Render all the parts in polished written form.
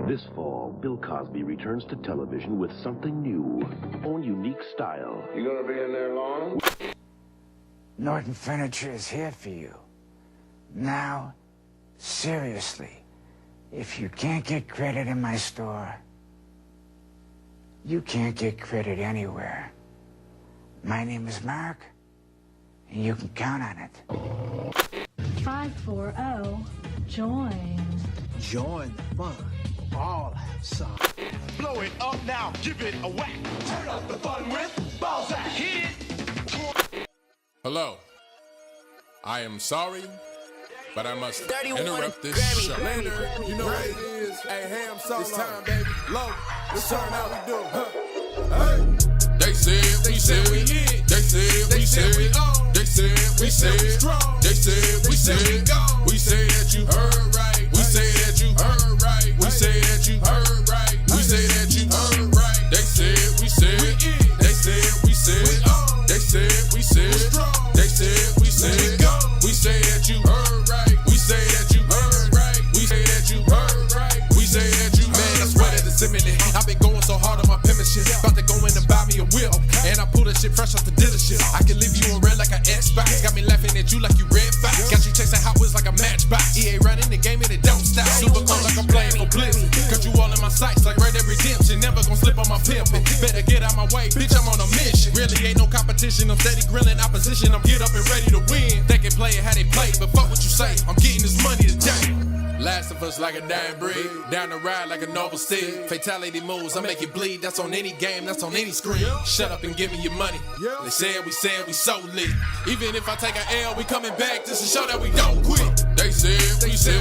This fall, Bill Cosby returns to television with something new, own unique style. You gonna be in there long? Norton Furniture is here for you. Now, seriously, if you can't get credit in my store, you can't get credit anywhere. My name is Mark, and you can count on it. 540, join. Join the fun. All have some. Blow it up now, give it a whack. Turn up the fun with Balzac. Hit it. Hello. I am sorry, but I must 31 interrupt this Grammy, show. Grammy, Grammy, You know what it Grammy. is. Hey, ham solo. It's time, baby. Low. It's time how we do. Hey. They said we said we hit. They said we said we on. They said we said we strong. They said we said we gone. We say that you heard right. We say that you heard right. We say that you heard right. We say that you heard right. They said we said. They said we said. They said we said. They said we said. We say that you heard right. We say that you heard right. We say that you heard right. We say that you man. I swear that it's imminent. I've been going so hard on my penmanship. About to go in and buy me a whip. And I pull that shit fresh off the dealership. I can leave you on red like an Xbox. Got me laughing at you like you red fox. Got you chasing Hot Wheels like a matchbox. EA running the game and it don't stop. Super cold like I'm playing for Blizzard. Got you all in my sights like Red Dead Redemption. Never gonna slip on my pimpin'. Better get out my way, bitch. I'm on a mission. Really ain't no competition. I'm steady grilling opposition. I'm get up and ready to win. They can play it how they play, but fuck what you say. I'm getting this money today. Last of us like a dying breed. Down the ride like a noble steed. Fatality moves, I make you bleed. That's on any game, that's on any screen. Shut up and give me your money. They said we so lit. Even if I take an L, we coming back just to show that we don't quit. They said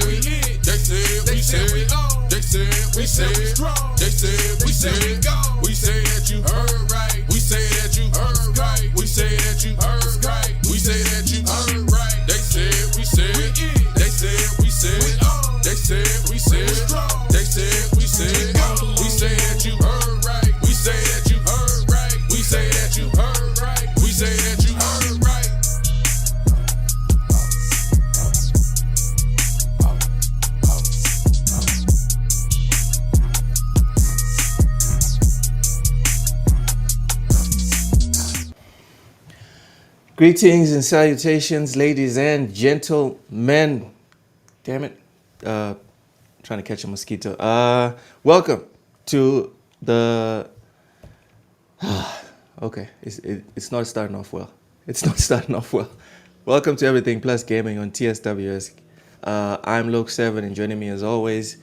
we hit. They said we said we on. They said we said strong. They said we said we gone. We say that you heard right. We say that you heard right. We say that you heard right. We say that you heard right. They said we said. They said we said. They said we said. They said we said. We say that you heard right. We say that you heard right. We say that you heard right. We say that you heard right. Greetings and salutations, ladies and gentlemen. Damn it. Trying to catch a mosquito. Welcome to the... okay, it's not starting off well. It's not starting off well. Welcome to Everything Plus Gaming on TSWS. I'm Luke7, and joining me as always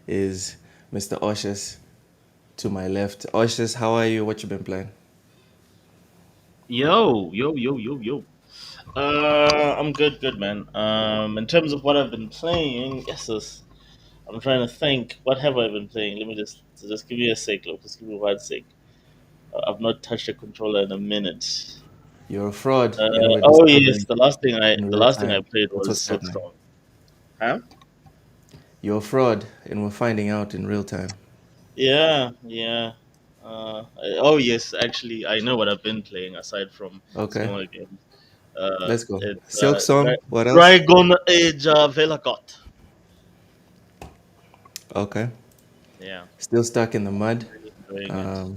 is Mr. Oshus to my left. Oshus, how are you? What you been playing? Yo. I'm good, man. In terms of what I've been playing, I'm trying to think. What have I been playing? Let me just give me a sec, look. Just give me 1 sec. I've not touched a controller in a minute. You're a fraud. Oh yes, the last thing I played That's was what's happening. Silkstorm. Huh? You're a fraud, and we're finding out in real time. Yeah. Oh yes, actually, I know what I've been playing aside from Okay. smaller games. Let's go. It's, Silk Song, what else? Dragon Age Velakot. Okay. Yeah. Still stuck in the mud. Enjoying it.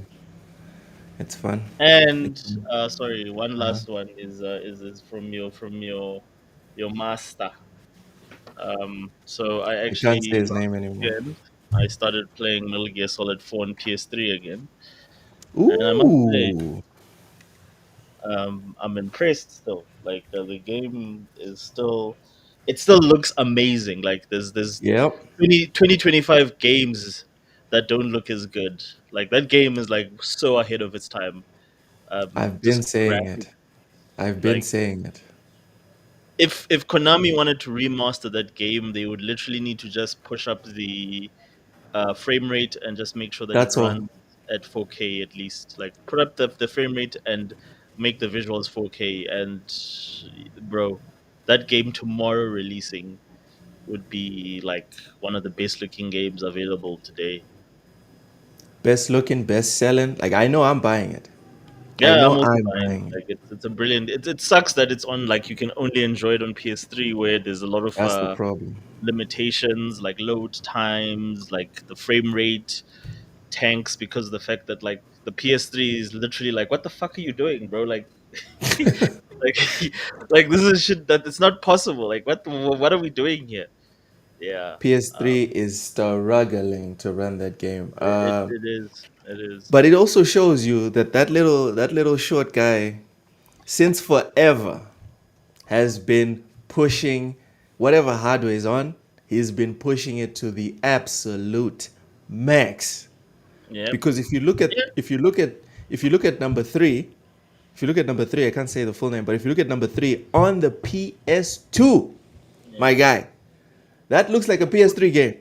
It's fun. And sorry, one last one is from your master. So I I actually can't say his name anymore. again, I started playing Metal Gear Solid 4 on PS3 again. And I must say, Ooh. I'm impressed still. Like the game is still, it still looks amazing. Like there's Yep. 25 games that don't look as good. Like that game is like so ahead of its time. I've been Just saying graphic. it. I've been Like saying it. if Konami wanted to remaster that game, they would literally need to just push up the frame rate and just make sure that That's it all. runs at 4K at least. Like put up the frame rate and make the visuals 4K. And bro, that game tomorrow releasing would be like one of the best looking games available today. Best looking, best selling. Like, I know I'm buying it. I Yeah, I'm know also I'm buying. buying it. Like it's a brilliant. It sucks that it's on like you can only enjoy it on PS3 where there's a lot of That's the problem. limitations like load times, like the frame rate tanks because of the fact that like the PS3 is literally like, what the fuck are you doing, bro? Like, like, like this is shit that it's not possible. Like, what are we doing here? Yeah, PS3 is struggling to run that game. it is. It is. But it also shows you that that little short guy, since forever, has been pushing whatever hardware is on. He's been pushing it to the absolute max. Yep. Because if you look at number three, I can't say the full name, but if you look at number three on the PS2, my Yeah. guy, that looks like a PS3 game.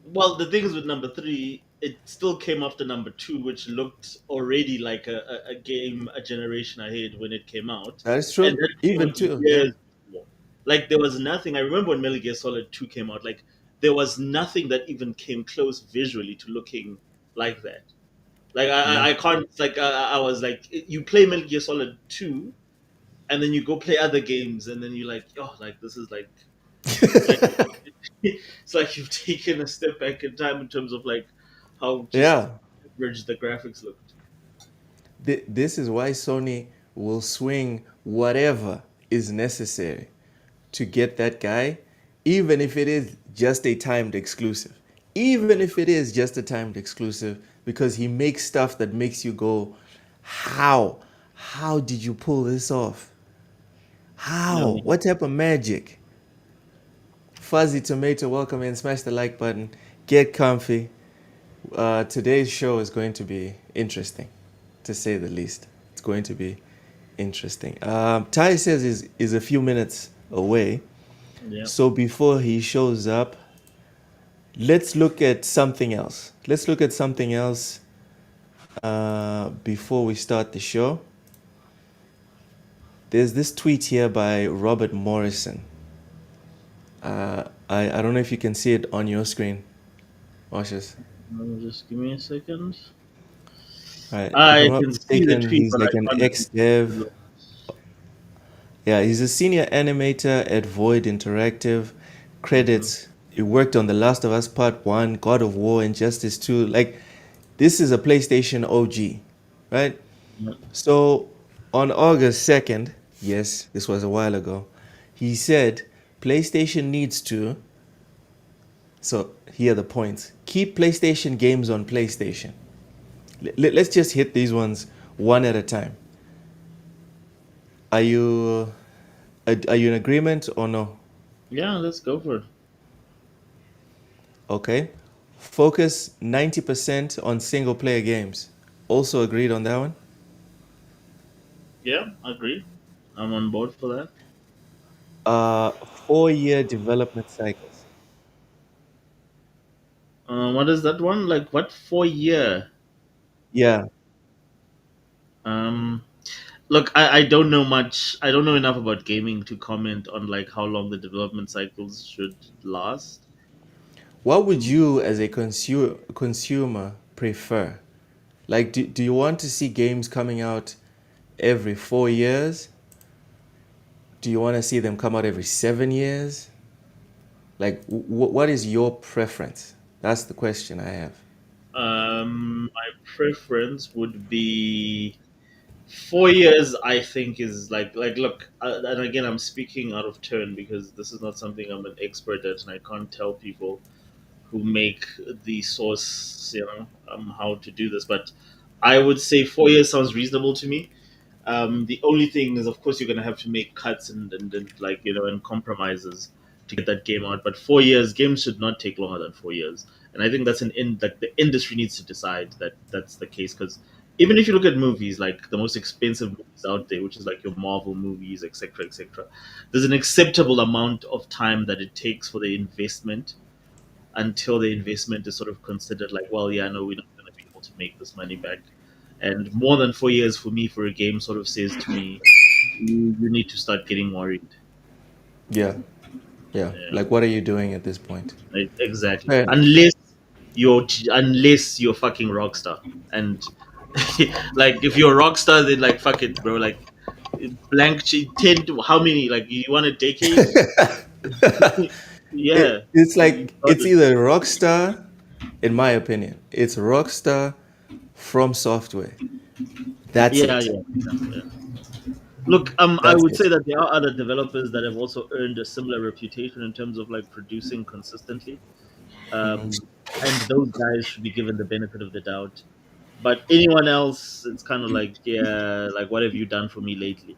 Well, the thing is with number three, it still came after number two, which looked already like a game a generation ahead when it came out, That is and true. that came Even out two, yeah. years before. Like there was nothing. I remember when Metal Gear Solid Two came out. Like there was nothing that even came close visually to looking like that. Like I No. can't. Like I was like, you play Metal Gear Solid Two, and then you go play other games, and then you're like, oh, like this is like it's like you've taken a step back in time in terms of like how just Yeah. average the graphics looked. This is why Sony will swing whatever is necessary to get that guy, even if it is just a timed exclusive. Even if it is just a timed exclusive, because he makes stuff that makes you go, how? How did you pull this off? No, How? What type of magic? Fuzzy Tomato, welcome in. Smash the like button. Get comfy. Today's show is going to be interesting, to say the least. It's going to be interesting. Ty says is a few minutes away. yeah, So before he shows up, let's look at something else. Let's look at something else before we start the show. There's this tweet here by Robert Morrison. I don't know if you can see it on your screen, Oshes. just give me a second. Right. If I'm I not can see the mistaken, tweet, he's but like I an can't ex really. dev. Yeah, he's a senior animator at Void Interactive. Credits. He worked on The Last of Us Part 1, God of War, Injustice 2. Like, this is a PlayStation OG, right? So, on August 2nd, yes, this was a while ago, he said PlayStation needs to, so here are the points, keep PlayStation games on PlayStation. Let's just hit these ones one at a time. Are you in agreement or no? Yeah, let's go for it. Okay. Focus 90% on single player games. Also agreed on that one? Yeah, I agree. I'm on board for that. 4-year development cycles. What is that one? Like what 4 year? Yeah. Um, Look, I don't know much. I don't know enough about gaming to comment on like how long the development cycles should last. What would you as a consumer prefer? Like, do you want to see games coming out every 4 years? Do you want to see them come out every 7 years? Like, what is your preference? That's the question I have. My preference would be 4 years. I think is like look, and again, I'm speaking out of turn because this is not something I'm an expert at, and I can't tell people who make the source, how to do this. But I would say 4 years sounds reasonable to me. The only thing is, of course, you're going to have to make cuts and like and compromises to get that game out. But 4 years, games should not take longer than 4 years, and I think that's an in like the industry needs to decide that that's the case because even if you look at movies like the most expensive movies out there, which is like your Marvel movies, etc., etc., there's an acceptable amount of time that it takes for the investment until the investment is sort of considered like, well, yeah, no, we're not going to be able to make this money back. And more than 4 years for me for a game sort of says to me, you need to start getting worried. Yeah. Yeah. Yeah, Like, what are you doing at this point? exactly. Fair enough. Unless you're fucking Rockstar, and Like if you're a rock star, then like fuck it, bro. Like blank sheet, 10 to how many? Like you want a decade? Yeah, It's you like got it's it. either Rockstar, in my opinion, it's Rockstar from software. That's Yeah, it. yeah, yeah. Look, I That's would it. say that there are other developers that have also earned a similar reputation in terms of like producing consistently. And those guys should be given the benefit of the doubt. But anyone else, it's kind of like, yeah, like what have you done for me lately?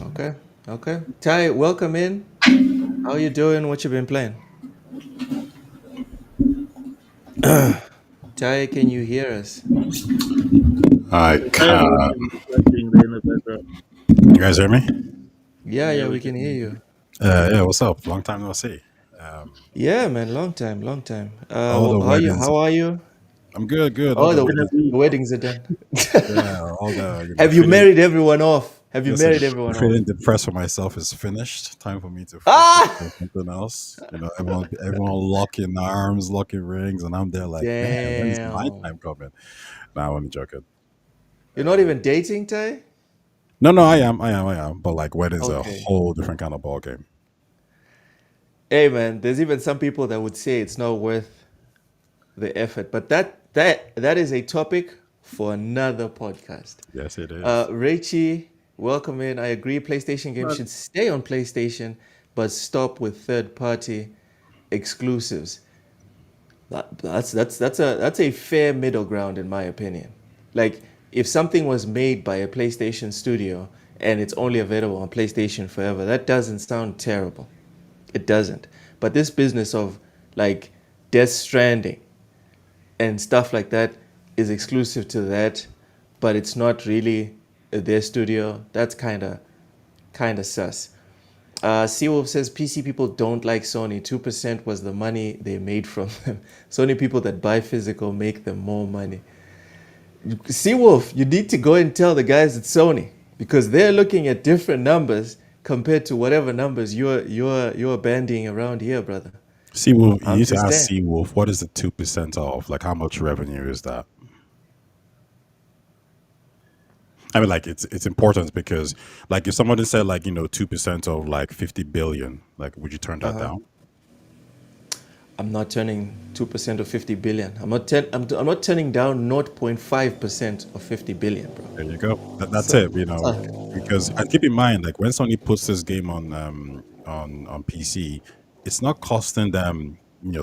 Okay. Okay. Ty, welcome in. How you doing? What you been playing? Ty, can you hear us? I So I have can. a flashing there in the background. You guys hear me? Yeah, Yeah, yeah, we we can. can hear you. Yeah, what's up? Long time no see. Yeah, man, long time, long time. All the How you? weddings. How are you? I'm good, good. All Oh, the It's been a weddings. the week. weddings are done. Yeah, all the Have you feeling. married everyone off? Have you Listen, married everyone off? feeling depressed for myself is finished. Time for me to focus Ah, on something else. Everyone locking arms, locking rings, and I'm there like, man, when's my damn. time coming? Nah, I'm joking. You're not even dating, Ty? No, I am. But like, weddings are a Okay. whole different kind of ball game. Hey, man, there's even some people that would say it's not worth the effort, but that is a topic for another podcast. Yes, it is. Raichi, welcome in. I agree. PlayStation games But should stay on PlayStation, but stop with third-party exclusives. That's a fair middle ground in my opinion. Like if something was made by a PlayStation studio and it's only available on PlayStation forever, that doesn't sound terrible. It doesn't. But this business of like Death Stranding and stuff like that is exclusive to that, but it's not really their studio. That's kind of sus. Seawolf says PC people don't like Sony. 2% was the money they made from them. Sony people that buy physical make them more money. Seawolf, you need to go and tell the guys at Sony because they're looking at different numbers compared to whatever numbers you're bandying around here, brother. Seawolf, you I'm need to just ask saying. Seawolf, what is the 2% of? Like, how much revenue is that? I mean, like it's important because, like, if somebody said like 2% of like 50 billion, like, would you turn that Uh-huh. down? I'm not turning 2% of 50 billion. I'm not turning down 0.5% of 50 billion, bro. There you go. That's So, it. so Because and keep in mind, like when Sony puts this game on PC, it's not costing them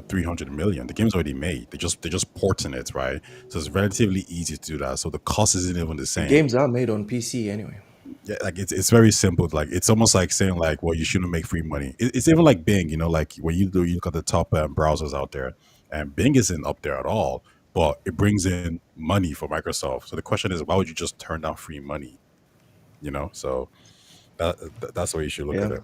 300 million. The game's already made. They're just porting it, right? So it's relatively easy to do that. So the cost isn't even the the same. games are made on PC anyway. Yeah, like it's very simple. Like it's almost like saying like, well, you shouldn't make free money. It's even like Bing, like when you look at the top browsers out there, and Bing isn't up there at all, but it brings in money for Microsoft. So the question is, why would you just turn down free money? So that's the way you should look at Yeah, it.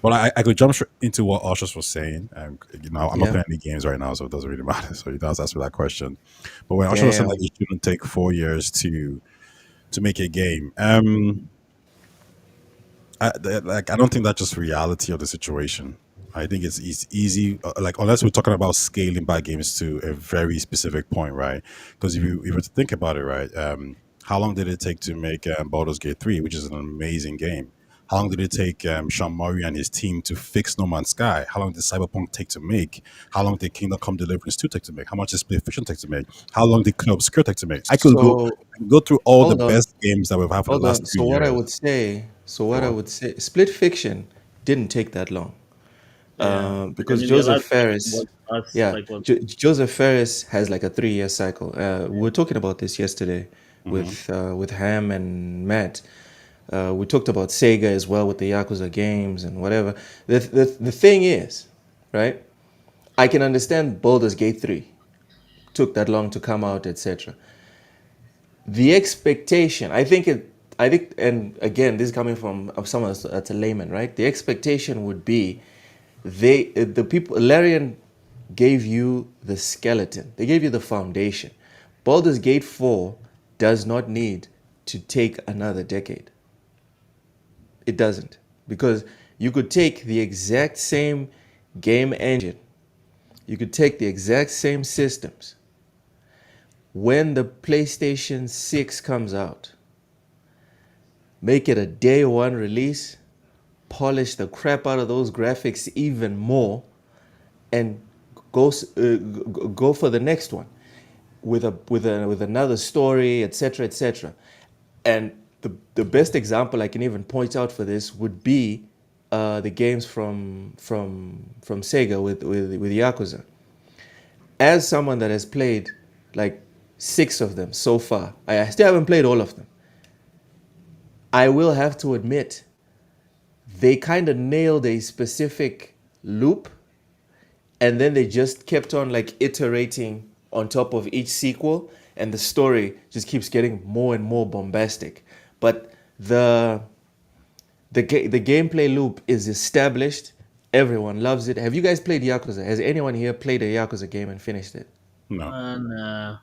But I could jump straight into what Ushers was saying, and I'm not yeah. playing any games right now, so it doesn't really matter. So you don't ask me that question. But when Usher was saying like Damn. it shouldn't take 4 years to make a game, I don't think that's just reality of the situation. I think it's easy, like unless we're talking about scaling back games to a very specific point, right? Because if you were to think about it, right, how long did it take to make Baldur's Gate 3, which is an amazing game? How long did it take Sean Murray and his team to fix No Man's Sky? How long did Cyberpunk take to make? How long did Kingdom Come Deliverance 2 take to make? How much did Split Fiction take to make? How long did Clear Obscure take to make? So I can go through all the hold on, best games that we've had for the hold last on. few So years. what Go I on. would say, Split Fiction didn't take that long. yeah, I Because mean, the Joseph last game was Ferris, us yeah, like was Joseph Ferris has like a 3-year cycle. We were talking about this yesterday Hmm. with Ham and Matt. We talked about Sega as well with the Yakuza games and whatever. The thing is, right? I can understand Baldur's Gate 3 took that long to come out, etc. The expectation, I think, and again, this is coming from someone that's a layman, right? The expectation would be the people, Larian gave you the skeleton, they gave you the foundation. Baldur's Gate 4 does not need to take another decade. It doesn't. Because you could take the exact same game engine, you could take the exact same systems, when the PlayStation 6 comes out, make it a day one release, polish the crap out of those graphics even more, and go for the next one with another story, etc., etc. And the best example I can even point out for this would be the games from Sega with Yakuza. As someone that has played like 6 of them so far, I still haven't played all of them. I will have to admit, they kind of nailed a specific loop, and then they just kept on like iterating on top of each sequel, and the story just keeps getting more and more bombastic. But the gameplay loop is established. Everyone loves it. Have you guys played Yakuza? Has anyone here played a Yakuza game and finished it? No. Nah,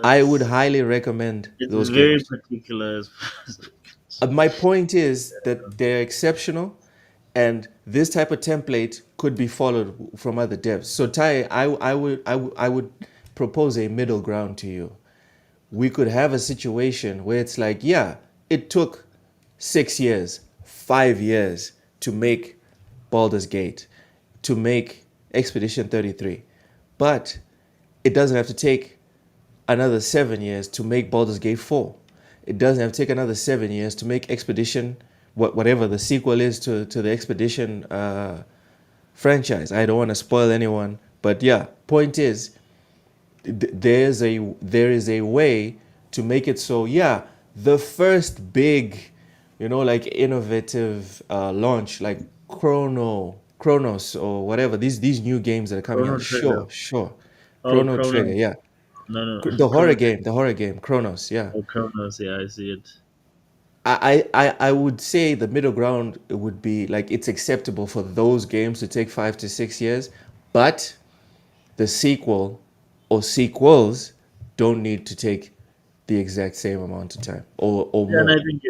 I would highly recommend it's those very games. particular. My point is that they're exceptional, and this type of template could be followed from other devs. So Tai, I would propose a middle ground to you. We could have a situation where it's like, yeah, it took 6 years, 5 years to make Baldur's Gate, to make Expedition 33, but it doesn't have to take another 7 years to make Baldur's Gate 4. It doesn't have to take another 7 years to make Expedition, whatever the sequel is to the Expedition franchise. I don't want to spoil anyone, but yeah, point is, there is a way to make it so, yeah, the first big, like innovative launch, like Chronos or whatever, these new games that are coming Chrono out, Trigger. sure. Oh, Chrono Trigger, Chrono. yeah. No. The Chrono. horror game, Chronos, yeah. Oh, Chronos. Yeah, I see it. I would say the middle ground would be like, it's acceptable for those games to take 5 to 6 years, but the sequel or sequels don't need to take the exact same amount of time or Yeah, and more. I think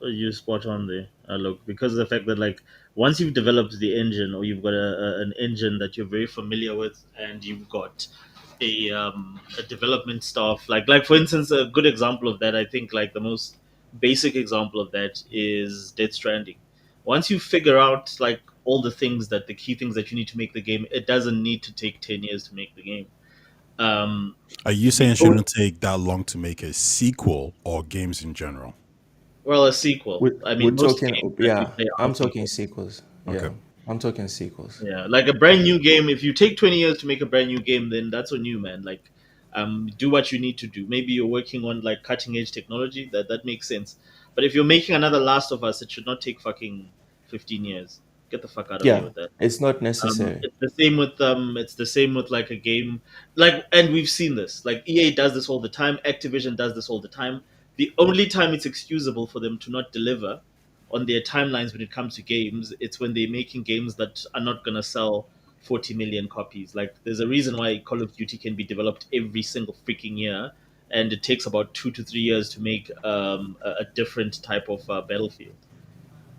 you spot on there. Look, because of the fact that like once you've developed the engine, or you've got an engine that you're very familiar with, and you've got a development staff, like for instance, a good example of that, I think like the most basic example of that is Dead Stranding. Once you figure out like all the key things that you need to make the game, it doesn't need to take 10 years to make the game. Um, Are you saying the it shouldn't take that long to make a sequel or games in general? Well, a sequel. I We're mean, most talking, games that we yeah, play are I'm talking sequels. sequels. Okay. Yeah, I'm talking sequels. Yeah, like a brand new game. If you take 20 years to make a brand new game, then that's on you, man. Like, do what you need to do. Maybe you're working on like cutting edge technology. That makes sense. But if you're making another Last of Us, it should not take fucking 15 years. Get the fuck out of here Yeah, with that. it's not necessary. It's the same with like a game, like, and we've seen this. Like EA does this all the time. Activision does this all the time. The only time it's excusable for them to not deliver on their timelines when it comes to games, it's when they're making games that are not gonna sell 40 million copies. Like there's a reason why Call of Duty can be developed every single freaking year, and it takes about 2 to 3 years to make a different type of Battlefield.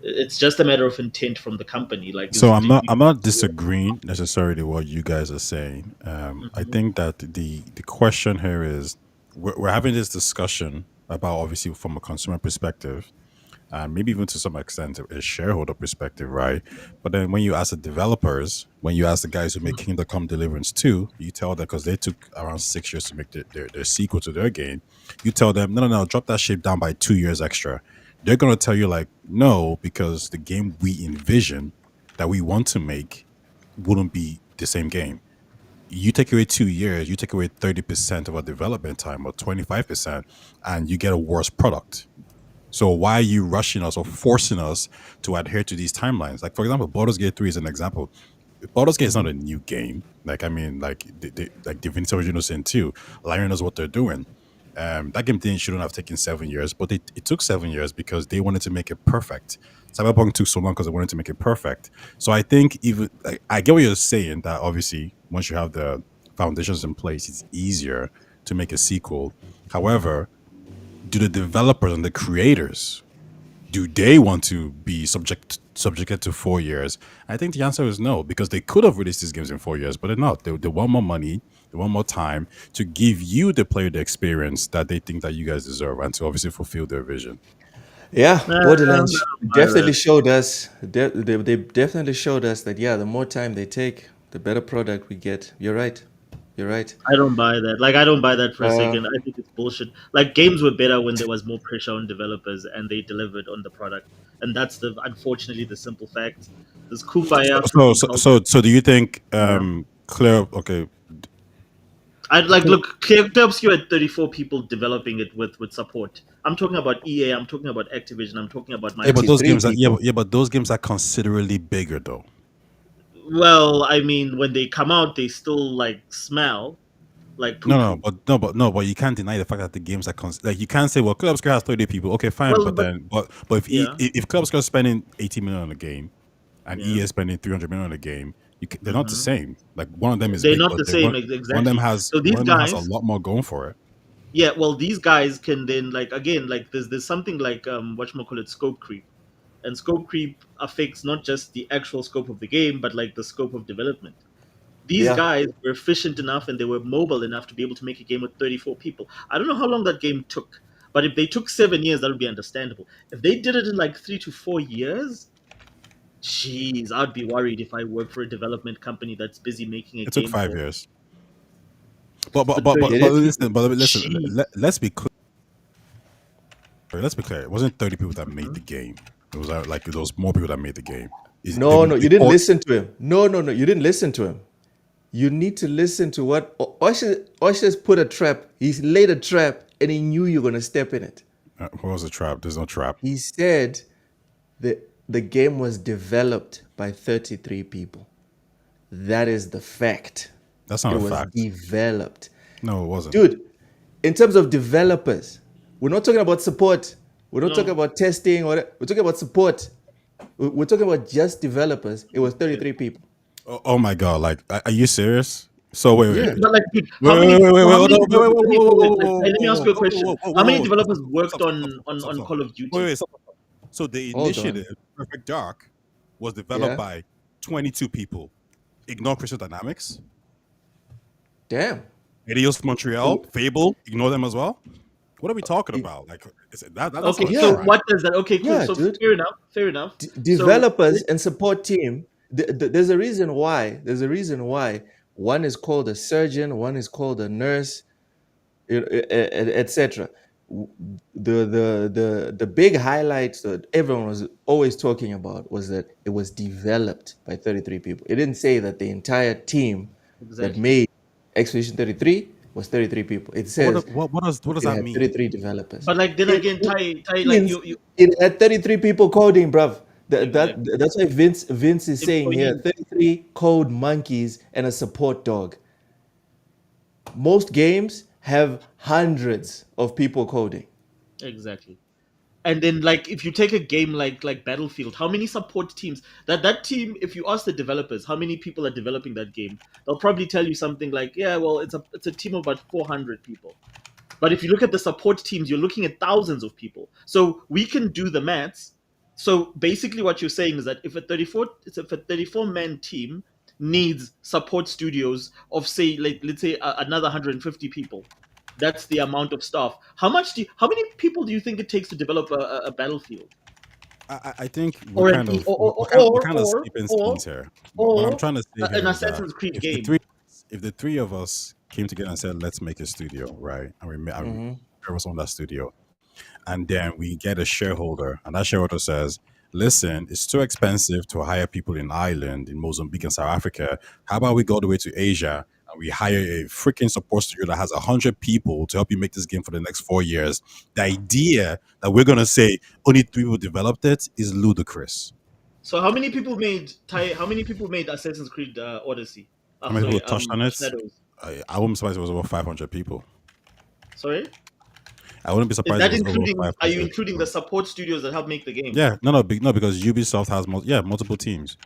It's just a matter of intent from the company. Like, So I'm do not you, I'm not disagreeing necessarily what you guys are saying. I Mhm. think that the question here is, we're having this discussion about, obviously from a consumer perspective, and maybe even to some extent a shareholder perspective, right? But then when you ask the developers, when you ask the guys who make Kingdom Come Deliverance 2, you tell them, because they took around 6 years to make their sequel to their game, you tell them, no, drop that shit down by 2 years extra. They're going to tell you, like, no, because the game we envision that we want to make wouldn't be the same game. You take away 2 years, you take away 30% of our development time, or 25%, and you get a worse product. So why are you rushing us or forcing us to adhere to these timelines? Like, for example, Baldur's Gate 3 is an example. Baldur's Gate is not a new game. Like, I mean, like like Divinity Original Sin 2, Larian knows what they're doing. That game shouldn't have taken 7 years, but it took 7 years because they wanted to make it perfect. Cyberpunk took so long because they wanted to make it perfect. So I think, even like, I get what you're saying, that obviously once you have the foundations in place, it's easier to make a sequel. However, do the developers and the creators, do they want to be subject subjected to 4 years? I think the answer is no, because they could have released these games in 4 years, but they're not. They want more money, they want more time to give you, the player, the experience that they think that you guys deserve, and to obviously fulfill their vision. Yeah, I Borderlands don't buy definitely that. showed us. They definitely showed us that the more time they take, the better product we get. You're right. You're right. I don't buy that. Like, I don't buy that for a Uh, second. I think it's bullshit. Like, games were better when there was more pressure on developers and they delivered on the product. And that's unfortunately the simple fact. This Kumbaya So, freaking so, culture. so, so do you think Yeah. clear? Okay, I'd like look clear you had 34 people developing it with support. I'm talking about EA. I'm talking about Activision. I'm talking about yeah, but those 33 Microsoft. games are people. but those games are considerably bigger, though. Well, I mean, when they come out, they still like smell like poo No, no, poo. but you can't deny the fact that the games are like, you can't say, well, Club Square has 30 people. Okay, fine, Well, but but then but yeah, if Club Square is spending 80 million on a game and yeah. EA is spending 300 million on a game, they're not the hmm same. Like, one of them is They're big, not but the same one of them exactly. has So these a guys, lot more going for it. yeah. Well, these guys can then like again like there's something like call it scope creep, and scope creep affects not just the actual scope of the game, but like the scope of development. These Yeah. guys were efficient enough and they were mobile enough to be able to make a game with 34 people. I don't know how long that game took, but if they took 7 years, that would be understandable. If they did it in like 3 to 4 years, jeez, I'd be worried if I work for a development company that's busy making a It took game 5 years. But for 34 Did it? people. but listen. Jeez. Let's be clear. Let's be clear. It wasn't 30 people that made the game. It was like there was more people that made the game. No, no, The you didn't core, listen to him. No, no, no, you didn't listen to him. You need to listen to what Osher's put a trap. He's laid a trap and he knew you were going to step in it. what was the trap? There's no trap. He said that the game was developed by 33 people. That is the fact. That's not It a was fact. developed. No, it wasn't. Dude, in terms of developers, we're not talking about support. We're not talking No. about testing. We're talking about support. We're talking about just developers. It was 33 people. Oh my god! Like, are you serious? So wait, Yeah. But like, dude, wait, how wait, many wait, wait, wait, how hold many on, wait, wait, developers? whoa, Wait, whoa, wait, whoa, wait, whoa, let me ask you a whoa, question. whoa, whoa, How whoa, many whoa, developers stop, worked stop, on stop, stop, stop. Call of Wait, Duty? wait, stop. So the Hold on. initiative, Perfect Dark, was developed Yeah. by 22 people. Ignore Crystal Dynamics, Damn. Adios Montreal, So Fable. Ignore them as well. What are we talking it- about? Like, that's Okay, not a so yeah, trap. what does that? Okay, cool. yeah, So dude. fair enough. Fair enough. So Developers and support team. There's a reason why. There's a reason why one is called a surgeon, one is called a nurse, etc. The big highlights that everyone was always talking about was that it was developed by 33 people. It didn't say that the entire team that exactly. made Expedition 33 was 33 people. It says What does it that had mean? 33 developers. But like then It again, Ty, like means you it had 33 people coding, bruv. exactly That's why Vince is saying here employees 33 code monkeys and a support dog. Most games have hundreds of people coding. exactly. And then like if you take a game like Battlefield, how many support teams that team? If you ask the developers how many people are developing that game, they'll probably tell you something like, yeah, well, it's a team of about 400 people. But if you look at the support teams, you're looking at thousands of people. So we can do the maths. So basically, what you're saying is that if a 34 man team needs support studios of say, like let's say another 150 people, that's the amount of staff. How many people do you think it takes to develop a Battlefield I think or an E we're kind of skipping scenes here. What I'm or trying to say an here is that Assassin's Creed if the game? three if the three of us came together and said, let's make a studio, right, and and Mm-hmm. we was on that studio, and then we get a shareholder, and that shareholder says, listen, it's too expensive to hire people in Ireland, in Mozambique and South Africa. How about we go all the way to Asia and we hire a freaking support studio that has 100 people to help you make this game for the next 4 years? The idea that we're going to say only 3 people developed it is ludicrous. So how many people made How many people made Assassin's Creed Odyssey? How Oh, many people sorry, touched on it? Shadows. I wouldn't be surprised if it was over 500 people. Sorry, I wouldn't be is surprised if that it was over including? Are you 500 including the people. support studios that help make the game? Yeah, no, because Ubisoft has multiple teams.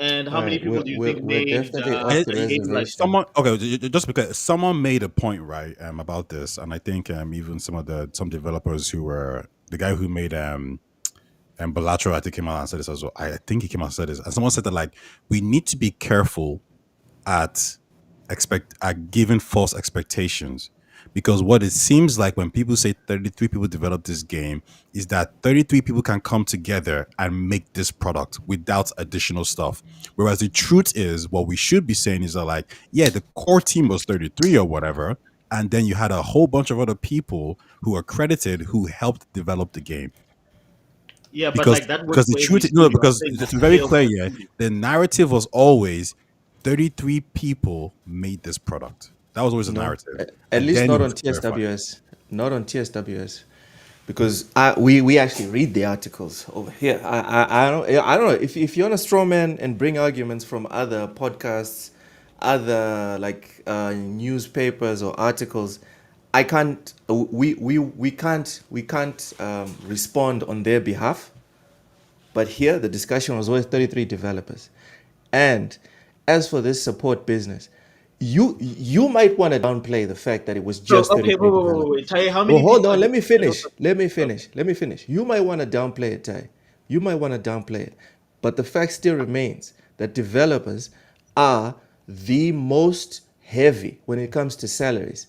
And All how many right, people do you think we're made definitely off the a game like that? reservation. Someone okay, just because someone made a point, right, about this, and I think even some developers who were the guy who made and Bellatrix, I think, came out and said this as well. I think he came out and said this, and someone said that like we need to be careful at giving false expectations, because what it seems like when people say 33 people developed this game is that 33 people can come together and make this product without additional stuff, whereas the truth is what we should be saying is that like, yeah, the core team was 33 or whatever, and then you had a whole bunch of other people who are credited who helped develop the game. Yeah, but because like that works because the for every truth no, studio. I'm because saying the it's very scale clear, for a yeah, studio. the narrative was always 33 people made this product. That was always the No, narrative, at and least then you not have on to clarify. TSWS. Not on TSWS, because we actually read the articles over here. I don't know if you want to straw man and bring arguments from other podcasts, other like newspapers or articles. I can't. We can't respond on their behalf. But here, the discussion was always 33 developers. And as for this support business, you might want to downplay the fact that it was So just okay, 33 wait. developers. Taye, how Well, many hold people are on, let me shadow finish. Let me support? finish. Let me finish. You might want to downplay it, Ty. You might want to downplay it. But the fact still remains that developers are the most heavy when it comes to salaries,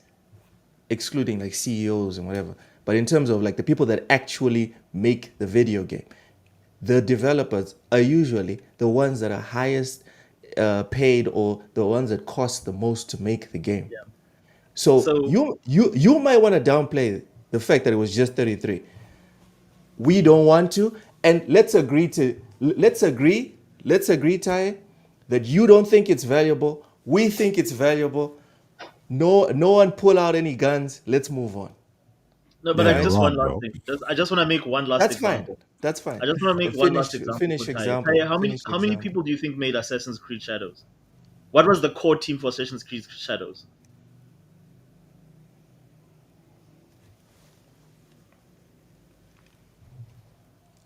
excluding like CEOs and whatever. But in terms of like the people that actually make the video game, the developers are usually the ones that are highest paid or the ones that cost the most to make the game. Yeah. So So you might want to downplay the fact that it was just 33. We don't want to, and let's agree, Ty, that you don't think it's valuable. We think it's valuable. No one pull out any guns. Let's move on. no, but Yeah, All like you're right? just one wrong, last bro. thing. I just want to make one last That's fine. example. That's fine. I just want to make one last Finish example finish for Taye. example. Taye, Finish how many example. people do you think made Assassin's Creed Shadows? What was the core team for Assassin's Creed Shadows?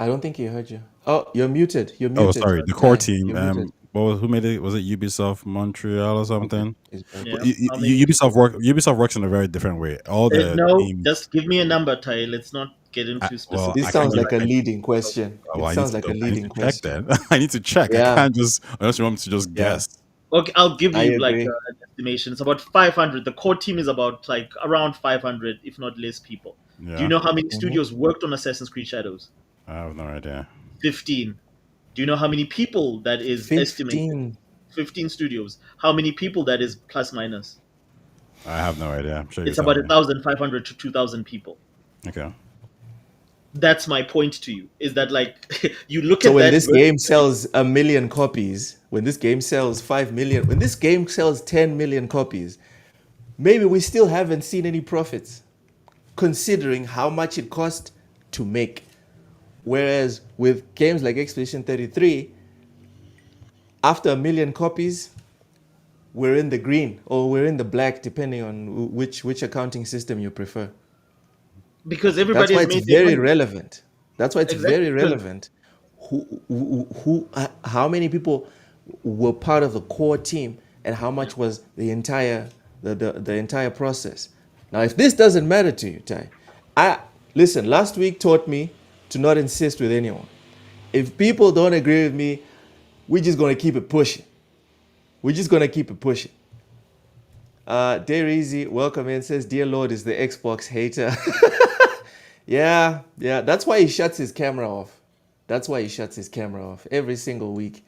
I don't think he heard you. Oh, you're muted. You're Oh, muted. sorry, the core Ty, team. you're muted. Who made it? Was it Ubisoft Montreal or Okay. something? He's back. Yeah, how many Ubisoft people? Ubisoft works in a very different way. All the No, teams. just give me a number, Taye. Let's not get into Well, This I specifics. can't sounds More give. like like a leading question. Well, It sounds like a I need leading to check question. then. I need to check. I Yeah, can't just unless you want me to just yeah. guess. okay, I'll give I you like agree. an estimation. It's about 500. The core team is about like around 500, if not less people. Do you Yeah, know how many Hmm. studios worked on Assassin's Creed Shadows? I have no idea. 15. Do you know how many people that is estimated? 15. 15 studios. How many people that is plus minus? I have no idea. I'm sure you It's tell about me. 1,500 to 2,000 people. Okay. That's my point to you. Is that like you look So at when that this versus game sells 1 million copies, when this game sells 5 million, when this game sells 10 million copies, maybe we still haven't seen any profits, considering how much it cost to make. Whereas with games like Expedition 33, after 1 million copies, we're in the green or we're in the black, depending on which accounting system you prefer. because That's everybody why has it's made their very money. relevant. That's why it's Exactly. very Because relevant. How many people were part of the core team, and how much was the entire process? Now, if this doesn't matter to you, Ty, I listen. Last week taught me to not insist with anyone. If people don't agree with me, we're just gonna keep it pushing. We're just gonna keep it pushing. Dear Easy, welcome in. Says, "Dear Lord is the Xbox hater." Yeah, yeah. That's why he shuts his camera off. That's why he shuts his camera off every single week.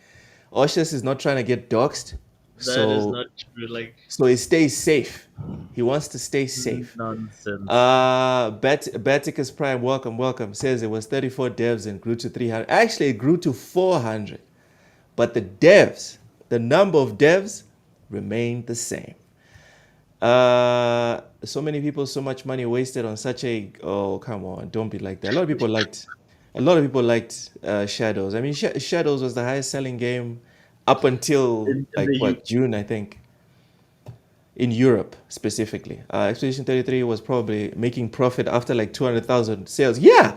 Oshus is not trying to get doxxed, that is so not true. Like he stays safe. He wants to stay safe. nonsense. Baticus Prime, welcome. Says it was 34 devs and grew to 300. Actually, it grew to 400. But the number of devs remained the same. So many people, so much money wasted on such a. Oh, come on, don't be like that. A lot of people liked Shadows. I mean, Shadows was the highest selling game up until In like the what, June, I think, in Europe specifically. Expedition 33 was probably making profit after like 200,000 sales. Yeah,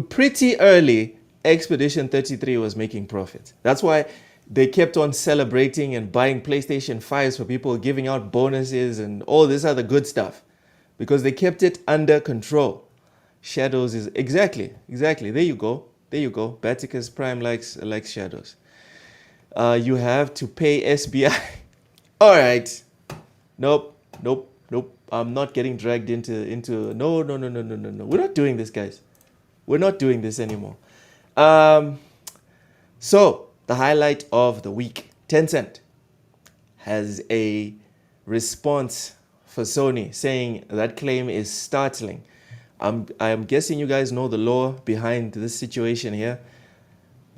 pretty early. Expedition 33 was making profit. That's why they kept on celebrating and buying PlayStation 5s for people, giving out bonuses and all this other good stuff because they kept it under control. Shadows is exactly. There you go. Baticus Prime likes Shadows. You have to pay SBI. All right. Nope. I'm not getting dragged into. No. We're not doing this, guys. We're not doing this anymore. So the highlight of the week: Tencent has a response for Sony saying that claim is startling. I'm guessing you guys know the law behind this situation here.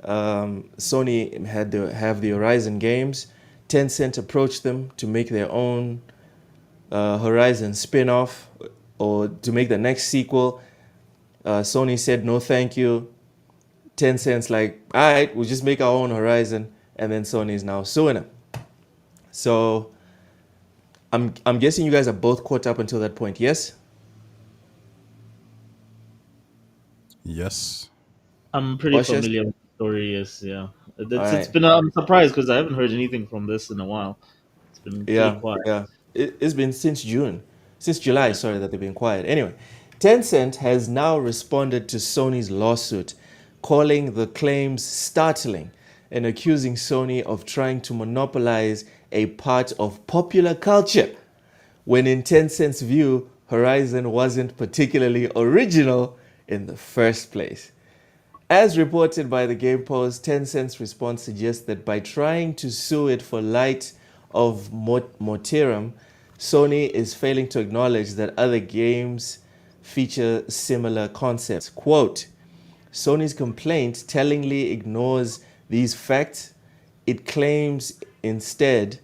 Sony have the Horizon games. Tencent approached them to make their own Horizon spin-off or to make the next sequel. Sony said no thank you. Tencent's like, all right, we'll just make our own Horizon, and then Sony is now suing them. So I'm guessing you guys are both caught up until that point, yes? Yes. I'm pretty Oshes? familiar with the story. Yes, yeah. It's Alright. been. I'm surprised because I haven't heard anything from this in a while. It's been pretty quiet. Yeah. It's been since July, Yeah. sorry, that they've been quiet. Anyway, Tencent has now responded to Sony's lawsuit, calling the claims startling and accusing Sony of trying to monopolize a part of popular culture, when in Tencent's view, Horizon wasn't particularly original in the first place. As reported by the Game Post, Tencent's response suggests that by trying to sue it for light of mortirum, Sony is failing to acknowledge that other games feature similar concepts. Quote, Sony's complaint tellingly ignores these facts. It claims instead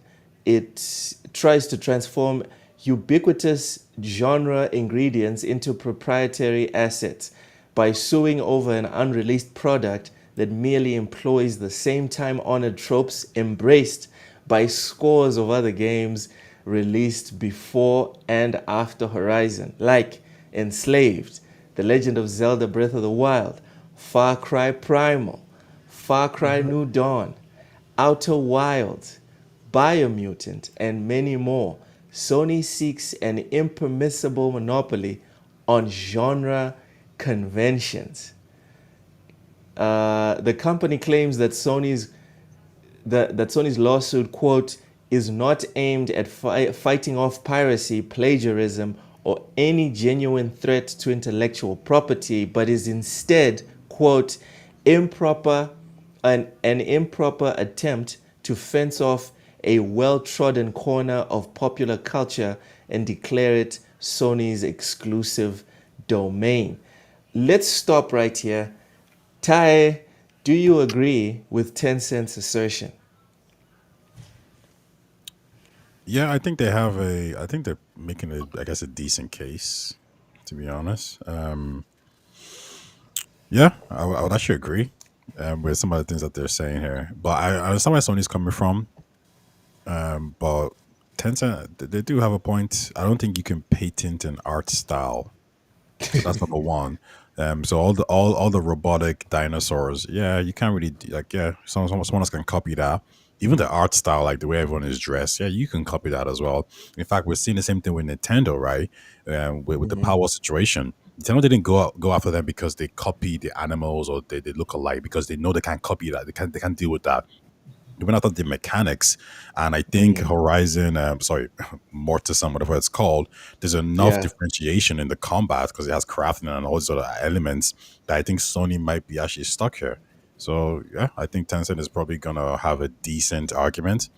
it tries to transform ubiquitous genre ingredients into proprietary assets by suing over an unreleased product that merely employs the same time-honored tropes embraced by scores of other games released before and after Horizon, like Enslaved, The Legend of Zelda Breath of the Wild, Far Cry Primal, Far Cry New Dawn, Outer Wilds, Biomutant, and many more. Sony seeks an impermissible monopoly on genre conventions. The company claims that Sony's lawsuit, quote, is not aimed at fighting off piracy, plagiarism, or any genuine threat to intellectual property, but is instead, quote, an improper attempt to fence off a well-trodden corner of popular culture and declare it Sony's exclusive domain. Let's stop right here. Tai, do you agree with Tencent's assertion? Yeah, I think I think they're making a decent case, to be honest. Yeah, I would actually agree with some of the things that they're saying here. But I understand where Sony's coming from. But Tencent, they do have a point. I don't think you can patent an art style. So that's number one. So all the robotic dinosaurs, yeah, you can't really someone else can copy that. Even the art style, like the way everyone is dressed, yeah, you can copy that as well. In fact, we're seeing the same thing with Nintendo, right? With the power situation, Nintendo didn't go after them because they copy the animals or they look alike, because they know they can't copy that. They can't deal with that. They went after the mechanics, and I think Horizon, Mortisum, whatever it's called, there's enough Yeah. differentiation in the combat because it has crafting and all these other elements that I think Sony might be actually stuck here. So yeah, I think Tencent is probably gonna have a decent argument.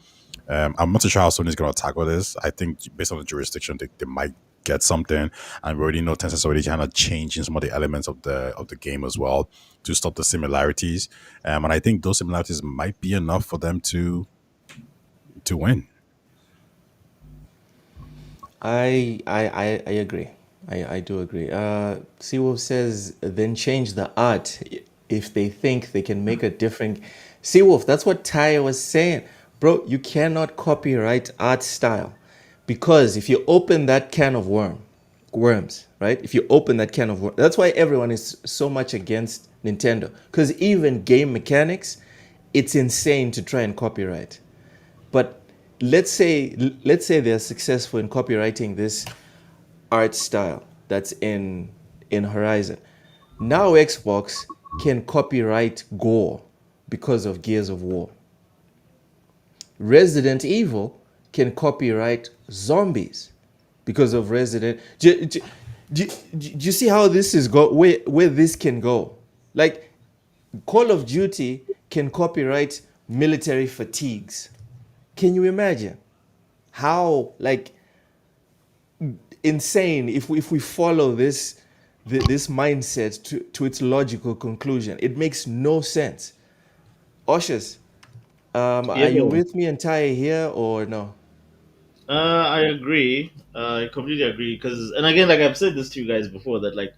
I'm not too sure how Sony's gonna tackle this. I think based on the jurisdiction, they might get something, and we already know Tencent's already kind of changing some of the elements of the game as well to stop the similarities. And I think those similarities might be enough for them to win. I agree. I do agree. Seawolf says then change the art if they think they can make a different. Seawolf, that's what Ty was saying, bro. You cannot copyright art style, because if you open that can of worms, right? If you open that can of worms, that's why everyone is so much against Nintendo, because even game mechanics it's insane to try and copyright. But let's say they're successful in copywriting this art style that's in Horizon. Now Xbox can copyright gore because of Gears of War. Resident Evil can copyright zombies because of Resident. Do you see how this is where this can go? Like Call of Duty can copyright military fatigues. Can you imagine how like insane if we follow this mindset to its logical conclusion? It makes no sense. Oshus, Yeah. are you with me entire here or no? I agree. I completely agree. Because, and again, like I've said this to you guys before, that like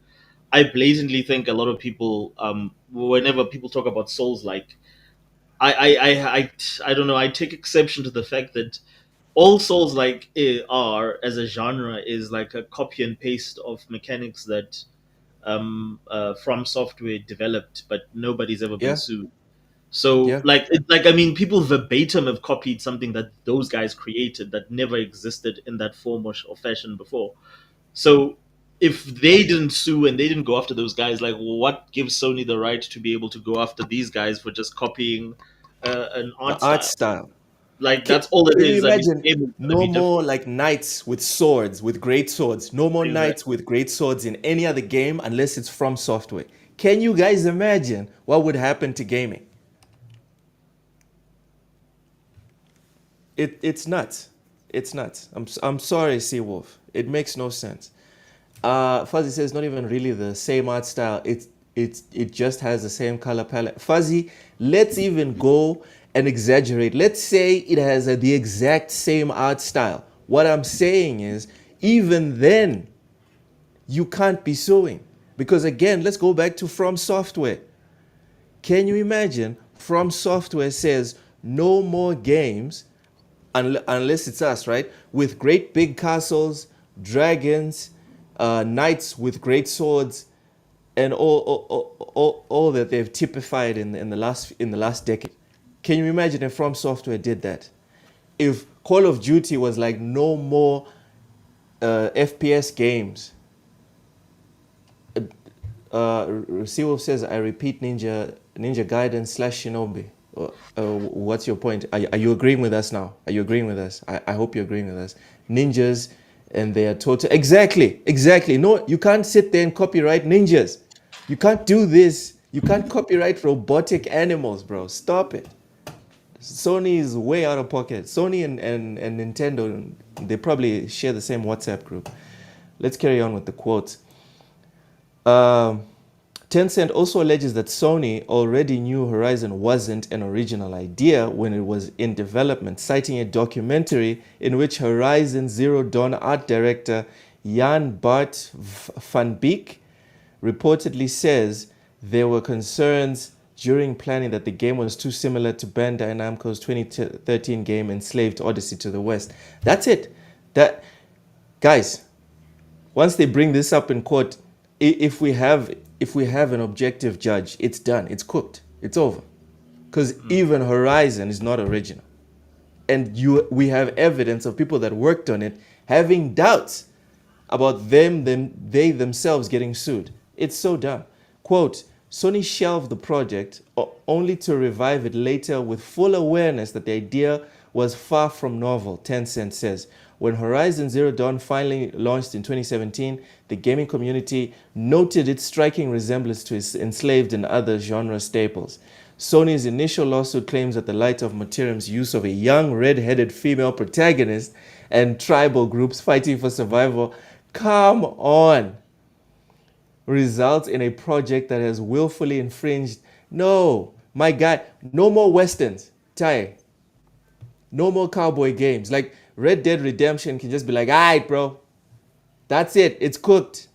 I blatantly think a lot of people, whenever people talk about Souls, like I don't know. I take exception to the fact that all Souls like are as a genre is like a copy and paste of mechanics that From Software developed, but nobody's ever been Yeah, sued. So yeah. like I mean, people verbatim have copied something that those guys created that never existed in that form or fashion before. So if they didn't sue and they didn't go after those guys, like what gives Sony the right to be able to go after these guys for just copying an The art art style? style. Like Can, that's all it can you is. I mean, imagine the game is gonna no be more different. like knights with swords, with great swords? No more knights Exactly. with great swords in any other game unless it's From Software. Can you guys imagine what would happen to gaming? It's nuts. It's nuts. I'm sorry, Seawolf. It makes no sense. Fuzzy says not even really the same art style. It just has the same color palette. Fuzzy, let's even go and exaggerate. Let's say it has the exact same art style. What I'm saying is, even then, you can't be suing because again, let's go back to From Software. Can you imagine? From Software says no more games unless it's us, right? With great big castles, dragons, knights with great swords, and all that they've typified in the last decade. Can you imagine if From Software did that? If Call of Duty was like no more FPS games. Seawolf says, I repeat, Ninja Gaiden slash Shinobi. What's your point? Are you agreeing with us now? Are you agreeing with us? I hope you're agreeing with us. Ninjas and they are total. Exactly. No, you can't sit there and copyright ninjas. You can't do this. You can't copyright robotic animals, bro. Stop it. Sony is way out of pocket. Sony and Nintendo, they probably share the same WhatsApp group. Let's carry on with the quotes. Tencent also alleges that Sony already knew Horizon wasn't an original idea when it was in development, citing a documentary in which Horizon Zero Dawn art director Jan Bart van Beek reportedly says there were concerns during planning that the game was too similar to Bandai Namco's 2013 game Enslaved Odyssey to the West. That's it. Guys, once they bring this up in court, if we have an objective judge, it's done. It's cooked. It's over. Because even Horizon is not original, and we have evidence of people that worked on it having doubts about they themselves getting sued. It's so dumb. Quote, Sony shelved the project only to revive it later with full awareness that the idea was far from novel, Tencent says. When Horizon Zero Dawn finally launched in 2017, the gaming community noted its striking resemblance to its Enslaved and other genre staples. Sony's initial lawsuit claims that the Light of Materium's use of a young red-headed female protagonist and tribal groups fighting for survival, come on, results in a project that has willfully infringed. No, my guy, no more westerns. Tai, no more cowboy games. Like Red Dead Redemption can just be like, all right, bro, that's it. It's cooked.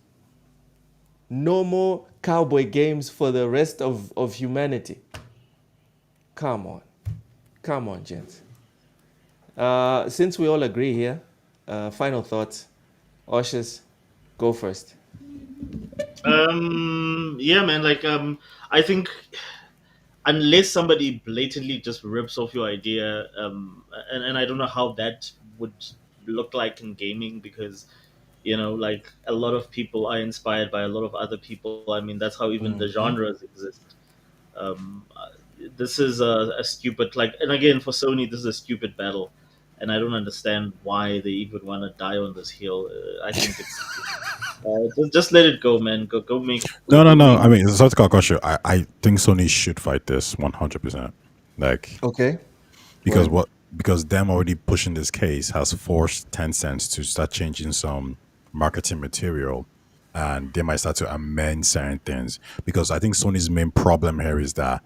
No more cowboy games for the rest of humanity. Come on. Come on, gents. Since we all agree here, final thoughts. Oshus, go first. Yeah, man. Like, I think unless somebody blatantly just rips off your idea, and I don't know how that would look like in gaming, because like a lot of people are inspired by a lot of other people. I mean, that's how even the Mm-hmm. genres exist. This is a stupid, like, and again, for Sony, this is a stupid battle, and I don't understand why they even want to die on this hill. I think it's just let it go, man. Go make No, no, go no. make. I mean, it's not to cut you. I think Sony should fight this 100%. Like, Okay. because Why? what? Because them already pushing this case has forced Tencent to start changing some marketing material, and they might start to amend certain things. Because I think Sony's main problem here is that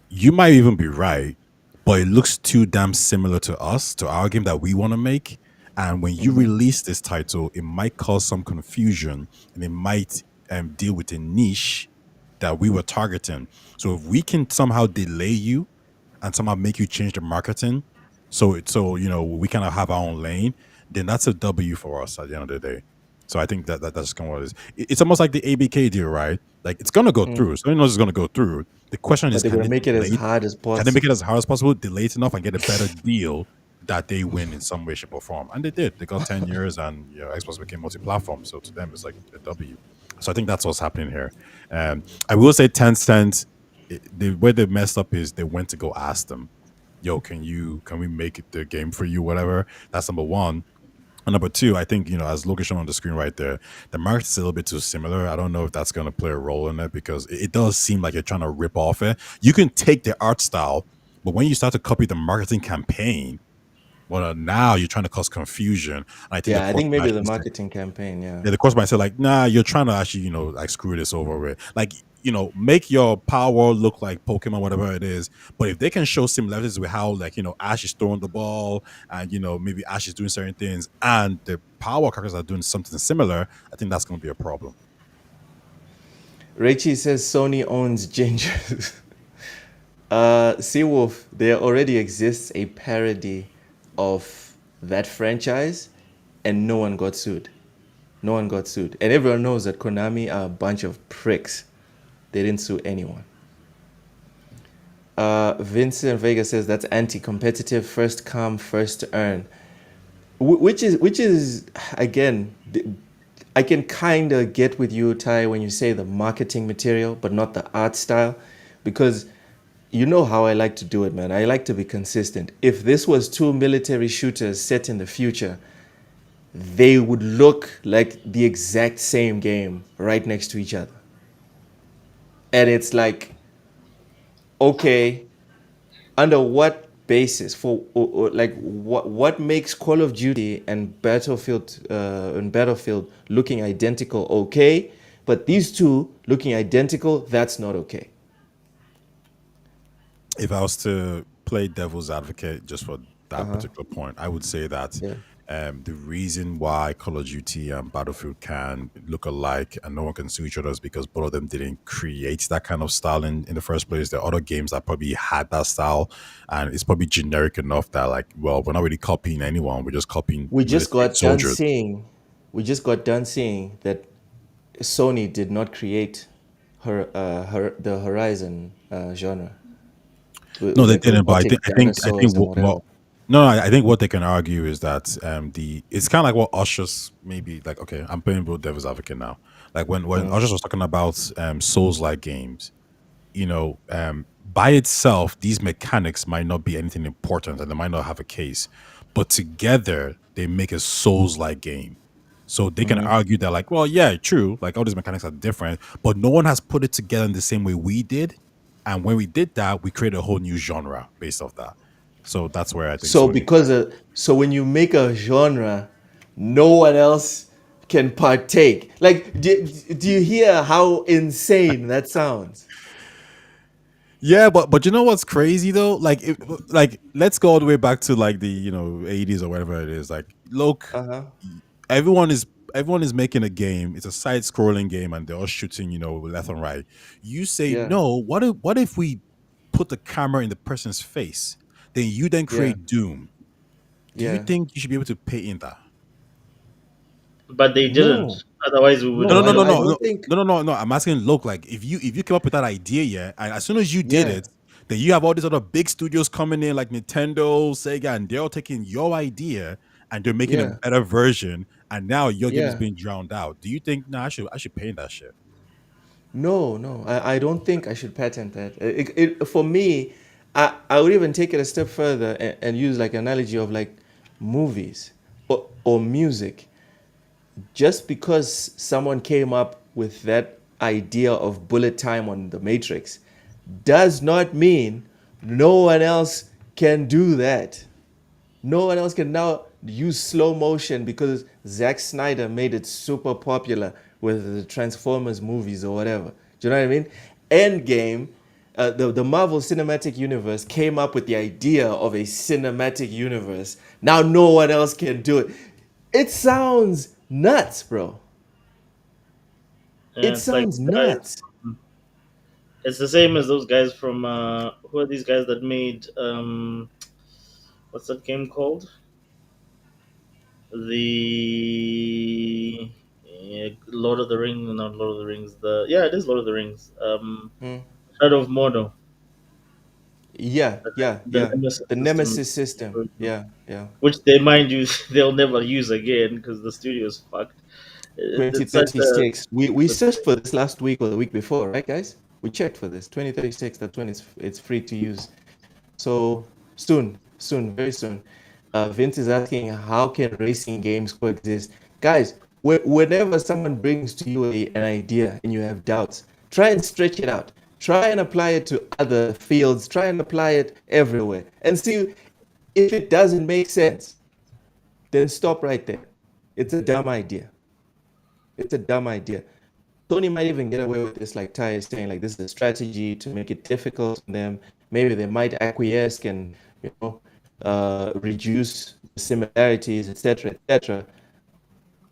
you might even be right, but it looks too damn similar to us, to our game that we want to make. And when you Mm-hmm. release this title, it might cause some confusion, and it might deal with a niche that we were targeting. So if we can somehow delay you and somehow make you change the marketing, so we kind of have our own lane, then that's a W for us at the end of the day. So I think that's kind of what it is. It's almost like the ABK deal, right? Like it's gonna go Mm. through. So knows it's gonna go through. The question But is, they're can gonna they make it as delay? hard as Can they make it possible. as hard as possible, delay it enough, and get a better deal that they win in some way, shape, or form? And they did. They got 10 years, and Xbox became multi-platform. So to them, it's like a W. So I think that's what's happening here. I will say Tencent, the way they messed up is they went to go ask them, "Yo, can we make it the game for you? Whatever." That's number one. And number two, I think, as location on the screen right there, the market is a little bit too similar. I don't know if that's going to play a role in it because it does seem like you're trying to rip off it. You can take the art style, but when you start to copy the marketing campaign, well, now you're trying to cause confusion. And I think the Yeah, I course think might maybe the actually say, marketing campaign. Yeah. yeah, the course might say like, nah, you're trying to actually, like screw this over with. Like, make your power look like Pokemon, whatever it is. But if they can show similarities with how, like, Ash is throwing the ball and, maybe Ash is doing certain things and the power characters are doing something similar, I think that's going to be a problem. Rachie says Sony owns Ginger. Seawolf, there already exists a parody of that franchise, and no one got sued. No one got sued. And everyone knows that Konami are a bunch of pricks. They didn't sue anyone. Vincent Vega says that's anti-competitive, first come, first earn. Which is again, I can kind of get with you, Ty, when you say the marketing material, but not the art style, because you know how I like to do it, man. I like to be consistent. If this was two military shooters set in the future, they would look like the exact same game right next to each other. And it's like, okay, under what basis or like what makes Call of Duty and Battlefield looking identical okay, but these two looking identical, that's not okay. If I was to play devil's advocate just for that particular point, I would say that Yeah. the reason why Call of Duty and Battlefield can look alike and no one can sue each other is because both of them didn't create that kind of style in the first place. There are other games that probably had that style, and it's probably generic enough that, like, well, we're not really copying anyone. We're just copying We just military got done soldiers. seeing we just got done seeing that Sony did not create the Horizon genre No, with they like didn't. But robotic I think dinosaurs and whatever. what no, I think what they can argue is that it's kind of like what Ushers maybe like. Okay, I'm playing both devil's advocate now. Like when Mm. Ushers was talking about Souls like games, by itself, these mechanics might not be anything important and they might not have a case, but together they make a Souls like game. So they can argue that, like, well, yeah, true, like all these mechanics are different, but no one has put it together in the same way we did. And when we did that, we created a whole new genre based off that. So that's where I think So Sony. so when you make a genre, no one else can partake. Like, do you hear how insane that sounds? Yeah, but you know what's crazy though? Like let's go all the way back to like the 80s or whatever it is. Like, look, Uh huh. everyone is everyone is making a game. It's a side scrolling game, and they're all shooting left and right. You say Yeah. no. What if we put the camera in the person's face? Then you then Yeah. create Doom. Do you Yeah. think you should be able to pay in that? But they didn't. No. Otherwise, we would No, No, have I just. don't think. no. I'm asking. Look, like if you came up with that idea, yeah, and as soon as you did Yeah. it, Then you have all these other big studios coming in like Nintendo, Sega, and they're all taking your idea and they're making a Yeah, better version. And now your game is yeah. being drowned out. Do you think, nah, I should pay that shit? No, no, I don't think I should patent that. For me, I would even take it a step further and use like analogy of like movies or music. Just because someone came up with that idea of bullet time on the Matrix does not mean no one else can do that. No one else can now use slow motion because Zack Snyder made it super popular with the Transformers movies or whatever. Do you know what I mean? Endgame, the Marvel Cinematic Universe came up with the idea of a cinematic universe. Now no one else can do it. It sounds nuts, bro. Yeah, It it's like sounds guys. nuts. It's the same as those guys from who are these guys that made what's that game called? The Lord of the Rings, not Lord of the Rings. The yeah, it is Lord of the Rings. Hmm. Shadow of Mordor. Yeah, yeah, The yeah. Nemesis The system, Nemesis system. Yeah, yeah. which they mind you, they'll never use again because the studio's fucked. It's such a 2036. We searched for this last week or the week before, right, guys? We checked for this. 2036. That's when it's free to use. So soon, soon, very soon. Vince is asking, how can racing games coexist? Guys, whenever someone brings to you an idea and you have doubts, try and stretch it out. Try and apply it to other fields. Try and apply it everywhere and see if it doesn't make sense. Then stop right there. It's a dumb idea. It's a dumb idea. Sony might even get away with this, like Ty is saying, like this is a strategy to make it difficult for them. Maybe they might acquiesce and reduce similarities, etc., etc.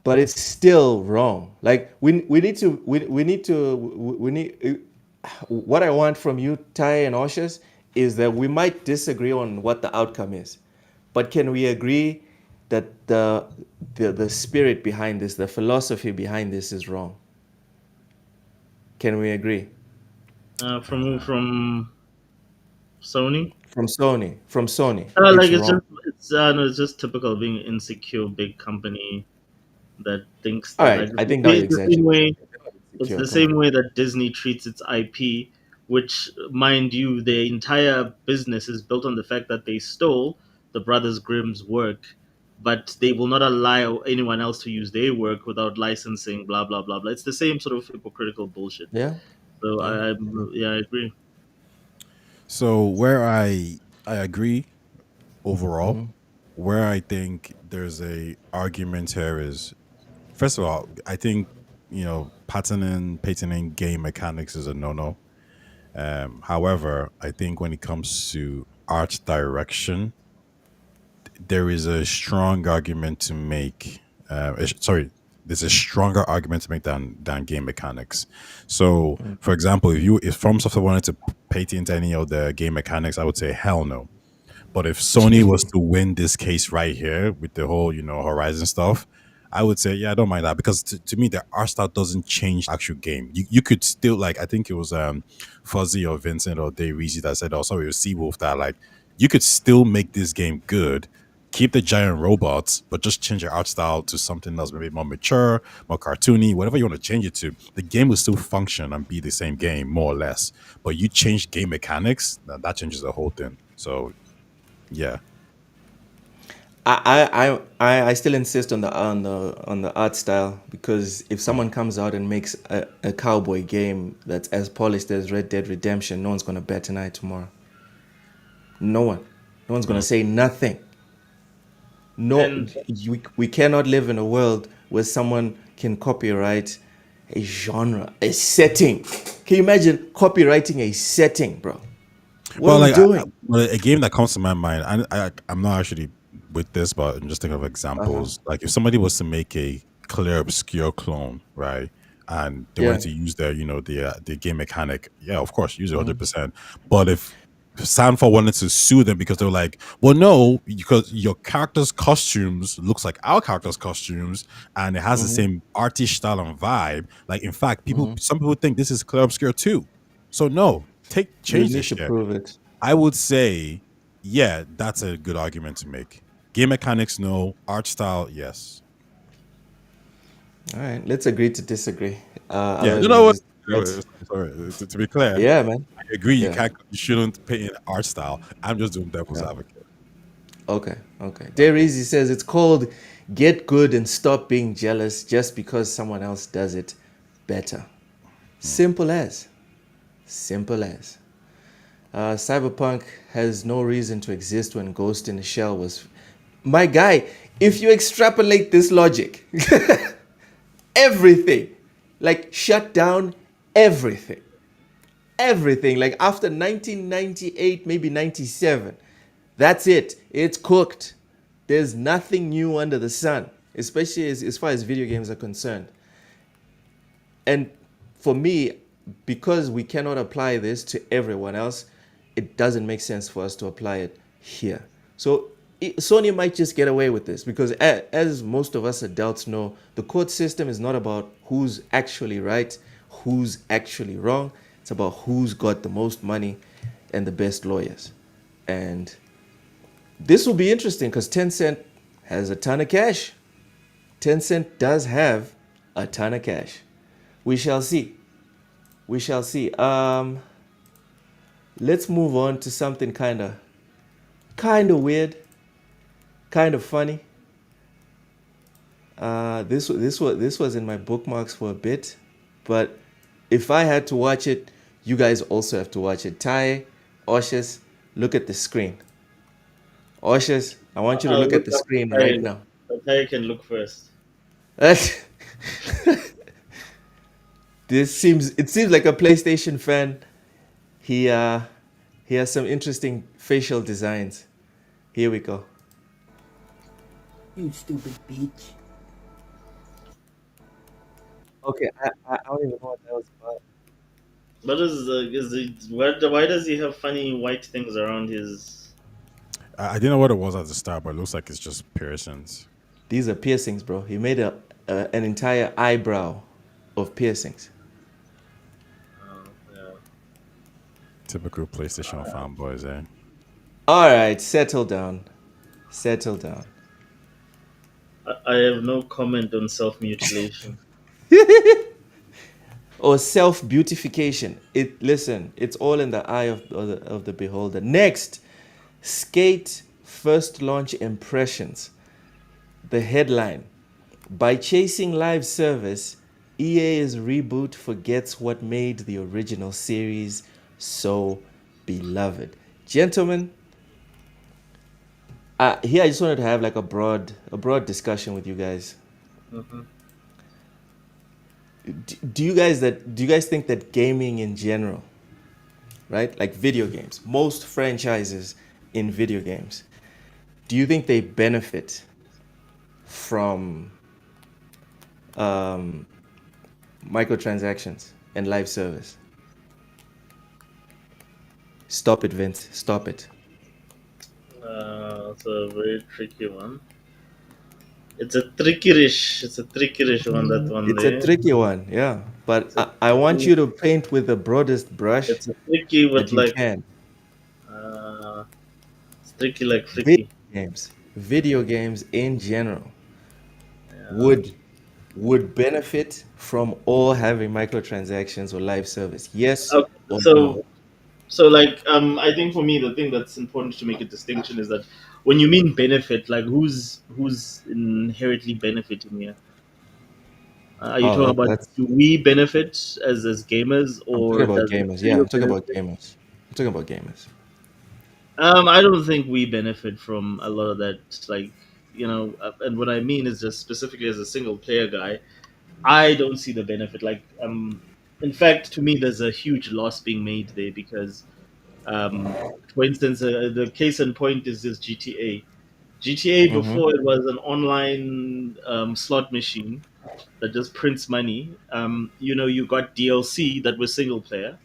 But it's still wrong. Like we need to we need to we need. What I want from you, Ty and Oshas, is that we might disagree on what the outcome is, but can we agree that the spirit behind this, the philosophy behind this, is wrong? Can we agree? from Sony. From Sony, Like it's it's wrong. just no, it's just typical being an insecure big company that thinks All that right, like I think now you're it's the same exaggerating. way. It's Secure, the come on. same way that Disney treats its IP, which, mind you, their entire business is built on the fact that they stole the Brothers Grimm's work, but they will not allow anyone else to use their work without licensing. Blah blah blah blah. It's the same sort of hypocritical bullshit. Yeah, So yeah, I, yeah. yeah, I agree. So where I agree overall, Mhm. where I think there's a argument here is, first of all, I think patenting game mechanics is a no-no. However, I think when it comes to art direction, there is a strong argument to make. Sorry, there's a stronger argument to make than game mechanics. So, for example, if From Software wanted to patent any of the game mechanics, I would say hell no. But if Sony was to win this case right here with the whole, Horizon stuff, I would say, yeah, I don't mind that because to me, the art style doesn't change the actual game. You could still I think it was Fuzzy or Vincent or Dave Reezy that said, oh, sorry, it was Seawolf that you could still make this game good, keep the giant robots, but just change your art style to something else, maybe more mature, more cartoony, whatever you want to change it to. The game will still function and be the same game, more or less. But you change game mechanics, that changes the whole thing. So yeah. I still insist on the art style because if someone comes out and makes a cowboy game that's as polished as Red Dead Redemption, no one's gonna bet an eye tomorrow. No one. No one's gonna Mm. say nothing. No, And we cannot live in a world where someone can copyright a genre, a setting. Can you imagine copywriting a setting, bro? What Well, are we doing? a game that comes to my mind, and I'm not actually with this, but I'm just thinking of Uh-huh. examples. Like if somebody was to make a clear obscure clone, right, and they Yeah. wanted to use the game mechanic, yeah, of course, use it Mhm. 100%. But if Sanford wanted to sue them because they were like, well, no, because your character's costumes looks like our character's costumes, and it has the Mhm. same artish style and vibe. Like, in fact, Mhm. some people think this is clear obscure too. So no, You change need this to shit. prove it. I would say, yeah, that's a good argument to make. Game mechanics, no. Art style, yes. All right, let's agree to disagree. Yeah, Otherwise, you we'll know what? just fight. Sorry, to be clear, Yeah, man. I agree. Yeah. You shouldn't pay in art style. I'm just doing devil's Yeah. advocate. Okay. Okay. Darizi says it's called "Get Good and Stop Being Jealous Just Because Someone Else Does It Better." Simple as. Simple as. Cyberpunk has no reason to exist when Ghost in the Shell was. My guy, if you extrapolate this logic, everything, like shut down everything. Everything. Like after 1998, maybe 97, that's it. It's cooked. There's nothing new under the sun, especially as far as video games are concerned. And for me, because we cannot apply this to everyone else, it doesn't make sense for us to apply it here. So Sony might just get away with this because, as most of us adults know, the court system is not about who's actually right, who's actually wrong. It's about who's got the most money and the best lawyers. And this will be interesting because Tencent has a ton of cash. Tencent does have a ton of cash. We shall see. We shall see. Let's move on to something kind of weird, kind of funny. This was in my bookmarks for a bit, but if I had to watch it, you guys also have to watch it. Ty, Oshis, look at the screen. Oshis, I want you to I'll look at the up screen Ty. right now. Ty can look first. It seems like a PlayStation fan. He has some interesting facial designs. Here we go. You stupid bitch. Okay, I don't even know what that was about. What is it? Why does he have funny white things around his? I didn't know what it was at the start, but it looks like it's just piercings. These are piercings, bro. He made an entire eyebrow of piercings. Oh, yeah. Typical PlayStation fanboys, eh? All right, settle down. Settle down. I have no comment on self-mutilation. Or self beautification. Listen, it's all in the eye of the beholder. Next, Skate first launch impressions. The headline: by chasing live service, EA's reboot forgets what made the original series so beloved. Gentlemen, here I just wanted to have like a broad discussion with you guys. Mm-hmm. Do you guys think that gaming in general, right, like video games, most franchises in video games, do you think they benefit from microtransactions and live service? Stop it, Vince. Stop it. It's a very tricky one. It's a tricky-ish one, that one It's there. a tricky one, yeah. But I want you to paint with the broadest brush It's a tricky that with you like, can. it's tricky like tricky. Video games in general Yeah. would benefit from all having microtransactions or live service. Yes Okay, or so no? like I think for me the thing that's important to make a distinction is that when you mean benefit, like who's inherently benefiting here? Are you Oh, talking about, that's do we benefit as gamers, I'm talking or about does the gamers. Yeah, studio I'm talking about benefit? gamers. I'm talking about gamers. I don't think we benefit from a lot of that. Like, and what I mean is just specifically as a single player guy, I don't see the benefit. Like, in fact, to me, there's a huge loss being made there because, for instance, the case in point is this GTA. GTA Mm-hmm. before it was an online slot machine that just prints money. You got DLC that was single player,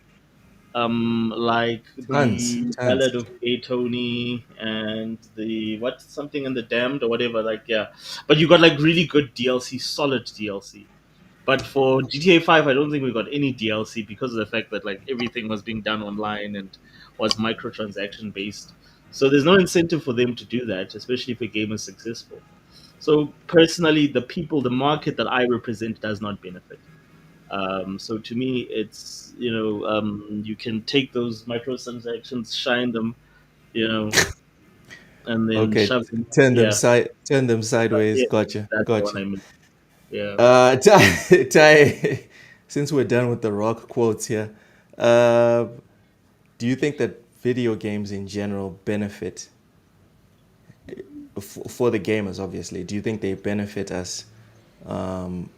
like Tons, the tons. Ballad of Gay Tony and the what something and the Damned or whatever. Like, yeah, but you got like really good DLC, solid DLC. But for GTA 5, I don't think we got any DLC because of the fact that like everything was being done online and was microtransaction based. So there's no incentive for them to do that, especially if a game is successful. So personally, the people, the market that I represent does not benefit. So to me, it's you can take those microtransactions, shine them, you know, and then Okay, shove them. Yeah, turn them sideways. yeah, Gotcha, that's the one gotcha. I mean. Yeah. Ty, since we're done with the rock quotes here, uh, do you think that video games in general benefit for the gamers? Obviously, do you think they benefit us um,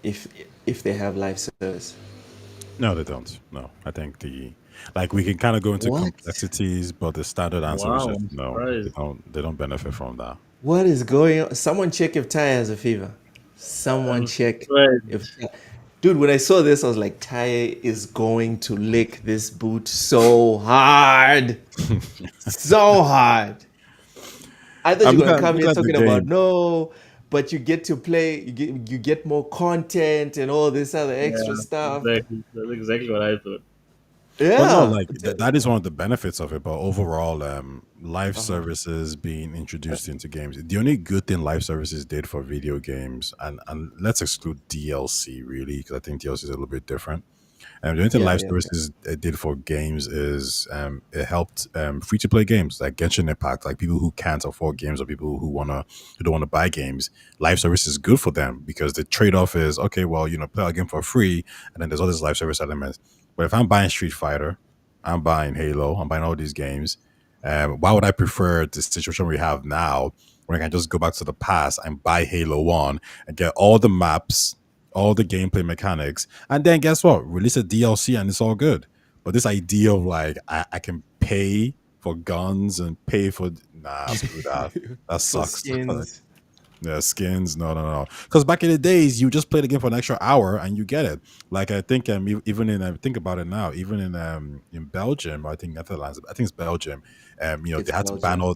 if if they have live service? No, they don't. No, I think like we can kind of go into What? complexities, but the standard answer is Wow, just I'm no. They surprised. don't. They don't benefit from that. What is going on? Someone check if Ty has a fever. Someone I'm check if. surprised. Dude, when I saw this, I was like, Ty is going to lick this boot so hard. So hard. I thought you were gonna come Look here at the talking about game. no, but you get to play, you get more content and all this other extra Yeah, stuff. exactly. That's exactly what I thought. Well, no, Yeah. like that is one of the benefits of it. But overall, live Uh-huh. services being introduced into games. The only good thing live services did for video games, and let's exclude DLC really, because I think DLC is a little bit different. The only thing Yeah, live yeah, yeah. services did for games is it helped free to play games like Genshin Impact, like people who can't afford games or people who don't want to buy games. Live service is good for them because the trade off is okay. Well, play a game for free, and then there's all these live service elements. But if I'm buying Street Fighter, I'm buying Halo, I'm buying all these games. Why would I prefer the situation we have now, where I can just go back to the past and buy Halo One and get all the maps, all the gameplay mechanics, and then guess what? Release a DLC and it's all good. But this idea of like I can pay for guns and pay for screw that. That For sucks. skins. Yeah, skins. No, no, no. Because back in the days, you just play the game for an extra hour and you get it. Like I think, even in think about it now, even in Belgium, I think Netherlands, I think it's Belgium. It's They had to ban Belgium. all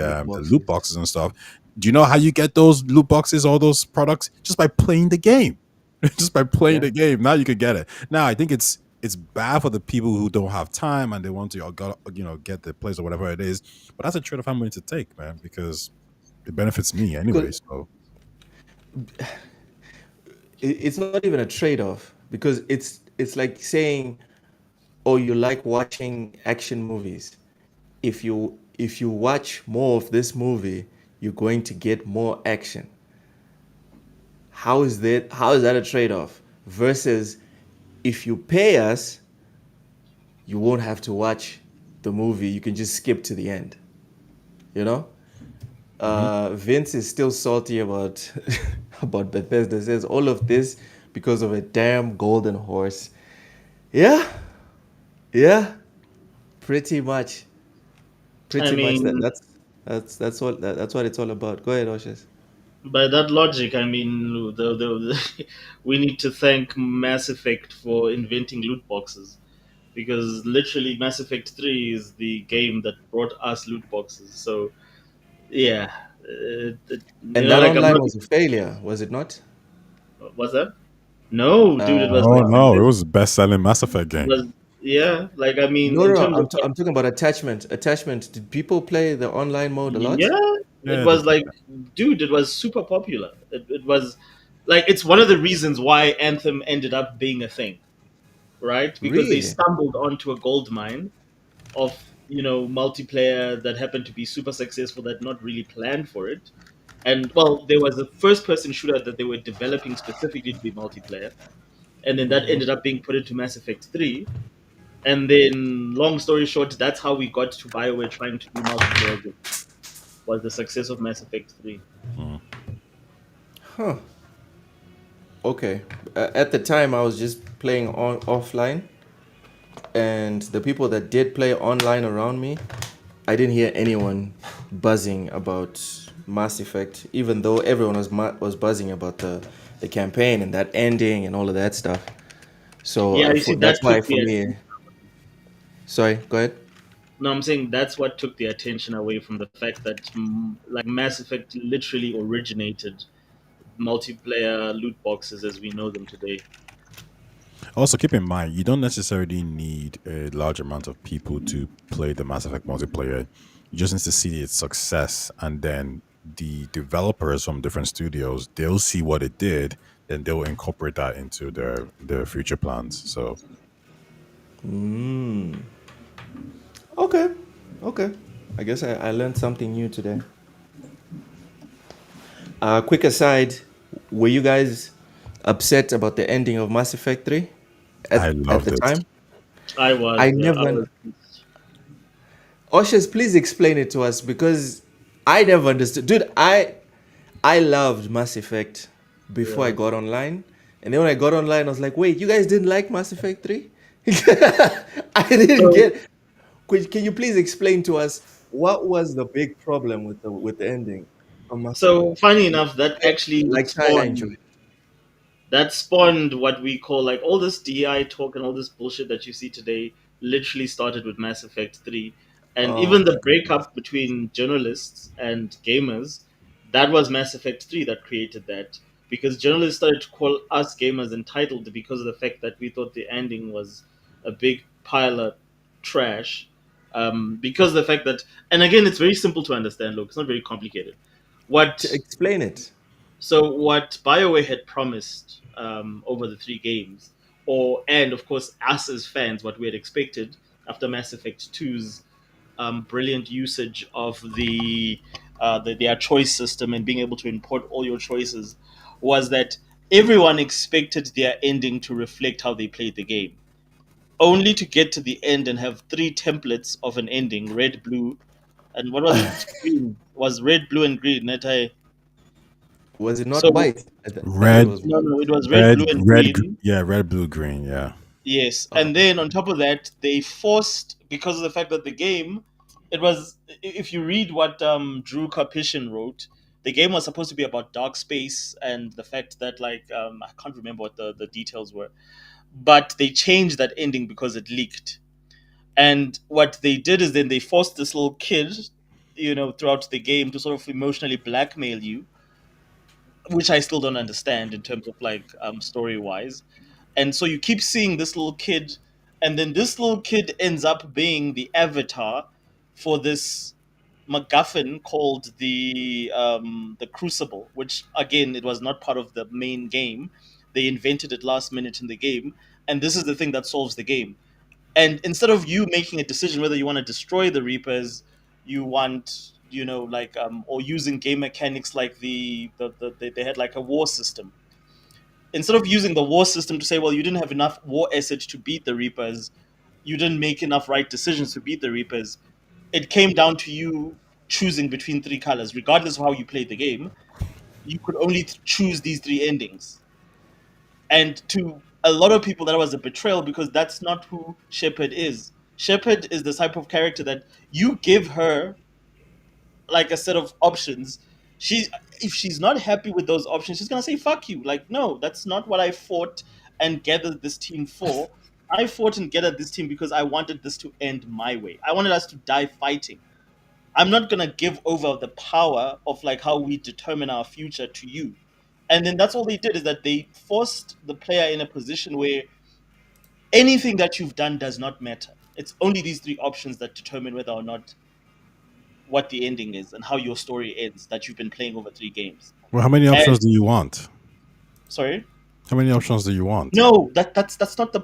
Loot the loot boxes. boxes and stuff. Do you know how you get those loot boxes, all those products? Just by playing the game. Just by playing Yeah. the game. Now you could get it. Now I think it's bad for the people who don't have time and they want to get the place or whatever it is. But that's a trade off I'm willing to take, man, because it benefits me anyway. Because So it's not even a trade-off because it's like saying, oh, you like watching action movies. If you watch more of this movie, you're going to get more action. How is that a trade-off? Versus if you pay us, you won't have to watch the movie. You can just skip to the end. You know? mhm. Vince is still salty about about Bethesda. Says all of this because of a damn golden horse. Yeah, yeah, pretty much, I pretty much. mean, That's what it's all about. Go ahead, Oshes. by that logic, I mean, we need to thank Mass Effect for inventing loot boxes because literally Mass Effect 3 is the game that brought us loot boxes. So, yeah. And that I'm online not. was a failure, was it not? What's that? No, dude, it was Oh like the no, it best. was the best selling Mass Effect It game. was, yeah, like, I mean, No, in no, no. terms of I'm talking about attachment. Attachment. Did people play the online mode a lot? yeah, it Yeah, was like, dude, it was super popular. It was like, it's one of the reasons why Anthem ended up being a thing, right? Because they Really? stumbled onto a gold mine of, multiplayer that happened to be super successful, that not really planned for it. And well, there was a first person shooter that they were developing specifically to be multiplayer, and then that ended up being put into Mass Effect 3. And then, long story short, that's how we got to BioWare trying to do multiplayer games, was the success of Mass Effect 3. Mhm. Huh. Okay. At the time, I was just playing on offline, and the people that did play online around me, I didn't hear anyone buzzing about Mass Effect, even though everyone was buzzing about the campaign and that ending and all of that stuff. So Yeah, you see, that's that why took for the me. Sorry, go ahead. no, I'm saying that's what took the attention away from the fact that, like, Mass Effect literally originated multiplayer loot boxes as we know them today. Also, keep in mind, you don't necessarily need a large amount of people to play the Mass Effect multiplayer. You just need to see its success, and then the developers from different studios, they'll see what it did, then they'll incorporate that into their future plans. So Okay. Okay. I guess I learned something new today. Quick aside, were you guys upset about the ending of Mass Effect 3 I at loved the it. time? I was, I yeah, I never. was. Oshas, please explain it to us because I never understood. Dude, I loved Mass Effect before I Yeah. got online. And then when I got online, I was like, wait, you guys didn't like Mass Effect 3? I didn't So, get. Can you please explain to us what was the big problem with the ending of Mass Effect? so funny enough, that actually Like I enjoyed spawned that spawned what we call like all this DI talk and all this bullshit that you see today literally started with Mass Effect 3. And Oh even my the goodness. breakup between journalists and gamers, that was Mass Effect 3 that created that. Because journalists started to call us gamers entitled because of the fact that we thought the ending was a big pile of trash. Because of the fact that, and again, it's very simple to understand, look, it's not very complicated. To What explain it. so what BioWare had promised over the three games, and of course us as fans, what we had expected after Mass Effect 2's brilliant usage of their choice system and being able to import all your choices, was that everyone expected their ending to reflect how they played the game. Only to get to the end and have three templates of an ending: red, blue, and what was it? Green. It was red, blue, and green. Was it not So white? I thought it Red, was no, no, it was red, red, blue, and red, green. yeah, red, blue, green, yeah. Yes, oh, and then on top of that, they forced, because of the fact that the game, it was, if you read what Drew Karpyshyn wrote, the game was supposed to be about dark space and the fact that like I can't remember what the details were, but they changed that ending because it leaked. And what they did is then they forced this little kid, throughout the game to sort of emotionally blackmail you, which I still don't understand in terms of like story wise. And so you keep seeing this little kid, and then this little kid ends up being the avatar for this MacGuffin called the Crucible, which again it was not part of the main game. They invented it last minute in the game, and this is the thing that solves the game. And instead of you making a decision whether you want to destroy the Reapers, you want, or using game mechanics like they had like a war system. Instead of using the war system to say, well, you didn't have enough war assets to beat the Reapers, you didn't make enough right decisions to beat the Reapers, it came down to you choosing between three colors. Regardless of how you played the game, you could only choose these three endings. And to a lot of people, that was a betrayal because that's not who Shepard is. Shepard is the type of character that you give her like a set of options. She, if she's not happy with those options, she's gonna say "fuck you." Like, no, that's not what I fought and gathered this team for. I fought and gathered this team because I wanted this to end my way. I wanted us to die fighting. I'm not gonna give over the power of like how we determine our future to you. And then that's all they did, is that they forced the player in a position where anything that you've done does not matter. It's only these three options that determine whether or not what the ending is and how your story ends that you've been playing over three games. Well, how many And options do you want? sorry, How many options do you want? no, that's not the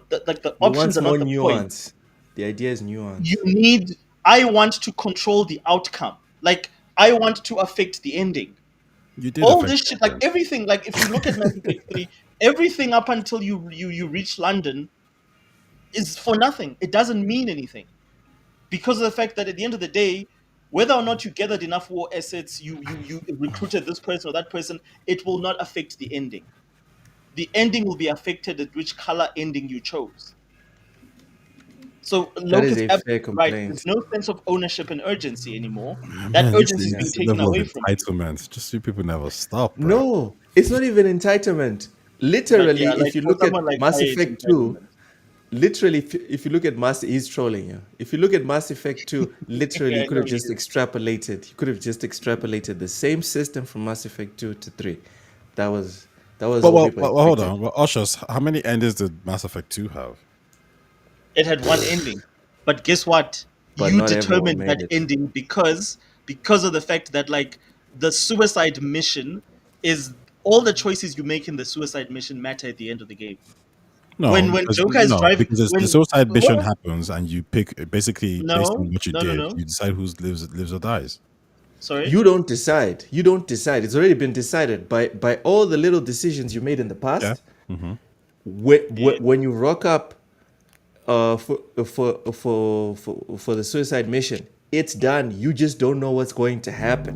he options wants are more not the point. nuance. The idea is You nuance. need. I want to control the outcome. Like, I want to affect the ending. You did All affect this the shit, like ending. everything, like if you look at Mass Effect 3, everything up until you reach London is for nothing. It doesn't mean anything. Because of the fact that at the end of the day, whether or not you gathered enough war assets, you recruited this person or that person, it will not affect the ending. The ending will be affected at which color ending you chose. So That Loke is is a fair absolutely right. There's complaint. no sense of ownership and urgency anymore. That Man, urgency is Yeah. being this taken level of away from you. entitlement, just you people never stop, bro. No, it's not even entitlement. But yeah, Literally, like if you for look someone at like Mass Kai, it's Effect 2, entitlement. literally, if you look at he's trolling you. If you look at Mass Effect 2, literally, Yeah, you I could know have he just is. extrapolated. You could have just extrapolated the same system from Mass Effect 2 to 3. That was That was But all well, people well, hold expected. on. Well, Ushers, how many endings did Mass Effect 2 have? It had one ending, but guess what? But You not everyone determined made that it. ending because of the fact that like the suicide mission is all the choices you make in the suicide mission matter at the end of the game. No, When because Joker is driving, the when suicide mission hold happens, and you pick basically based on no what you no no did, no you decide who lives or dies. sorry. You don't decide. You don't decide. It's already been decided by all the little decisions you made in the Yeah. past. Hmm. Yeah. When you rock up for the suicide mission, it's done. You just don't know what's going to happen.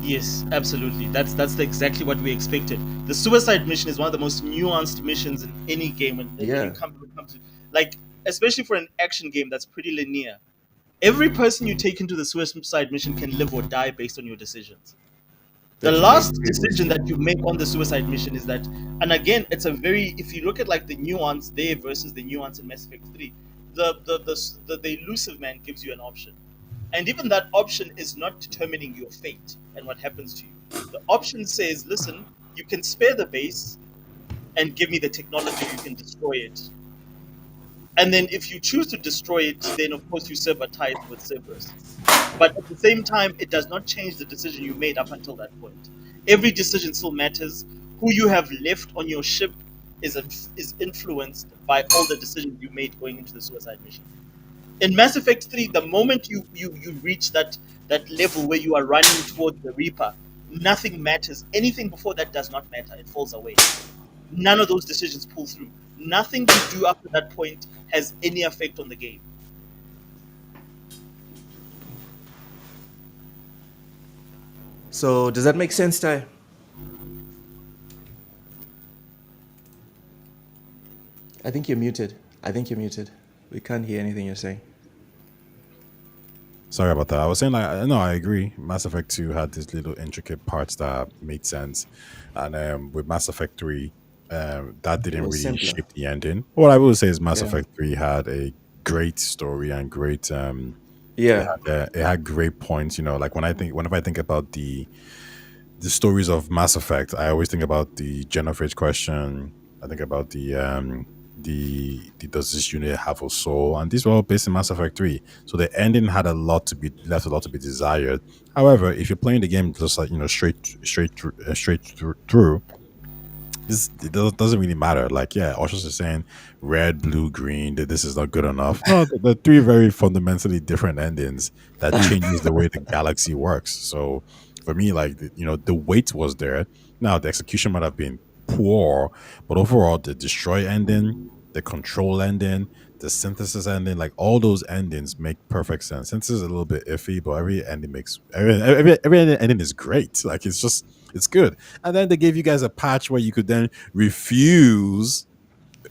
Yes, absolutely. That's exactly what we expected. The suicide mission is one of the most nuanced missions in any game, and when Yeah. you come to like, especially for an action game that's pretty linear, every person you take into the suicide mission can live or die based on your decisions. The That you made last decision previously. that you make on the suicide mission is that, and again, it's a very, if you look at like the nuance there versus the nuance in Mass Effect 3, the elusive man gives you an option, and even that option is not determining your fate and what happens to you. The option says, listen, you can spare the base and give me the technology, you can destroy it, and then if you choose to destroy it, then of course you serve a tithe with Cerberus. But at the same time, it does not change the decision you made up until that point. Every decision still matters. Who you have left on your ship is influenced by all the decisions you made going into the suicide mission. In Mass Effect 3, the moment you reach that level where you are running towards the Reaper, nothing matters. Anything before that does not matter. It falls away. None of those decisions pull through. Nothing you do after that point has any effect on the game. So does that make sense, Ty? I think you're muted. I think you're muted. We can't hear anything you're saying. Sorry about that. I was saying, like, no, I agree. Mass Effect 2 had these little intricate parts that made sense, and with Mass Effect 3, that It didn't was really simpler. shape the ending. What I will say is Mass Yeah. Effect 3 had a great story and great Yeah. it had great points. You know, like whenever I think about the stories of Mass Effect, I always think about the Genophage question. I think about the does this unit have a soul? And these were all based in Mass Effect 3. So the ending had a lot to be left, a lot to be desired. However, if you're playing the game just like, through, doesn't really matter. Like, yeah, Oshos is saying red, blue, green, that this is not good enough. No, the three very fundamentally different endings that changes the way the galaxy works. So for me, like, the weight was there. Now, the execution might have been poor, but overall, the destroy ending, the control ending, the synthesis ending, like all those endings make perfect sense. Synthesis is a little bit iffy, but every ending every ending is great. Like, it's good. And then they gave you guys a patch where you could then refuse,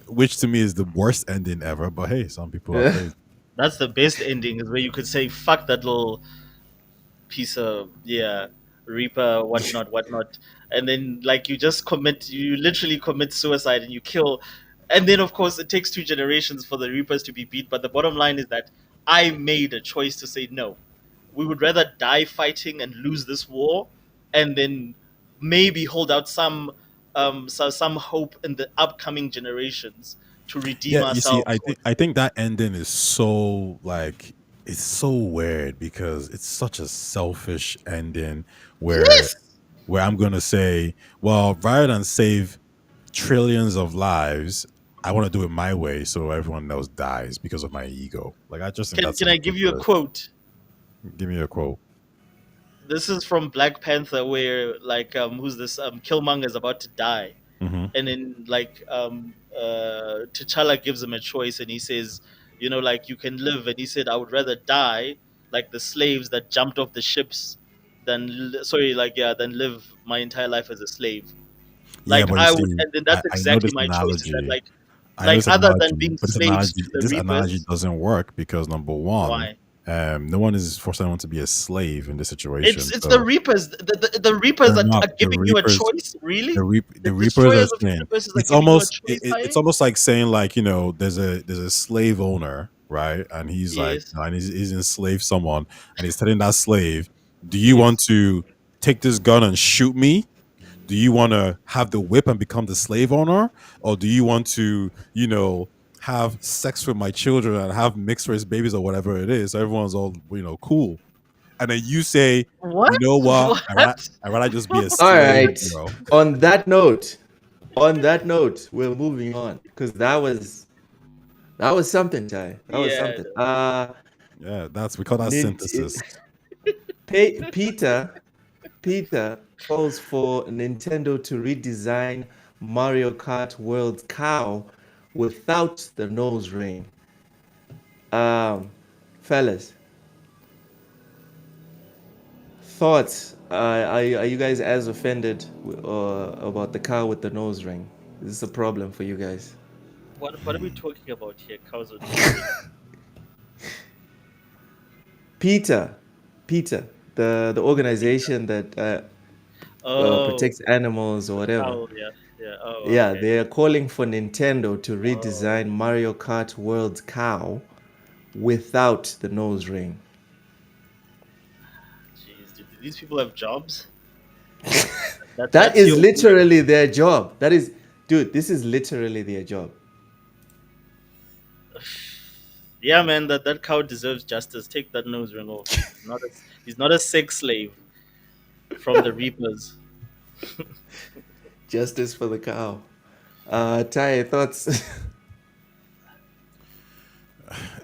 which to me is the worst ending ever. But hey, some people are crazy. That's the best ending, is where you could say, fuck that little piece of, yeah, Reaper, whatnot, and then like you literally commit suicide and you kill, and then of course it takes 2 generations for the Reapers to be beat. But the bottom line is that I made a choice to say no. We would rather die fighting and lose this war, and then maybe hold out some hope in the upcoming generations to redeem Yeah, you see, ourselves. I think that ending is so like it's so weird because it's such a selfish ending where Yes. I'm gonna say, well, rather than save trillions of lives, I want to do it my way so everyone else dies because of my ego. Like, I just think Can that's can I give you a ridiculous. quote? Give me a quote. This is from Black Panther, where like who's this Killmonger is about to die, Hmm. and then like T'Challa gives him a choice, and he says, like, you can live, and he said, I would rather die like the slaves that jumped off the ships sorry, like, yeah, than live my entire life as a slave. Yeah, Like but you I would, see, and then I, that's I know exactly this my choice. Is that analogy. I know like this other than analogy, being but slaves to the this analogy Reapers? doesn't work because number one, Why? no one is forcing anyone to be a slave in this situation. It's the So Reapers. The Reapers they're not are the giving you a Reapers. choice. Really, the The Reapers are destroyers of saying universes are it's giving you a almost choice. it's I almost like saying, like, there's a slave owner, right, and he's like, yes, and he's enslaved someone, and he's telling that slave, do you want yes. to take this gun and shoot me? do you want to have the whip and become the slave owner, or do you want to, have sex with my children and have mixed race babies or whatever it is? So everyone's all, cool. And then you say, What? you know what? What? I'd rather just be a All slave, right. On that note, we're moving on because that was something, Ty. That was Yeah. something. Yeah, we call that synthesis. Peter calls for Nintendo to redesign Mario Kart World cow without the nose ring. Fellas, thoughts? Are you guys as offended about the cow with the nose ring? Is this a problem for you guys? What are we talking about here? Cows with nose ring. Peter, the organization that Oh, protects animals or whatever. cow. Yeah. Yeah. Oh, Yeah, okay. they are calling for Nintendo to Oh, redesign Mario Kart World cow without the nose ring. jeez. Do these people have jobs? That That's is your. literally their job. Dude, this is literally their job. Yeah, man. That cow deserves justice. Take that nose ring off. He's not a sex slave from the Reapers. Justice for the cow. Ty, thoughts?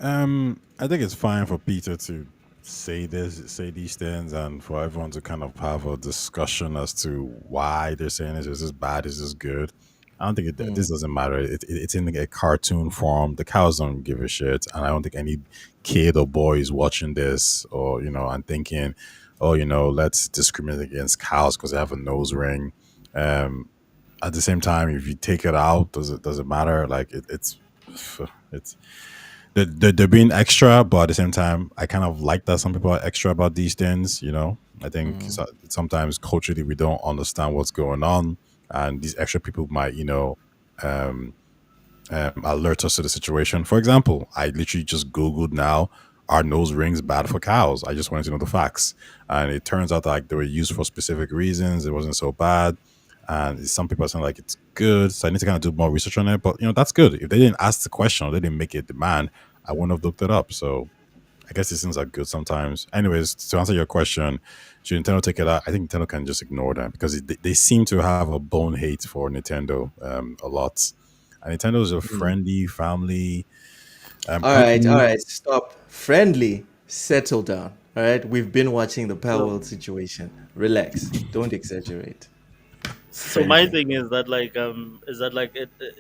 I think it's fine for Peter to say these things, and for everyone to kind of have a discussion as to why they're saying this. Is this bad? Is this good? I don't think this doesn't matter. It's in a cartoon form. The cows don't give a shit, and I don't think any kid or boy is watching this, or and thinking, oh, let's discriminate against cows because they have a nose ring. At the same time, if you take it out, does it matter? Like it's they're being extra, but at the same time, I kind of like that some people are extra about these things. I think sometimes culturally we don't understand what's going on, and these extra people might, um, alert us to the situation. For example, I literally just Googled now, are nose rings bad for cows? I just wanted to know the facts. And it turns out like they were used for specific reasons. It wasn't so bad. And some people are saying like it's good. So I need to kind of do more research on it. But that's good. If they didn't ask the question or they didn't make a demand, I wouldn't have looked it up. So I guess these things are good sometimes. Anyways, to answer your question, should Nintendo take it out? I think Nintendo can just ignore them because they seem to have a bone hate for Nintendo a lot. And Nintendo is a friendly family All company. right, stop. Friendly, settle down. All right, we've been watching the Power So, World situation. Relax. Don't exaggerate. so my Friendly. thing is that like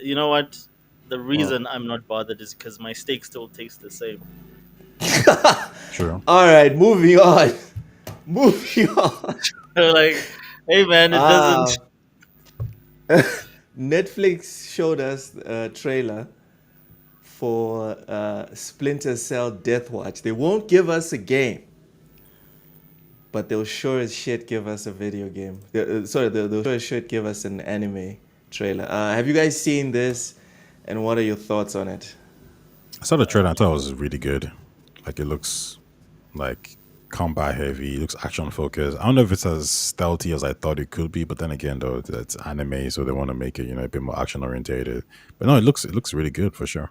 you know what? The Oh. reason I'm not bothered is because my steak still tastes the same. True. All right, moving on. Moving on. Like, hey man, it doesn't. Ah, Netflix showed us a trailer for Splinter Cell Death Watch. They won't give us a game, but they'll sure as shit give us a video game. They'll sure as shit give us an anime trailer. Have you guys seen this, and what are your thoughts on it? I saw the trailer. I thought it was really good. Like it looks like combat heavy. It looks action focused. I don't know if it's as stealthy as I thought it could be, but then again, though, it's anime, so they want to make it a bit more action orientated. But no, it looks really good for sure.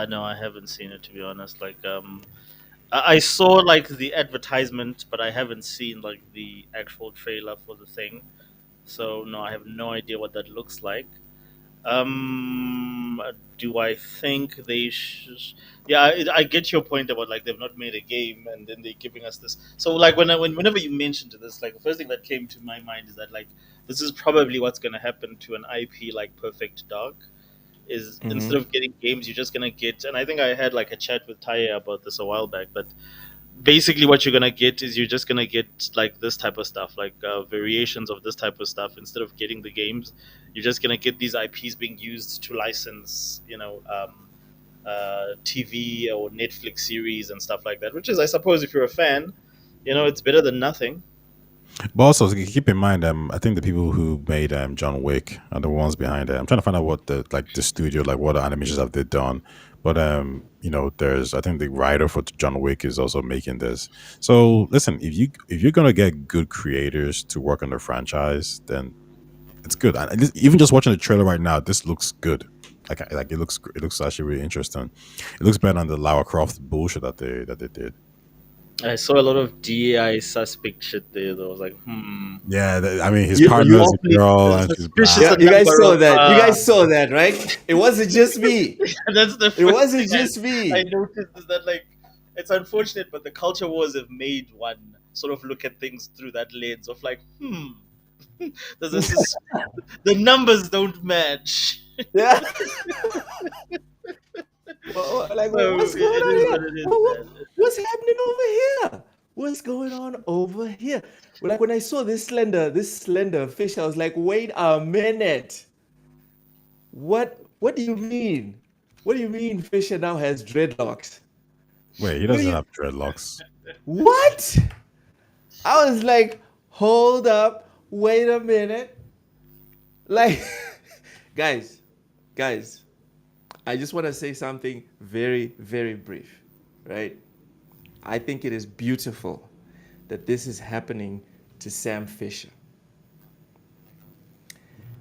No, I haven't seen it to be honest. Like, I saw like the advertisement, but I haven't seen like the actual trailer for the thing. So no, I have no idea what that looks like. Do I think they should? Yeah, I get your point about like they've not made a game and then they're giving us this. So like whenever you mentioned this, like the first thing that came to my mind is that like this is probably what's going to happen to an IP like Perfect Dark. Is Mm-hmm. instead of getting games, you're just gonna get. And I think I had like a chat with Taya about this a while back, but basically what you're gonna get is you're just gonna get like this type of stuff, like variations of this type of stuff. Instead of getting the games, you're just gonna get these IPs being used to license, TV or Netflix series and stuff like that. Which is, I suppose, if you're a fan, it's better than nothing. But also keep in mind, I think the people who made John Wick are the ones behind it. I'm trying to find out what the studio, like what animations have they done. But there's I think the writer for John Wick is also making this. So listen, if you're gonna get good creators to work on the franchise, then it's good. And even just watching the trailer right now, this looks good. Like it looks actually really interesting. It looks better than the Lara Croft bullshit that they did. I saw a lot of DAI suspect shit there. Though I was like, Yeah, I mean his You partner is a awfully girl and she's suspicious black. Yeah, a you guys number saw of. that. You guys saw that, right? It wasn't just me. That's the It first wasn't thing just I me. noticed is that like it's unfortunate, but the culture wars have made one sort of look at things through that lens of like, the numbers don't match. Yeah. Like, So what's going it on is here? what it is, man. What's happening over here? What's going on over here? Like when I saw this slender fish, I was like, wait a minute. What do you mean? What do you mean Fisher now has dreadlocks? Wait, he What do doesn't you have dreadlocks. what? I was like, hold up, wait a minute. Like guys, guys, I just want to say something very, very brief, right? I think it is beautiful that this is happening to Sam Fisher.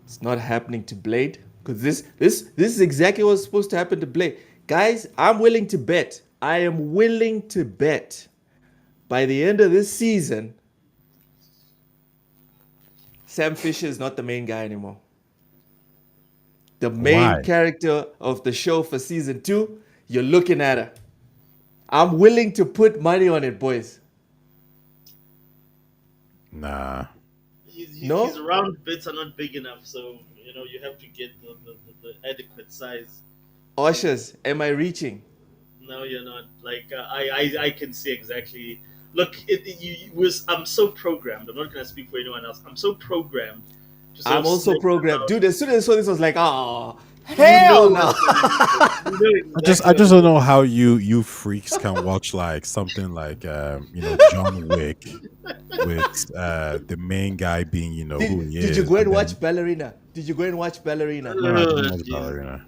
It's not happening to Blade because this is exactly what's supposed to happen to Blade. Guys, I'm willing to bet. I am willing to bet by the end of this season, Sam Fisher is not the main guy anymore. The main Why? character of the show for season 2, you're looking at her. I'm willing to put money on it, boys. Nah. No? His round bits are not big enough, so you have to get the adequate size. Ushers, am I reaching? No, you're not. Like I can see exactly. Look, I'm so programmed. I'm not gonna speak for anyone else. I'm so programmed to sort I'm of also snip programmed. about. Dude, as soon as I saw this, I was like, oh, You know hell no. what's gonna happen. You know I just exactly I what's just gonna don't know how you freaks can watch like something like John Wick with the main guy being who he Did you is, go and and then watch Ballerina? Did you go and watch Ballerina? no, I happen. didn't Oh, watch Jesus. Ballerina.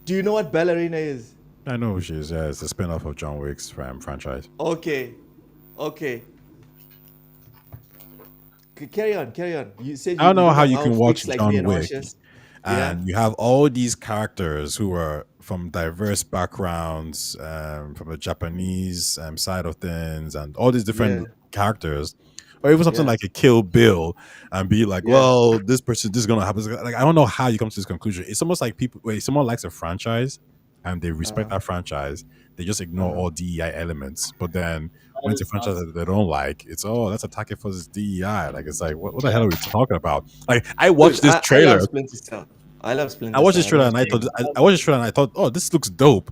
Do you know what Ballerina is? I know who she is. Yeah, it's a spin-off of John Wick's franchise. Okay. Okay. Carry on, carry on. You said I you, don't you know don't how know you how can watch freaks like me John and Wick Oshers. Yeah? and you have all these characters who are from diverse backgrounds, from the Japanese side of things, and all these Yeah. different characters, or even something Yeah. like a Kill Bill, and be like, Yeah. well, this is gonna happen. Like, I don't know how you come to this conclusion. It's almost like people, wait, someone likes a franchise and they respect Uh-huh. that franchise, they just ignore Uh-huh. all DEI elements. But then when That it's a is franchise nonsense. that they don't like, it's that's attacking for this DEI. Like it's like, what the hell are we talking about? Like I Dude, watched this I love trailer. Splinter Cell. I love I Splinter watched Cell. this I trailer love and gaming. I watched this trailer and I thought, oh, this looks dope.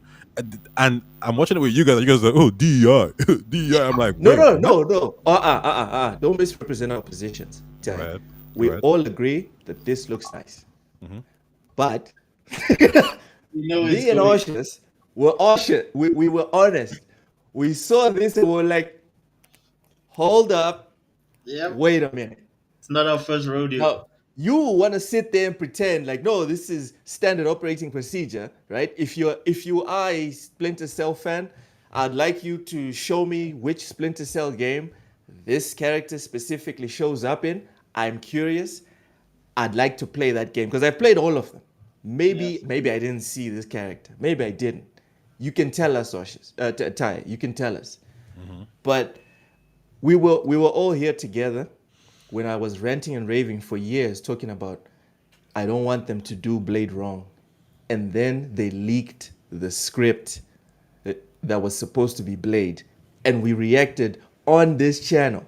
And I'm watching it with you guys. You guys are like, oh, DEI, DEI. I'm like, No, wait, no, what? no, no. Don't misrepresent our positions. Go Tell you. ahead, go We ahead. all agree that this looks nice. Mhm. But You know it's me and going. Oshers were Oshers. We were honest. We saw this and we were like, hold up, Yep. wait a minute. It's not our first rodeo. Now, you want to sit there and pretend like, no, this is standard operating procedure, right? If you are a Splinter Cell fan, I'd like you to show me which Splinter Cell game this character specifically shows up in. I'm curious. I'd like to play that game because I've played all of them. Yes. Maybe I didn't see this character. Maybe I didn't. You can tell us, Ty. You can tell us. But we were all here together when I was ranting and raving for years, talking about I don't want them to do Blade wrong, and then they leaked the script that was supposed to be Blade, and we reacted on this channel,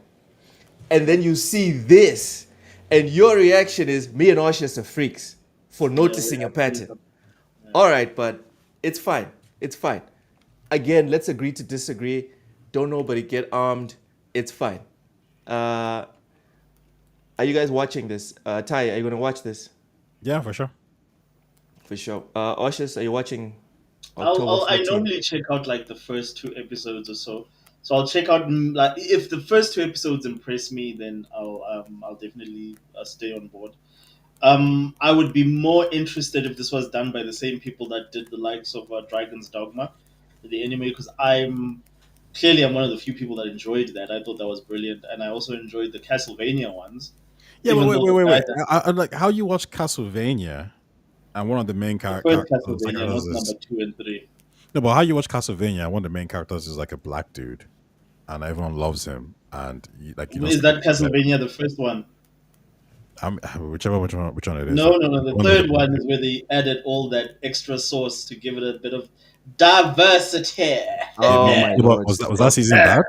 and then you see this, and your reaction is me and Oshus are freaks for Yeah, we noticing a have to do pattern. something. All right, but it's fine. It's fine. Again, let's agree to disagree. Don't nobody get armed. It's fine. Are you guys watching this? Ty, are you gonna watch this? Yeah, for sure. For sure. Oshus, are you watching I'll, October I'll I 14th? normally check out like the first 2 episodes or so. So I'll check out like if the first 2 episodes impress me, then I'll definitely stay on board. I would be more interested if this was done by the same people that did the likes of Dragon's Dogma, the anime, because I'm one of the few people that enjoyed that. I thought that was brilliant, and I also enjoyed the Castlevania ones, Yeah, but even wait, though wait, the wait, guy wait. that I like how you watch Castlevania, and one of the main the first Castlevania, characters not number is 2 and 3. no, but how you watch Castlevania, and one of the main characters is like a black dude, and everyone loves him, and you don't Is skip that a step. Castlevania the first one? Which one it is. No, no, no. The The one there's a third black one dude. is where they added all that extra sauce to give it a bit of diversity. Yeah, Oh my but lord! was that Stop! season bad?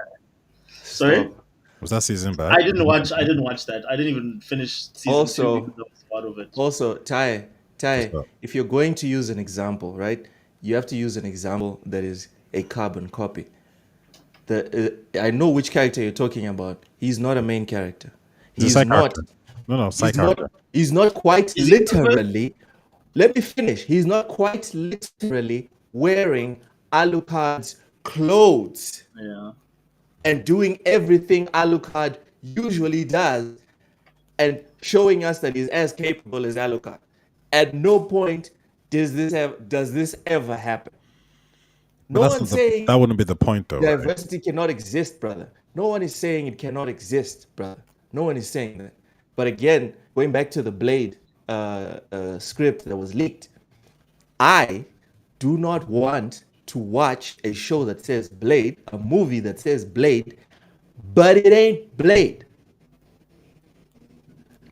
Sorry, Stop! Was that season bad? I didn't watch. I didn't watch that. I didn't even finish season 2 because Also, I was part of it. also, What's Ty, up? if you're going to use an example, right, you have to use an example that is a carbon copy. I know which character you're talking about. He's not a main character. He's a He's side not. character. No, side He's not. character. He's not quite Is he the first? literally. Let me finish. He's not quite literally wearing Alucard's clothes Yeah. and doing everything Alucard usually does and showing us that he's as capable as Alucard. At no point does this ever happen. But No one's saying that wouldn't be the point, though, right? diversity cannot exist, brother. No one is saying it cannot exist, brother. No one is saying that. But again, going back to the Blade script that was leaked, I do not want to watch a show that says Blade, a movie that says Blade, but it ain't Blade.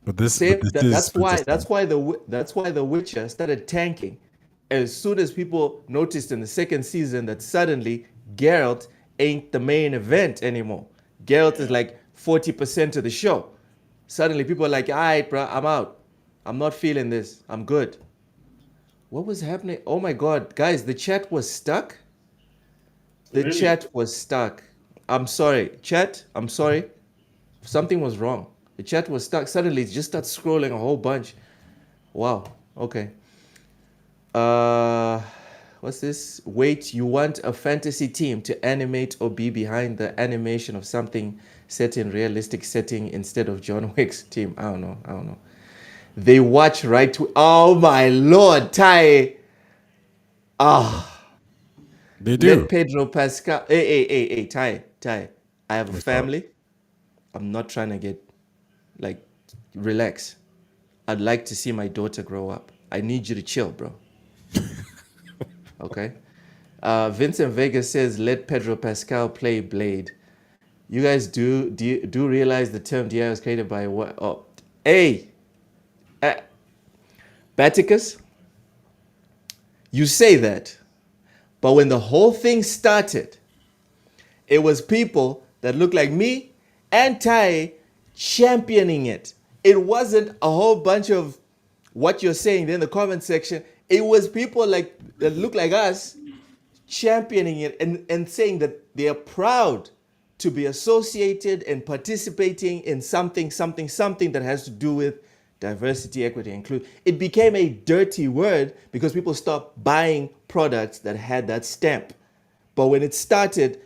But this Same, is that's why consistent. that's why The Witcher started tanking as soon as people noticed in the second season that suddenly Geralt ain't the main event anymore. Geralt is like 40% of the show. Suddenly people are like, all right, bro, I'm out. I'm not feeling this. I'm good. What was happening? Oh my God, guys, the chat was stuck. The Really? chat was stuck. I'm sorry. Chat, I'm sorry. Something was wrong. The chat was stuck. Suddenly it just starts scrolling a whole bunch. Wow. Okay. What's this? Wait, you want a fantasy team to animate or be behind the animation of something set in realistic setting instead of John Wick's team? I don't know. They watch right to. Oh my lord, Ty. They do. Let Pedro Pascal. Hey, Ty. I have a family. I'm not trying to get like relax. I'd like to see my daughter grow up. I need you to chill, bro. Okay. Vincent Vega says, "Let Pedro Pascal play Blade." You guys do realize the term DI was created by what? Oh, hey, Baticus. You say that, but when the whole thing started, it was people that look like me and Ty championing it. It wasn't a whole bunch of what you're saying there in the comment section. It was people like that look like us championing it and saying that they are proud to be associated and participating in something that has to do with diversity, equity, inclusion. It became a dirty word because people stopped buying products that had that stamp. But when it started,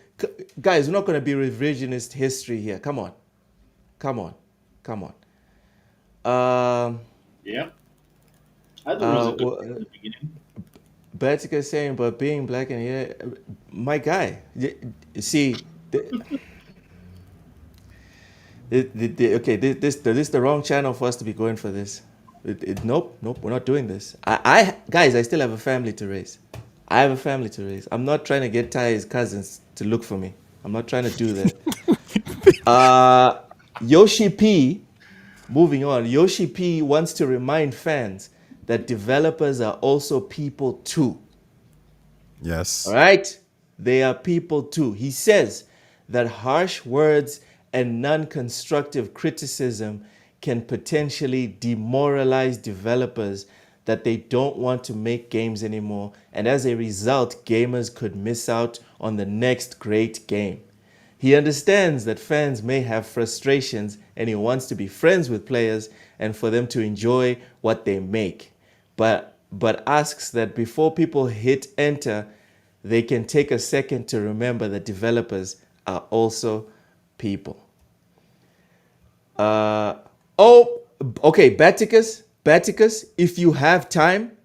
guys, we're not going to be revisionist history here. Come on. Yeah. I thought it was a good thing in the beginning. Batica is saying, but being black and yeah, my guy. See, okay, this is the wrong channel for us to be going for this. Nope, we're not doing this. Guys, I still have a family to raise. I'm not trying to get Ty's cousins to look for me. I'm not trying to do that. Yoshi P, moving on. Yoshi P wants to remind fans that developers are also people too. Yes. All right? They are people too. He says that harsh words and non-constructive criticism can potentially demoralize developers, that they don't want to make games anymore, and as a result, gamers could miss out on the next great game. He understands that fans may have frustrations and he wants to be friends with players and for them to enjoy what they make. But asks that before people hit enter, they can take a second to remember that developers are also people. Okay, Baticus, Baticus, if you have time,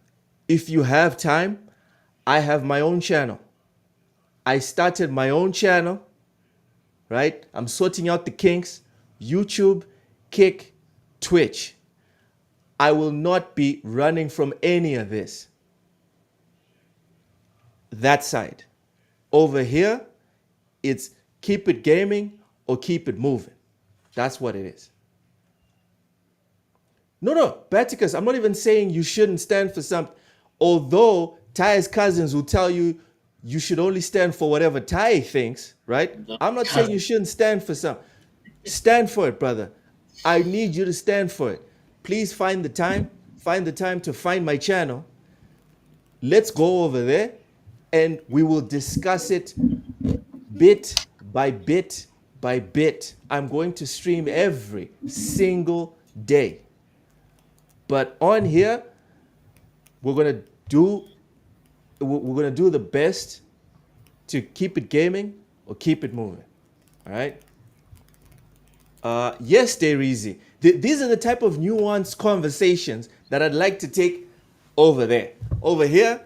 I have my own channel. I started my own channel, right? I'm sorting out the kinks. YouTube, Kick, Twitch. I will not be running from any of this. That side. Over here, it's keep it gaming or keep it moving. That's what it is. No, Baticus, I'm not even saying you shouldn't stand for something. Although Ty's cousins will tell you you should only stand for whatever Ty thinks, right? I'm not saying you shouldn't stand for something. Stand for it, brother. I need you to stand for it. Please find the time to find my channel. Let's go over there and we will discuss it bit by bit by bit. I'm going to stream every single day. But on here, we're gonna do the best to keep it gaming or keep it moving. All right. Yes, Daireezy. These are the type of nuanced conversations that I'd like to take over there. Over here,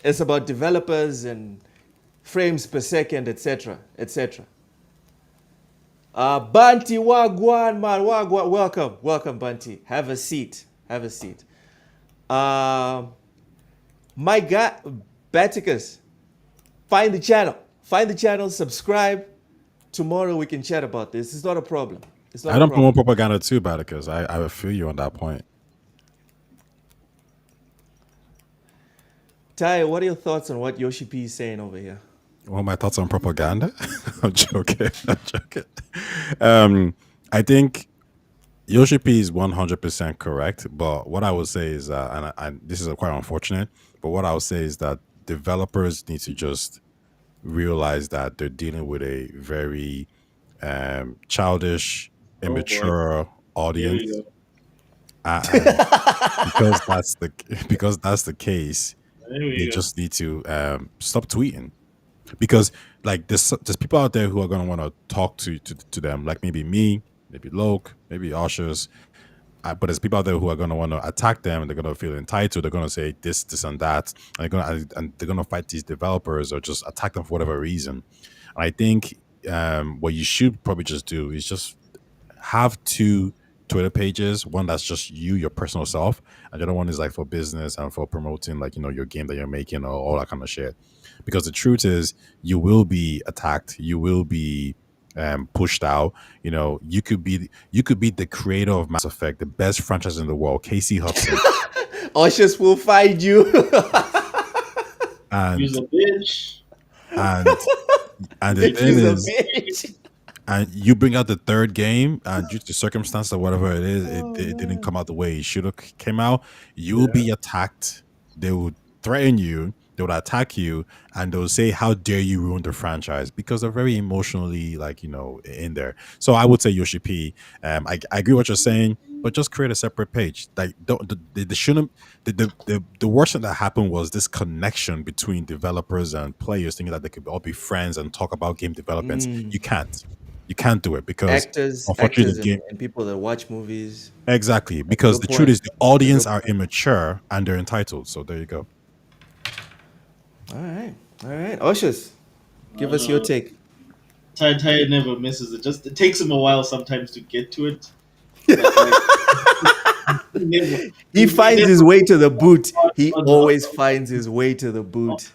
it's about developers and frames per second, etc., etc. Banti, wagwan, man, wagwan. Welcome, Banti. Have a seat. My guy, Baticus, find the channel, subscribe. Tomorrow we can chat about this. It's not a problem. I don't promote propaganda too, Baticus. I feel you on that point. Ty, what are your thoughts on what Yoshi P is saying over here? What are my thoughts on propaganda? I'm joking. I think Yoshi P is 100% correct, but what I would say is, and this is quite unfortunate, but what I would say is that developers need to just realize that they're dealing with a very childish, immature audience. And because that's the case, they just need to stop tweeting. Because like there's people out there who are gonna want to talk to them, like maybe me, maybe Loke, maybe Ushers. But there's people out there who are going to want to attack them, and they're going to feel entitled. They're going to say this, and that, and they're going to fight these developers or just attack them for whatever reason. And I think what you should probably just do is just have two Twitter pages. One that's just you, your personal self, and the other one is like for business and for promoting, like, you know, your game that you're making or all that kind of shit. Because the truth is, you will be attacked. You will be pushed out. You know, you could be the creator of Mass Effect, the best franchise in the world, Casey Hudson. Ushers will find you. And you're a bitch. And the thing is, and you bring out the third game, and due to circumstance or whatever it is, it didn't come out the way it should have came out. You will be attacked. They will threaten you. They would attack you, and they'll say, "How dare you ruin the franchise?" Because they're very emotionally, like, you know, in there. So I would say Yoshi P. I agree with what you're saying, but just create a separate page. Like, they shouldn't. The worst thing that happened was this connection between developers and players, thinking that they could all be friends and talk about game developments. You can't do it because actors and people that watch movies. Exactly, because the truth is the audience are immature and they're entitled. So there you go. All right. Ushers, give us your take. Ty never misses it. It takes him a while sometimes to get to it. He finds his way to the boot. He always finds his way to the boot.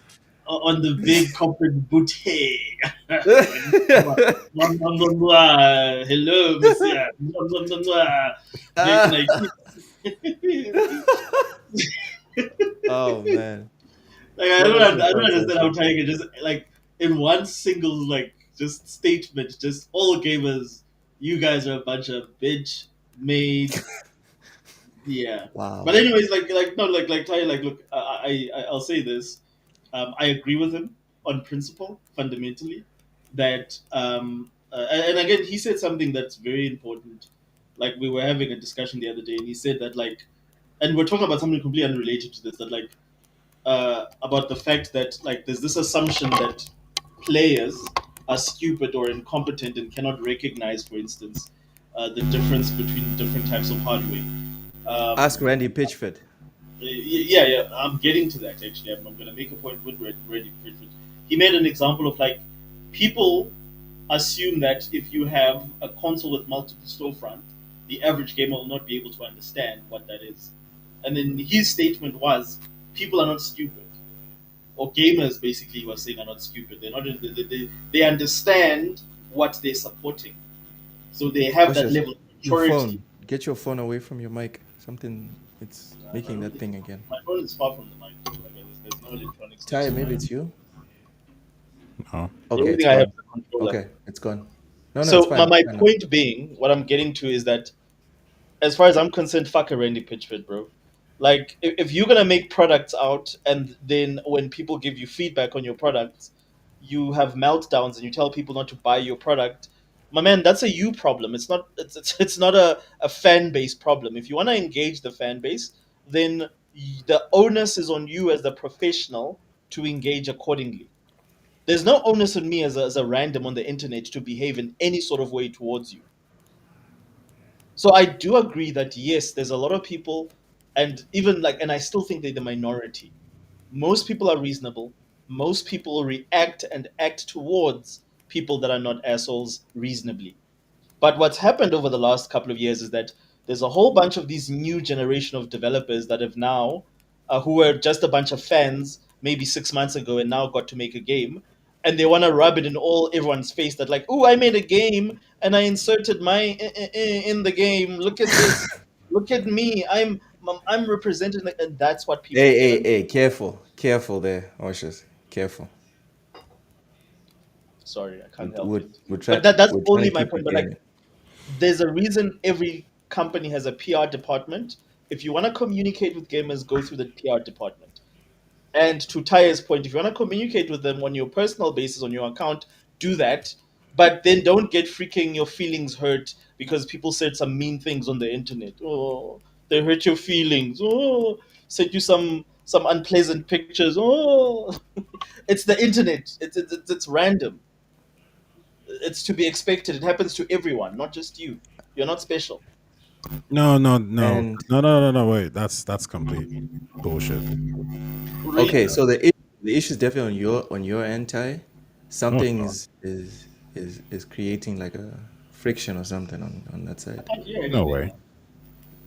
On the big corporate boot. Hey. Hello, monsieur. Oh, man. Like, I don't understand how Ty can just, like, in one single, like, just statement, just all gamers, you guys are a bunch of bitch made. Yeah. Wow. But anyways, Ty, look, I'll say this. I agree with him on principle, fundamentally, that and again, he said something that's very important. Like, we were having a discussion the other day, and he said that, like, and we're talking about something completely unrelated to this, that, like, about the fact that, like, there's this assumption that players are stupid or incompetent and cannot recognize, for instance, the difference between different types of hardware. Ask Randy Pitchford. Yeah, I'm getting to that actually. I'm going to make a point with Reddy Bridget. He made an example of like people assume that if you have a console with multiple storefront, the average gamer will not be able to understand what that is. And then his statement was, people are not stupid, or gamers basically he was saying are not stupid. They're not. They understand what they're supporting, so they have that Oshas, level of your maturity. phone. Get your phone away from your mic. Something. It's making that thing again. My phone is far from the mic. Like, there's no electronics next Ty, to maybe mine. it's you. No. The Okay, only it's thing I have gone. is the controller. Okay, it's gone. No, it's So fine. my It's fine now. point being, what I'm getting to is that, as far as I'm concerned, fuck a Randy Pitchford, bro. Like, if you're gonna make products out, and then when people give you feedback on your products, you have meltdowns and you tell people not to buy your product, my man, that's a you problem. It's not. It's not a fan base problem. If you want to engage the fan base, then the onus is on you as the professional to engage accordingly. There's no onus on me as a random on the internet to behave in any sort of way towards you. So I do agree that yes, there's a lot of people, and even like, and I still think they're the minority. Most people are reasonable. Most people react and act towards people that are not assholes reasonably. But what's happened over the last couple of years is that there's a whole bunch of these new generation of developers that have now, who were just a bunch of fans maybe 6 months ago and now got to make a game, and they want to rub it in all everyone's face that like, oh, I made a game and I inserted my in the game. Look at this. Look at me. I'm representing, and that's what people Hey, get. hey, careful there, Oshas. Careful. Sorry, I can't We're, help we're, it. we're But trying. that's We're trying only to my keep point. it But like, gaming. there's a reason every company has a PR department. If you want to communicate with gamers, go through the PR department. And to Taya's point, if you want to communicate with them on your personal basis on your account, do that. But then don't get freaking your feelings hurt because people said some mean things on the internet. Oh, they hurt your feelings. Oh, sent you some unpleasant pictures. Oh, it's the internet. It's random. It's to be expected. It happens to everyone, not just you. You're not special. And No. Wait, that's complete bullshit. okay, Really? so the issue is definitely on your end, Ty. No, it's Something not. is creating like a friction or something on that I side. can't hear No anything, way. man.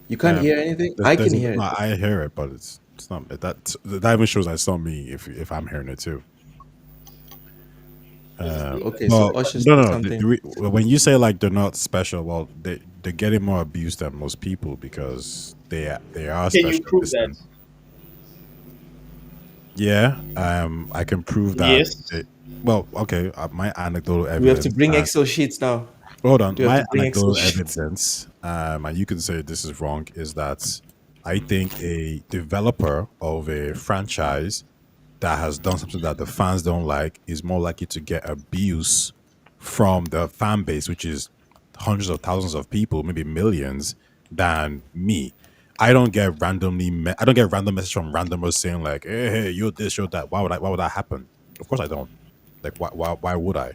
You can't hear anything. I can hear No, it. I hear it, but it's not that even shows that it's not me if I'm hearing it too. Is this being Okay, so Well, Usher no, said no. something. When you say like they're not special, well, they're getting more abuse than most people because they are Can you special. prove that? Yeah, I can prove that. Yes. Well, okay, my anecdotal We have to evidence. bring Excel sheets now. Hold on, Do we have my to bring Excel anecdotal sheets? evidence, and you can say this is wrong, is that I think a developer of a franchise that has done something that the fans don't like is more likely to get abuse from the fan base, which is hundreds of thousands of people, maybe millions, than me. I don't get random message from randomers saying like, hey, you're this, you're that. Why would that happen? Of course I don't. Like why would I?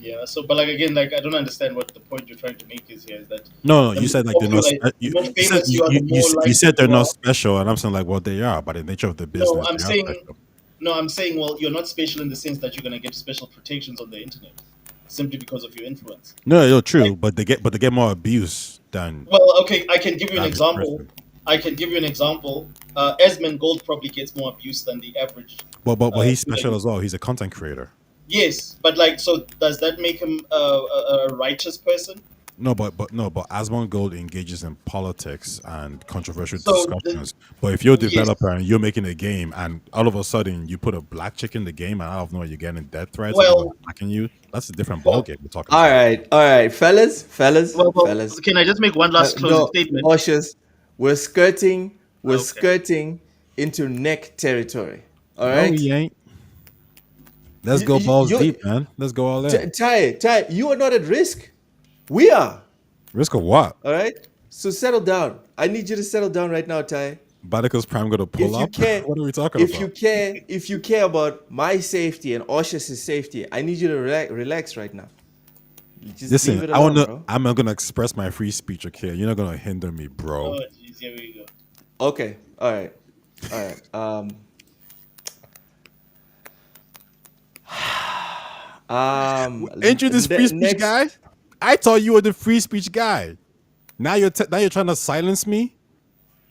Yeah. So, but like again, like I don't understand what the point you're trying to make is here. Is that No, the you more said like they're not. popular, the more You said famous you are, the more you likely said they're you not are. special, and I'm saying like, well, they are by the nature of the No, business. I'm They are saying, special. no, I'm saying, well, you're not special in the sense that you're gonna get special protections on the internet simply because of your influence. No, you're Like, true, but they get more abuse than well, okay, I can give you the an average example. person. I can give you an example. Esmond Gold probably gets more abuse than the average But he's special user. as well. He's a content creator. Yes, but like, so does that make him a righteous person? No, but Asmon Gold engages in politics and controversial So discussions. But if you're a developer yes. and you're making a game, and all of a sudden you put a black chick in the game, and out of nowhere you're getting death threats and people are Well, attacking you, that's a different well, ballgame we're talking about. All right, well. fellas. Can I just make one last closing No, statement? Ushers, we're Okay. skirting into neck territory. All No, right. we ain't. Let's go balls You, deep, man. Let's go all in. Ty, you are not at risk. We are. Risk of what? All right. So settle down. I need you to settle down right now, Ty. Batica's Prime gonna pull If you up? care, What are we talking about? if you care about my safety and Osh's safety, I need you to relax right now. Just leave Listen, it alone, bro. I'm not gonna express my free speech, okay? You're not gonna hinder me, bro. Oh, geez. Here we go. Okay. All right. Ain't you this free speech Next. guy? I thought you were the free speech guy. Now you're trying to silence me.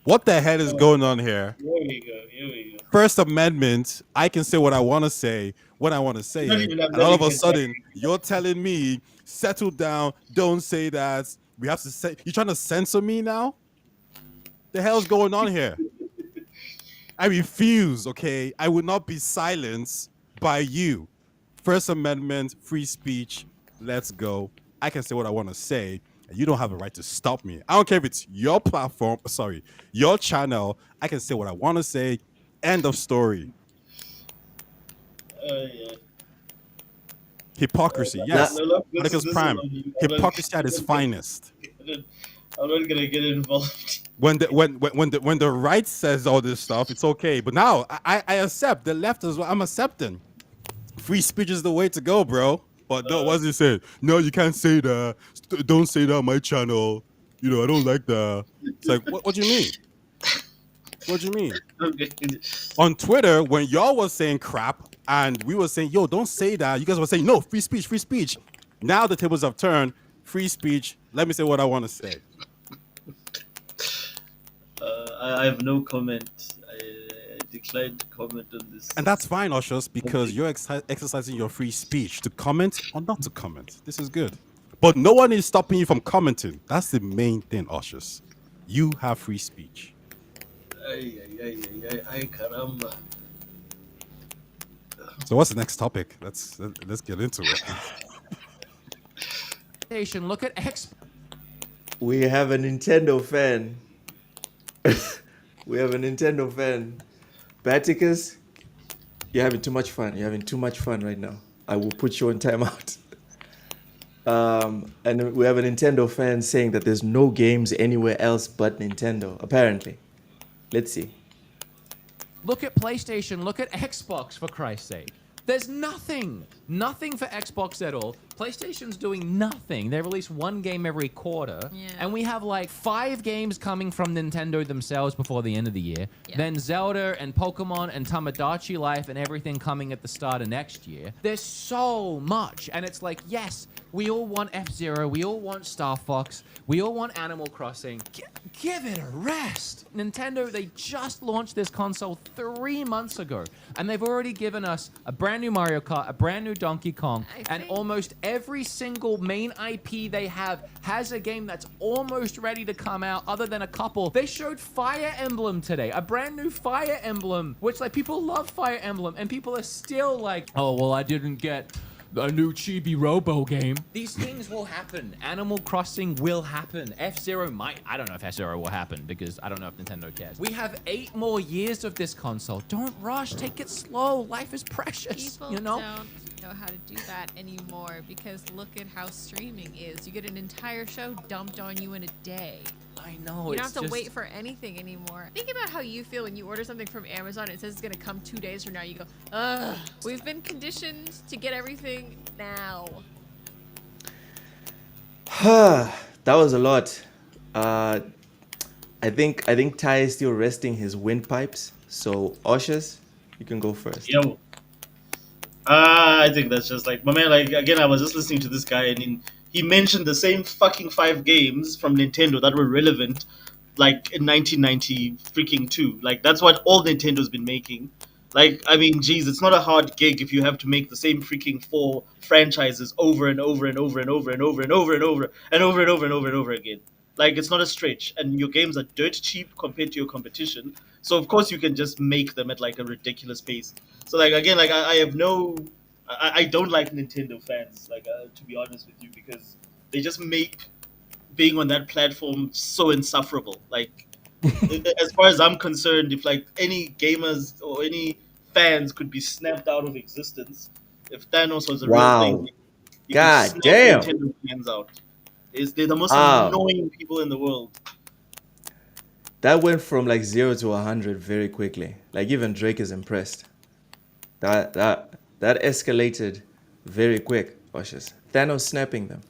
What the hell is going on here? Here we go. Here we go. First Amendment. I can say what I want to say when I want to say You don't it, even have and all of a Nelly sudden you're telling me settle down. Don't say that. We have to say. You're trying to censor me now. The hell's going on here? I refuse. Okay, I will not be silenced by you. First Amendment, free speech. Let's go. I can say what I want to say, and you don't have a right to stop me. I don't care if it's your platform, sorry, your channel. I can say what I want to say. End of story. Yeah. Hypocrisy, No, yes. look, this Atticus is Prime. on you. Hypocrisy at its finest. I'm not gonna get involved. When the right says all this stuff, it's okay. But now I accept the left as well. I'm accepting. Free speech is the way to go, bro. But no, what's he saying? No, you can't say that. Don't say that on my channel. You know, I don't like that. It's like, what do you mean? What do you mean? Okay. On Twitter, when y'all was saying crap and we were saying, yo, don't say that, you guys were saying, no, free speech, free speech. Now the tables have turned. Free speech. Let me say what I want to say. I have no comment. I declined to comment on this. And that's fine, Ushers, because you're exercising your free speech to comment or not to comment. This is good. But no one is stopping you from commenting. That's the main thing, Ushers. You have free speech. Ay, caramba. So what's the next topic? Let's get into it. Look at X. We have a Nintendo fan. We have a Nintendo fan. Baticus, you're having too much fun. You're having too much fun right now. I will put you on timeout. And we have a Nintendo fan saying that there's no games anywhere else but Nintendo, apparently. Let's see. Look at PlayStation. Look at Xbox, for Christ's sake. There's nothing for Xbox at all. PlayStation's doing nothing. They release one game every quarter. Yeah. And we have like 5 games coming from Nintendo themselves before the end of the year. Yeah. Then Zelda and Pokemon and Tamagotchi Life and everything coming at the start of next year. There's so much. And it's like, yes, we all want F-Zero. We all want Star Fox. We all want Animal Crossing. Give it a rest. Nintendo, they just launched this console 3 months ago. And they've already given us a brand new Mario Kart, a brand new Donkey Kong, and almost every single main IP they have has a game that's almost ready to come out other than a couple. They showed Fire Emblem today, a brand new Fire Emblem, which like people love Fire Emblem and people are still like, oh, well, I didn't get a new Chibi Robo game. These things will happen. Animal Crossing will happen. F-Zero might. I don't know if F-Zero will happen because I don't know if Nintendo cares. We have 8 more years of this console. Don't rush. Take it slow. Life is precious. People you know? don't know how to do that anymore because look at how streaming is. You get an entire show dumped on you in a day. I know. You don't have to wait for anything anymore. Think about how you feel when you order something from Amazon and it says it's going to come 2 days from now. You go, ugh, we've been conditioned to get everything now. That was a lot. I think Ty is still resting his windpipes. So, Oshas, you can go first. Yo. I think that's just like, my man, like, again, I was just listening to this guy and he mentioned the same fucking 5 games from Nintendo that were relevant, like, in 1990 freaking 2. Like, that's what all Nintendo's been making. Like, I mean, geez, it's not a hard gig if you have to make the same freaking 4 franchises over and over and over and over and over and over and over and over and over and over and over again. Like, it's not a stretch, and your games are dirt cheap compared to your competition. So of course you can just make them at like a ridiculous pace. So like again, like I have no, I don't like Nintendo fans, like to be honest with you, because they just make being on that platform so insufferable. Like as far as I'm concerned, if like any gamers or any fans could be snapped out of existence, if Thanos was a real thing, you God could snap damn. Nintendo fans out. They're the most Wow. annoying people in the world. That went from like 0 to 100 very quickly. Like even Drake is impressed. That escalated very quick, Oshas. Thanos snapping them.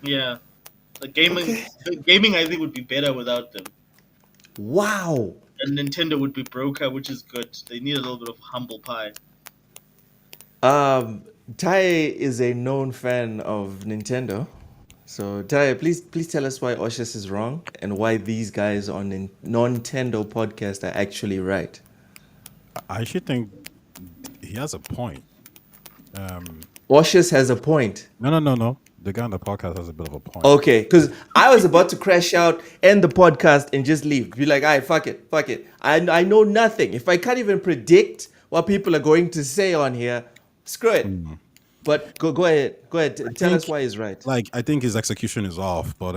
Yeah, the gaming I think would be better without them. Wow. And Nintendo would be broker, which is good. They need a little bit of humble pie. Tai is a known fan of Nintendo. So Tai, please tell us why Oshus is wrong and why these guys on Nintendo podcast are actually right. I actually think he has a point. Oshus has a point. No. The guy on the podcast has a bit of a point. Okay, because I was about to crash out, end the podcast, and just leave. Be like, all right, fuck it. I know nothing. If I can't even predict what people are going to say on here, screw it. But go ahead. Tell us why he's right. Like, I think his execution is off, but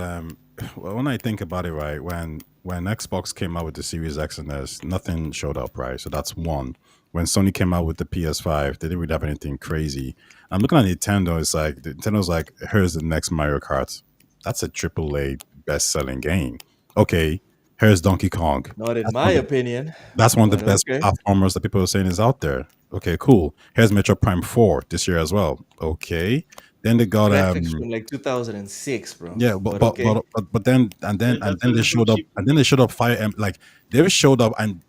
well, when I think about it, right, when Xbox came out with the Series X and S, nothing showed up, right? So that's one. When Sony came out with the PS5, they didn't really have anything crazy. I'm looking at Nintendo. It's like Nintendo's like, here's the next Mario Kart. That's a AAA best-selling game. Okay, here's Donkey Kong. Not in my opinion. That's one of the but best okay. platformers that people are saying is out there. Okay, cool. Here's Metro Prime 4 this year as well. Okay. Then they got Graphics from like 2006, bro. yeah, okay. but then they showed up Fire like they showed up and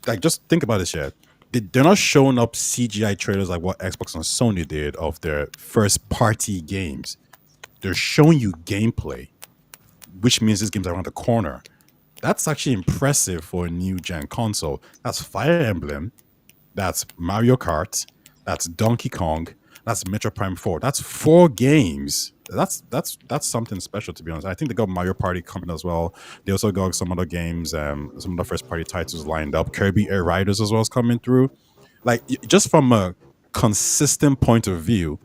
like just think about this yet. They're not showing up CGI trailers like what Xbox and Sony did of their first party games. They're showing you gameplay, which means these games are around the corner. That's actually impressive for a new gen console. That's Fire Emblem, that's Mario Kart, that's Donkey Kong, that's Metro Prime 4. That's 4 games. That's something special, to be honest. I think they got Mario Party coming as well. They also got some other games, some of the first party titles lined up. Kirby Air Riders as well is coming through. Like, just from a consistent point of view,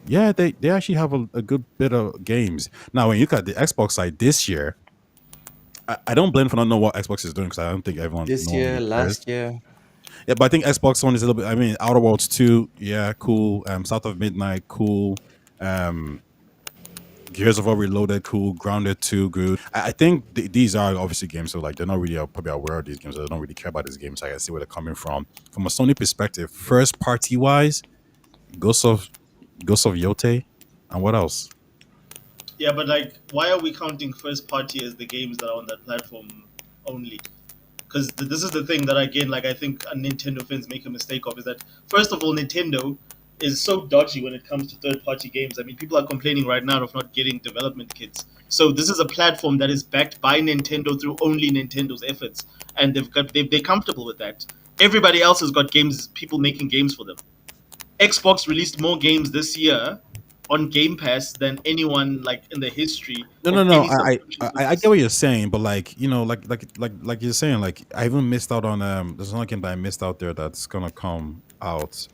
yeah, they actually have a good bit of games. Now, when you look at the Xbox side this year, I don't blame for not knowing what Xbox is doing because I don't think everyone This year, normally last cares. year. Yeah, but I think Xbox One is a little bit. I mean, Outer Worlds 2, yeah, cool. South of Midnight, cool. Gears of War Reloaded, cool. Grounded 2, good. I think these are obviously games, so like they're not really probably aware of these games. So they don't really care about these games. So I can see where they're coming from. From a Sony perspective, first party wise, Ghost of Yote, and what else? Yeah, but like, why are we counting first party as the games that are on that platform only? Because this is the thing that, again, like I think Nintendo fans make a mistake of, is that first of all, Nintendo is so dodgy when it comes to third party games. I mean, people are complaining right now of not getting development kits. So this is a platform that is backed by Nintendo through only Nintendo's efforts, and they're comfortable with that. Everybody else has got games, people making games for them. Xbox released more games this year on Game Pass than anyone like in the history No. of any I subscription I get what you're saying, but like like you're saying, like I even missed out on there's another game that I missed out there that's gonna come out.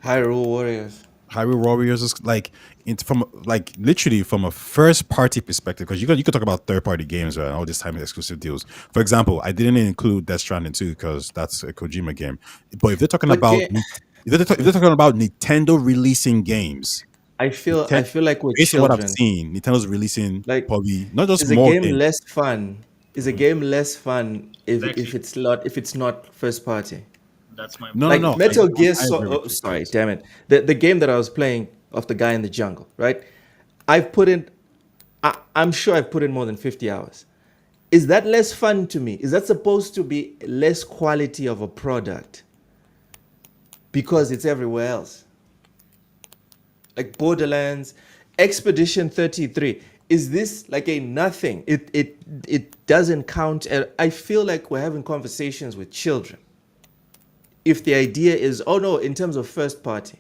Hyrule Warriors. Hyrule Warriors is like from like literally from a first party perspective, because you could talk about third party games, right? And all this time exclusive deals. For example, I didn't include Death Stranding 2 because that's a Kojima game. But if they're talking about if they're talking about Nintendo releasing games, I feel like we're based on what I've children. seen, Nintendo's releasing Like, probably not just is a more game games. less fun? Is a game less fun if Exactly. if it's not first party? That's my No, Like no. Metal Gear I agree with you. sorry, damn it. The game that I was playing of the guy in the jungle, right? I've put in I'm sure I've put in more than 50 hours. Is that less fun to me? Is that supposed to be less quality of a product because it's everywhere else? Like Borderlands, Expedition 33. Is this like a nothing? It doesn't count. I feel like we're having conversations with children. If the idea is, oh no, in terms of first party,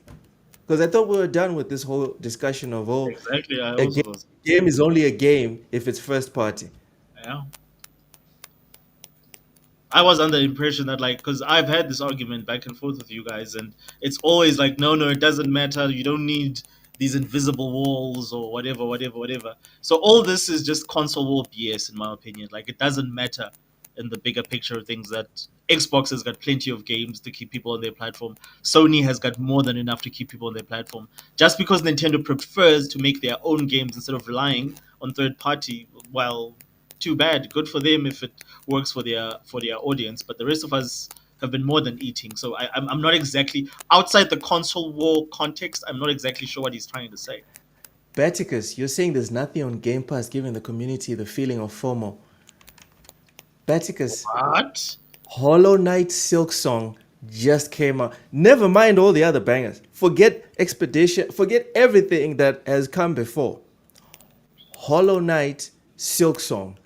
because I thought we were done with this whole discussion of, oh, exactly. I a also was. game is only a game if it's first party. Yeah. I was under the impression that, like, because I've had this argument back and forth with you guys, and it's always like, no, it doesn't matter. You don't need these invisible walls or whatever. So all this is just console war BS, in my opinion. Like, it doesn't matter in the bigger picture of things that Xbox has got plenty of games to keep people on their platform. Sony has got more than enough to keep people on their platform. Just because Nintendo prefers to make their own games instead of relying on third party, well, too bad. Good for them if it works for their audience. But the rest of us have been more than eating. So I'm not exactly outside the console war context. I'm not exactly sure what he's trying to say. Baticus, you're saying there's nothing on Game Pass giving the community the feeling of FOMO. Baticus, What? Hollow Knight Silk Song just came out. Never mind all the other bangers. Forget Expedition. Forget everything that has come before. Hollow Knight Silk Song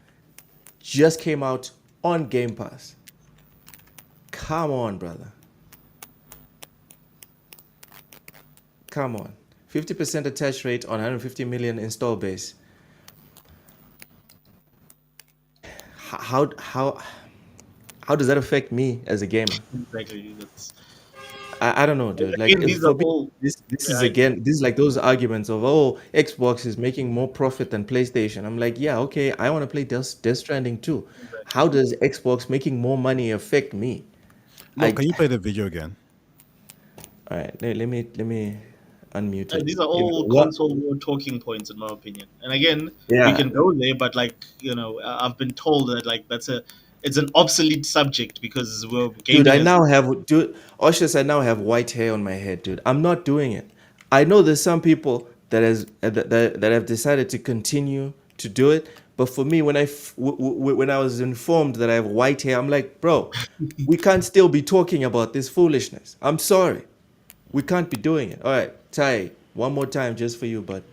just came out on Game Pass. Come on, brother. Come on. 50% attach rate on 150 million install base. How does that affect me as a gamer? Exactly. That's, I don't know, dude. Like, again, if these are for me, all. this is Yeah, again, this is like those arguments of, oh, Xbox is making more profit than PlayStation. I'm like, yeah, okay, I want to play Death Stranding too. How does Xbox making more money affect me? Look, can you play the video again? All right, let me unmute it. these are Give me all one. console war talking points, in my opinion. And again, we Yeah, can go there, but like I've been told that like it's an obsolete subject because dude, gaming has. I now have white hair on my head, dude. I'm not doing it. I know there's some people that have decided to continue to do it, but for me, when I was informed that I have white hair, I'm like, bro, we can't still be talking about this foolishness. I'm sorry, we can't be doing it. All right, Ty, one more time just for you, bud.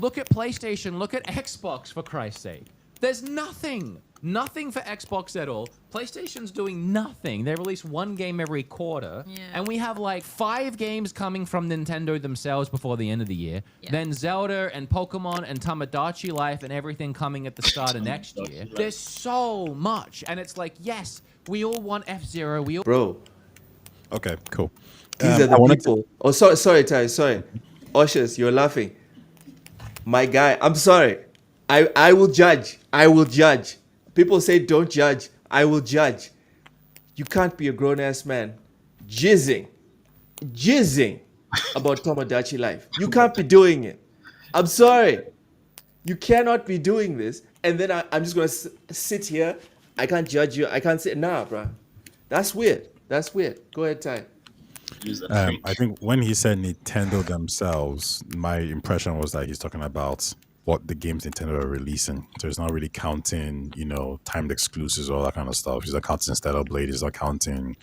Look at PlayStation, look at Xbox, for Christ's sake. There's nothing. Nothing for Xbox at all. PlayStation's doing nothing. They release one game every quarter. Yeah. And we have like 5 games coming from Nintendo themselves before the end of the year. Yeah. Then Zelda and Pokemon and Tamagotchi Life and everything coming at the start of next year. There's so much. And it's like, yes, we all want F-Zero. We all... Bro, Okay, cool. these are I the wanted people. Oh, sorry, Ty, sorry. Oshus, you're laughing. My guy, I'm sorry. I will judge. I will judge. People say don't judge. I will judge. You can't be a grown-ass man jizzing about Tomodachi Life. You can't be doing it. I'm sorry. You cannot be doing this. And then I'm just going to sit here. I can't judge you. I can't say, nah, bro. That's weird. That's weird. Go ahead, Ty. Use that I trick. think when he said Nintendo themselves, my impression was that he's talking about what the games Nintendo are releasing. So it's not really counting, timed exclusives, all that kind of stuff. He's not counting Stellar Blade. He's not counting,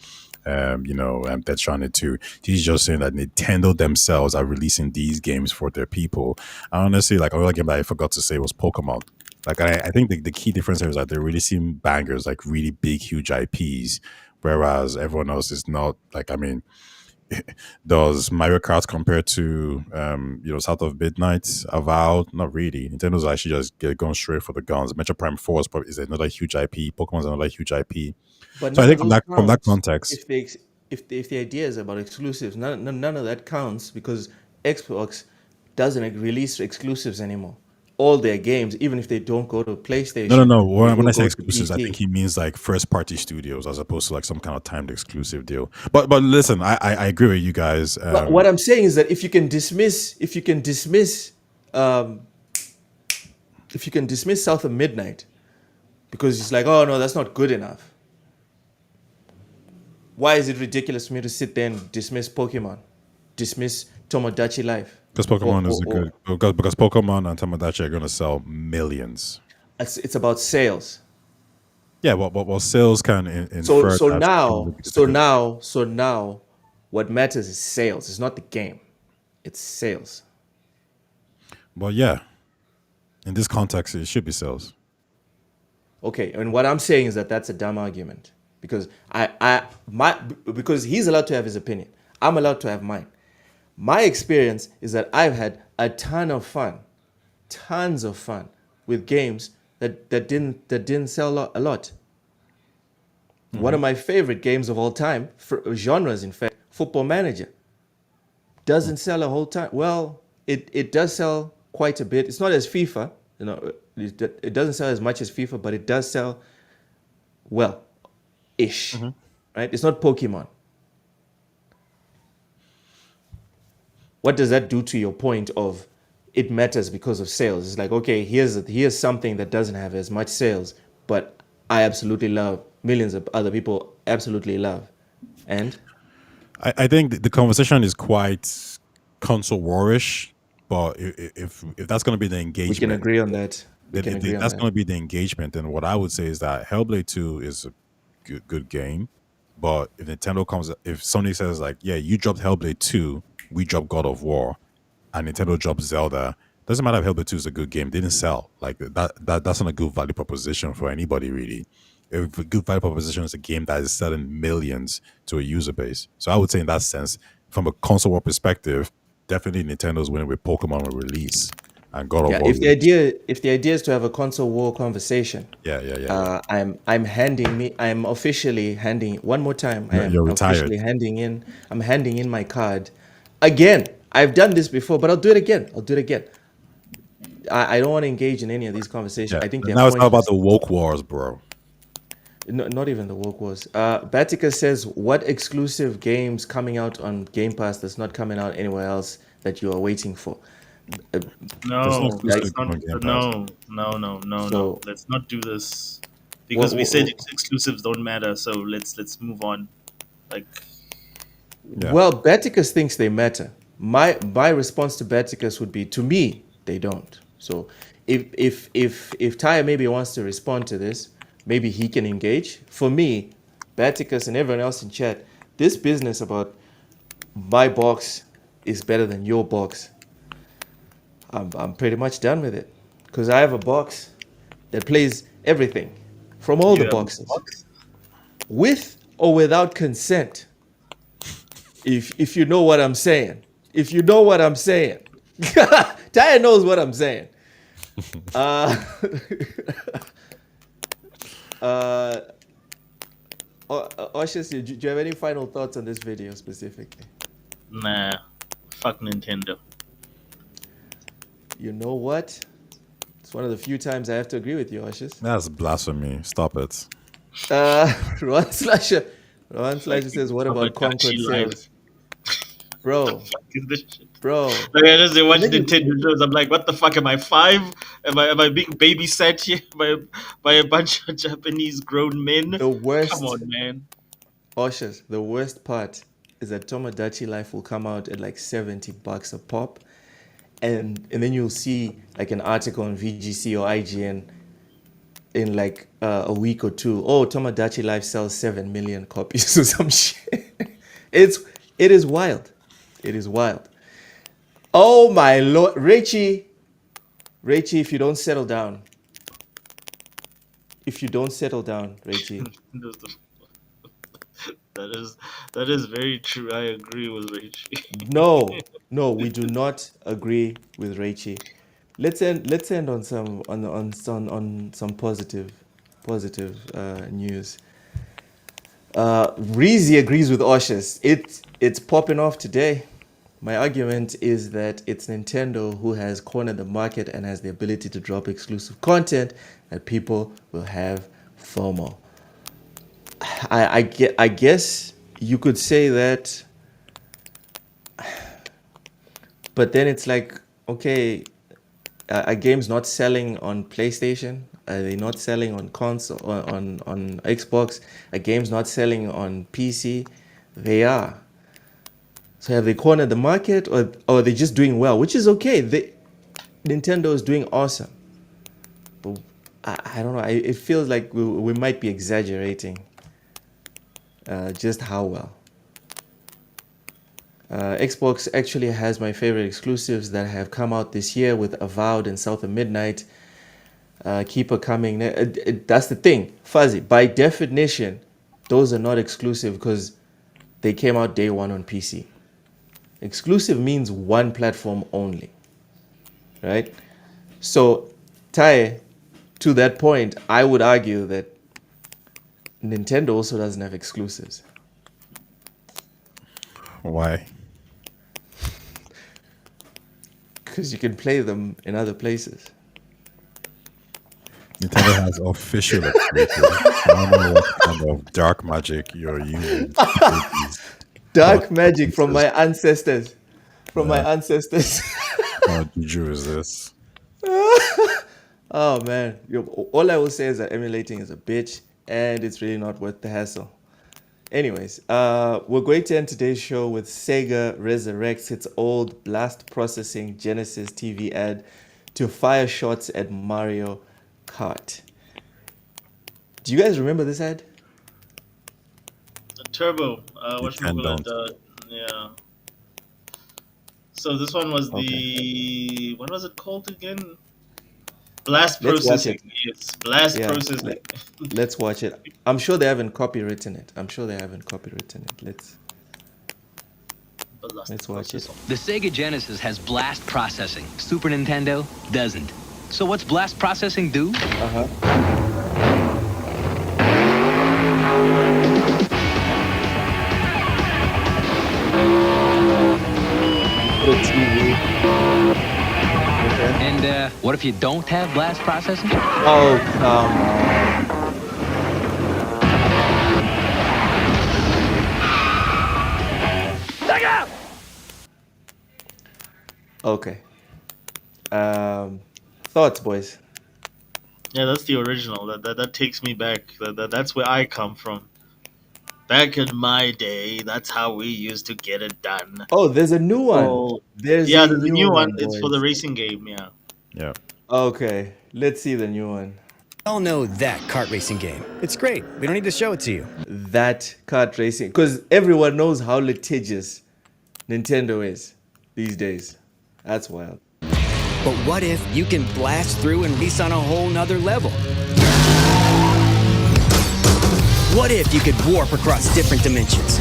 Death Stranding 2. He's just saying that Nintendo themselves are releasing these games for their people. And honestly, like another game that I forgot to say was Pokemon. Like I think the key difference here is that they're releasing bangers, like really big, huge IPs, whereas everyone else is not. Like, I mean, does Mario Kart compare to South of Midnight, Avowed? Not really. Nintendo's actually just going straight for the guns. Metro Prime 4 is another huge IP. Pokemon's another huge IP. But So I none of think those from that counts context, if the idea is about exclusives. None of that counts because Xbox doesn't release exclusives anymore. All their games, even if they don't go to PlayStation, no. they When will I say go to exclusives, I think PC. he means like first party studios as opposed to like some kind of timed exclusive deal. But listen, I agree with you guys. But what I'm saying is that um, if you can dismiss South of Midnight because it's like, oh no, that's not good enough. Why is it ridiculous for me to sit there and dismiss Pokemon, dismiss Tomodachi Life? Because Pokemon is a good because Pokemon and Tamagotchi are going to sell millions. It's about sales. Yeah, well, sales can So infer so that now it's so good. now so now what matters is sales. It's not the game. It's sales. Well, yeah. In this context, it should be sales. Okay, and what I'm saying is that that's a dumb argument because because he's allowed to have his opinion. I'm allowed to have mine. My experience is that I've had a tons of fun with games that didn't sell a lot. One of my favorite games of all time, genres in fact, Football Manager, doesn't sell a whole ton. Well, it does sell quite a bit. It's not as FIFA, it doesn't sell as much as FIFA, but it does sell well, ish, right? It's not Pokemon. What does that do to your point of it matters because of sales? It's like, okay, here's something that doesn't have as much sales, but I absolutely love, millions of other people absolutely love. And I think the conversation is quite console warish, but if that's going to be the we can engagement, agree on that. We can agree on that's that. going to be the engagement. And what I would say is that Hellblade 2 is a good game, but if Sony says like, yeah, you dropped Hellblade 2, we dropped God of War, and Nintendo drops Zelda, doesn't matter if Hellblade 2 is a good game, it didn't sell. Like that's not a good value proposition for anybody really. If a good value proposition is a game that is selling millions to a user base. So I would say in that sense, from a console war perspective, definitely Nintendo's winning with Pokemon will release and God of Yeah, War. if the idea is to have a console war conversation, Yeah. I'm officially handing one more time. I You're am retired. officially handing in my card again. I've done this before, but I'll do it again. I don't want to engage in any of these conversations. Yeah. I think And they're now it's not about pointless. the woke wars, bro. No, not even the woke wars. Batica says, "What exclusive games coming out on Game Pass that's not coming out anywhere else that you are waiting for?" Uh, There's no No, exclusive let's game not. on Game Pass. No. so, Let's not do this what, because we said exclusives don't matter. So let's move on. Like, Yeah. Well, Baticus thinks they matter. My response to Baticus would be, to me, they don't. So if Taya maybe wants to respond to this, maybe he can engage. For me, Baticus and everyone else in chat, this business about my box is better than your box, I'm pretty much done with it. Because I have a box that plays everything from all you the have a boxes, box. with or without consent. If you know what I'm saying. If you know what I'm saying. Taya knows what I'm saying. Uh, uh, Oshis, do you have any final thoughts on this video specifically? Nah, fuck Nintendo. You know what? It's one of the few times I have to agree with you, Oshis. That's blasphemy. Stop it. Ron Slasher says, what about Concord Tamagotchi life. sales? Bro, Fuck is this shit? bro. Like I just watch And then Nintendo shows. I'm like, what the fuck? Am I 5? Am I being babysat here by a bunch of Japanese grown men? the Come worst, on, man. Oshis, the worst part is that Tomodachi Life will come out at like $70 a pop. And then you'll see like an article on VGC or IGN in like a week or two. Oh, Tomodachi Life sells 7 million copies or some shit. It is wild. It is wild. Oh my lord, Rachie, if you don't settle down, Rachie. That is very true. I agree with Richie. No, we do not agree with Rachie. Let's end on some positive news. Reezy agrees with Oshus. It's popping off today. My argument is that it's Nintendo who has cornered the market and has the ability to drop exclusive content that people will have FOMO. I guess you could say that, but then it's like, okay, are games not selling on PlayStation? Are they not selling on console, on Xbox? Are games not selling on PC? They are. So have they cornered the market, or are they just doing well? Which is okay. Nintendo is doing awesome. But I don't know. It feels like we might be exaggerating just how well. Xbox actually has my favorite exclusives that have come out this year with Avowed and South of Midnight. Keeper coming. That's the thing. Fuzzy. By definition, those are not exclusive because they came out day one on PC. Exclusive means one platform only. Right? So, Tai, to that point, I would argue that Nintendo also doesn't have exclusives. Why? Because you can play them in other places. Nintendo has official exclusive. I don't know what kind of dark magic you're using. Dark magic from my ancestors. My ancestors. What juju is this? Oh man. All I will say is that emulating is a bitch and it's really not worth the hassle. Anyways, we're going to end today's show with Sega resurrects its old blast processing Genesis TV ad to fire shots at Mario Kart. Do you guys remember this ad? Turbo. You can don't. Yeah. So this one was Okay. the what was it called again? Blast Let's watch processing. it. Yes, blast Yeah, processing. let's watch it. I'm sure they haven't copywritten it. I'm sure they haven't copywritten it. Let's watch it. The Sega Genesis has blast processing. Super Nintendo doesn't. So what's blast processing do? And what if you don't have blast processing? Oh, come on. Okay. Thoughts, boys? Yeah, that's the original. That takes me back. That's where I come from. Back in my day, that's how we used to get it done. Oh, there's a new one. Oh, There's yeah, a there's a new new one. one, It's for boys. the racing game. Yeah. Yeah. Okay, let's see the new one. All know that kart racing game. It's great. We don't need to show it to you. That kart racing, because everyone knows how litigious Nintendo is these days. That's wild. But what if you can blast through and race on a whole nother level? What if you could warp across different dimensions,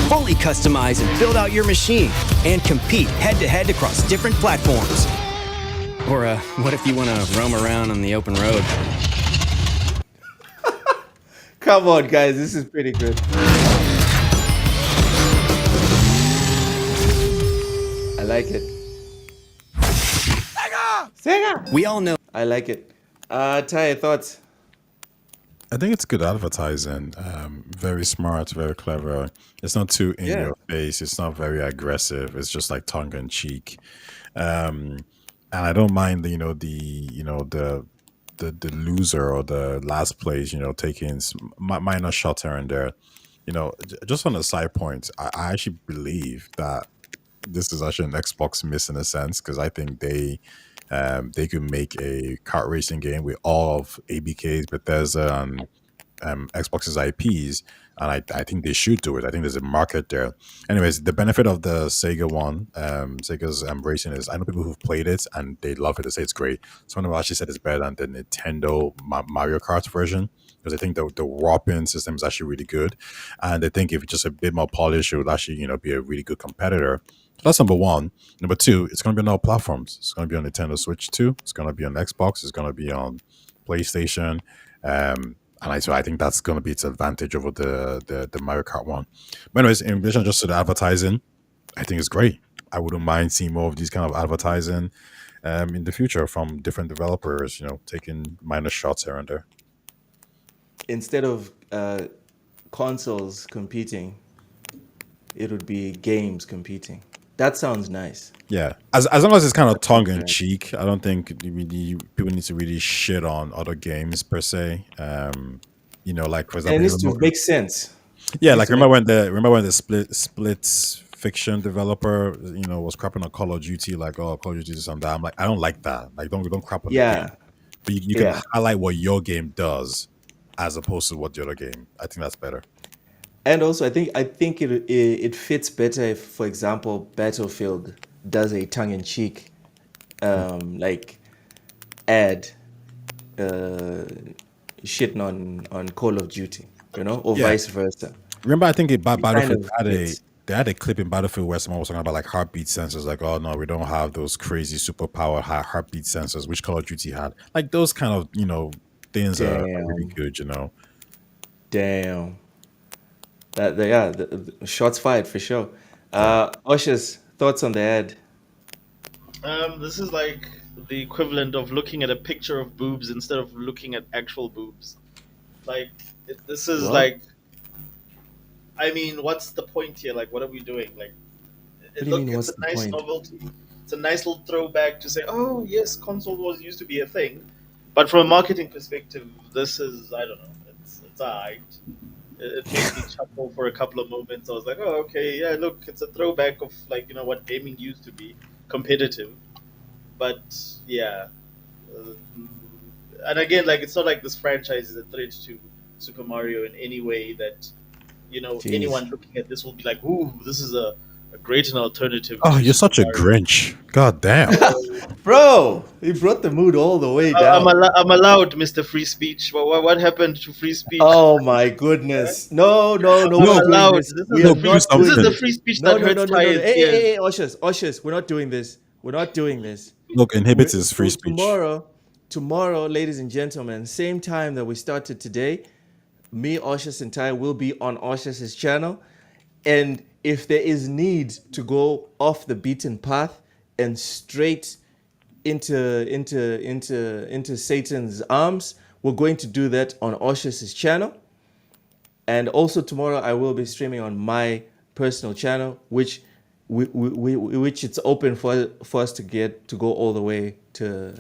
fully customize and build out your machine, and compete head-to-head across different platforms? Or what if you want to roam around on the open road? Come on, guys, this is pretty good. I like it. Sega! We all know. I like it. Ty, thoughts? I think it's good advertising. Very smart, very clever. It's not too in Yeah. your face. It's not very aggressive. It's just like tongue in cheek. And I don't mind the loser or the last place, taking minor shots here and there. Just on a side point, I actually believe that this is actually an Xbox miss in a sense, because I think they could make a kart racing game with all of ABK's, Bethesda, and Xbox's IPs, and I think they should do it. I think there's a market there. Anyways, the benefit of the Sega one, Sega's embracing is, I know people who've played it and they love it. They say it's great. Someone have actually said it's better than the Nintendo Mario Kart version, because I think the warping system is actually really good, and I think if it's just a bit more polished, it would actually be a really good competitor. So that's number one. Number two, it's going to be on all platforms. It's going to be on Nintendo Switch 2. It's going to be on Xbox. It's going to be on PlayStation. So I think that's going to be its advantage over the Mario Kart one. But anyways, in relation just to the advertising, I think it's great. I wouldn't mind seeing more of these kind of advertising in the future from different developers, taking minor shots here and there. Instead of consoles competing, it would be games competing. That sounds nice. Yeah, as long as it's kind of tongue in cheek, I don't think people need to really shit on other games per se. Like for example, And it needs to make sense. Yeah, like remember when the splits fiction developer was crapping on Call of Duty, like, oh, Call of Duty this and that. I'm like, I don't like that. Like, don't crap on the game. But you can highlight what your game does as opposed to what the other game. I think that's better. And also, I think it fits better if, for example, Battlefield does a tongue-in-cheek like ad shitting on Call of Duty, or vice versa. Remember, I think Battlefield they had a clip in Battlefield where someone was talking about like heartbeat sensors, like, oh no, we don't have those crazy superpowered heartbeat sensors, which Call of Duty had. Like those kind of things are really good, Damn. The shots fired for sure. Osha's thoughts on the ad? This is like the equivalent of looking at a picture of boobs instead of looking at actual boobs. Like, this is like, I mean, what's the point here? Like, what are we doing? Like, it's a nice novelty. It's a nice little throwback to say, oh yes, console wars used to be a thing. But from a marketing perspective, this is, I don't know, it's alright. It made me chuckle for a couple of moments. I was like, oh, okay, yeah, look, it's a throwback of, like, what gaming used to be, competitive. But, yeah, And again, like, it's not like this franchise is a threat to Super Mario in any way that Jeez. anyone looking at this will be like, "Ooh, this is a great an alternative Oh, to you're Super such a Mario." Grinch. God damn. Bro, he brought the mood all the way down. I'm allowed, Mister Free Speech. What happened to free speech? Oh my goodness. No, no, no, we're I'm not Look, doing allowed. this. This is We are the look, free. do not This is doing the something. this. free speech No, that no, hurts no, no, no, no. Tyre's Hey, hey, ears. hey, ushers, ushers, we're not doing this. We're not doing this. Look, inhibits his free So speech. tomorrow, ladies and gentlemen, same time that we started today, me, Oshus, and Ty will be on Oshus's channel. And if there is need to go off the beaten path and straight into Satan's arms, we're going to do that on Oshus's channel. And also tomorrow I will be streaming on my personal channel, which which it's open for us to get to go all the way to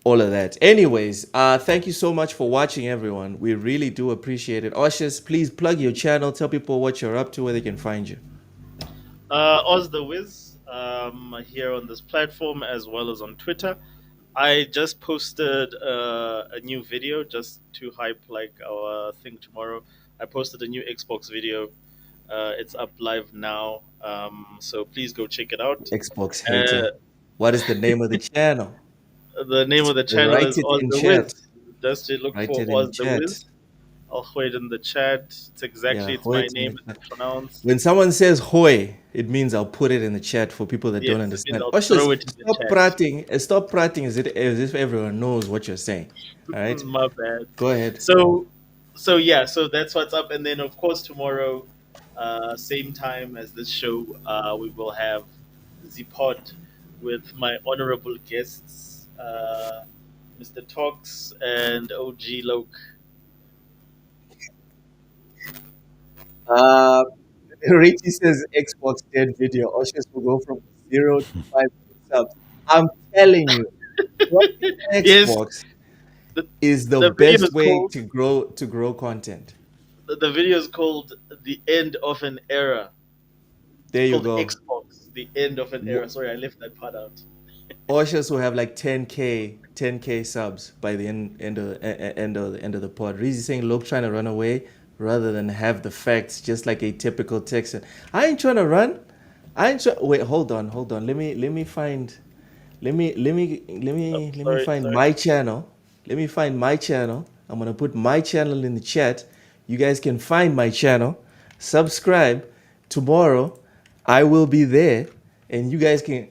all of that. Anyways, thank you so much for watching, everyone. We really do appreciate it. Oshus, please plug your channel. Tell people what you're up to, where they can find you. Oz the Wiz, here on this platform as well as on Twitter. I just posted a new video just to hype like our thing tomorrow. I posted a new Xbox video. It's up live now, so please go check it out. Xbox Uh, hater. What is the name of the channel? the name of the channel Write is it Oz in the chat. Wiz. Just to look Write for it in Oz the chat. Wiz. I'll put it in the chat. Yeah, It's my wait in name. the chat. It's pronounced. When someone says "hoy," it means I'll put it in the chat for people that don't Yes, it means understand. I'll Oshus, throw it in the stop chat. prating. Stop prating as if everyone knows what you're saying. All right, My bad. go ahead. So yeah, so that's what's up, and then of course tomorrow, same time as this show, we will have the pod with my honorable guests, Mr. Talks and OG Loke. Uh, Richie says Xbox dead video. Oshus will go from 0 to 5 subs. I'm telling you, watching Yes, Xbox the, is the the video best is way called to grow content. the video is called "The End of an Era." There It's you called go. Xbox, "The End of an Era." Sorry, I left that part out. Oshus will have like 10k subs by the end of the pod. Reezy saying Loke trying to run away rather than have the facts, just like a typical Texan. I ain't trying to run. Wait, hold on. Let me find Sorry. my channel. Let me find my channel. I'm gonna put my channel in the chat. You guys can find my channel. Subscribe. Tomorrow, I will be there, and you guys can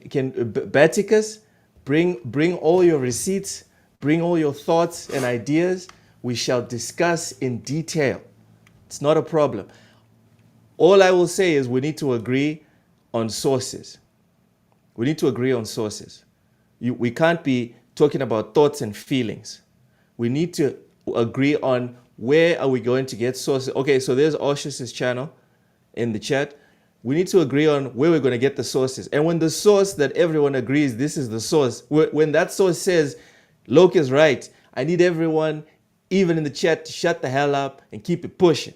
Baticus, bring all your receipts, bring all your thoughts and ideas. We shall discuss in detail. It's not a problem. All I will say is we need to agree on sources. We need to agree on sources. We can't be talking about thoughts and feelings. We need to agree on where are we going to get sources. Okay, so there's Oshus's channel in the chat. We need to agree on where we're going to get the sources. And when the source that everyone agrees this is the source, when that source says Loke is right, I need everyone, even in the chat, to shut the hell up and keep it pushing.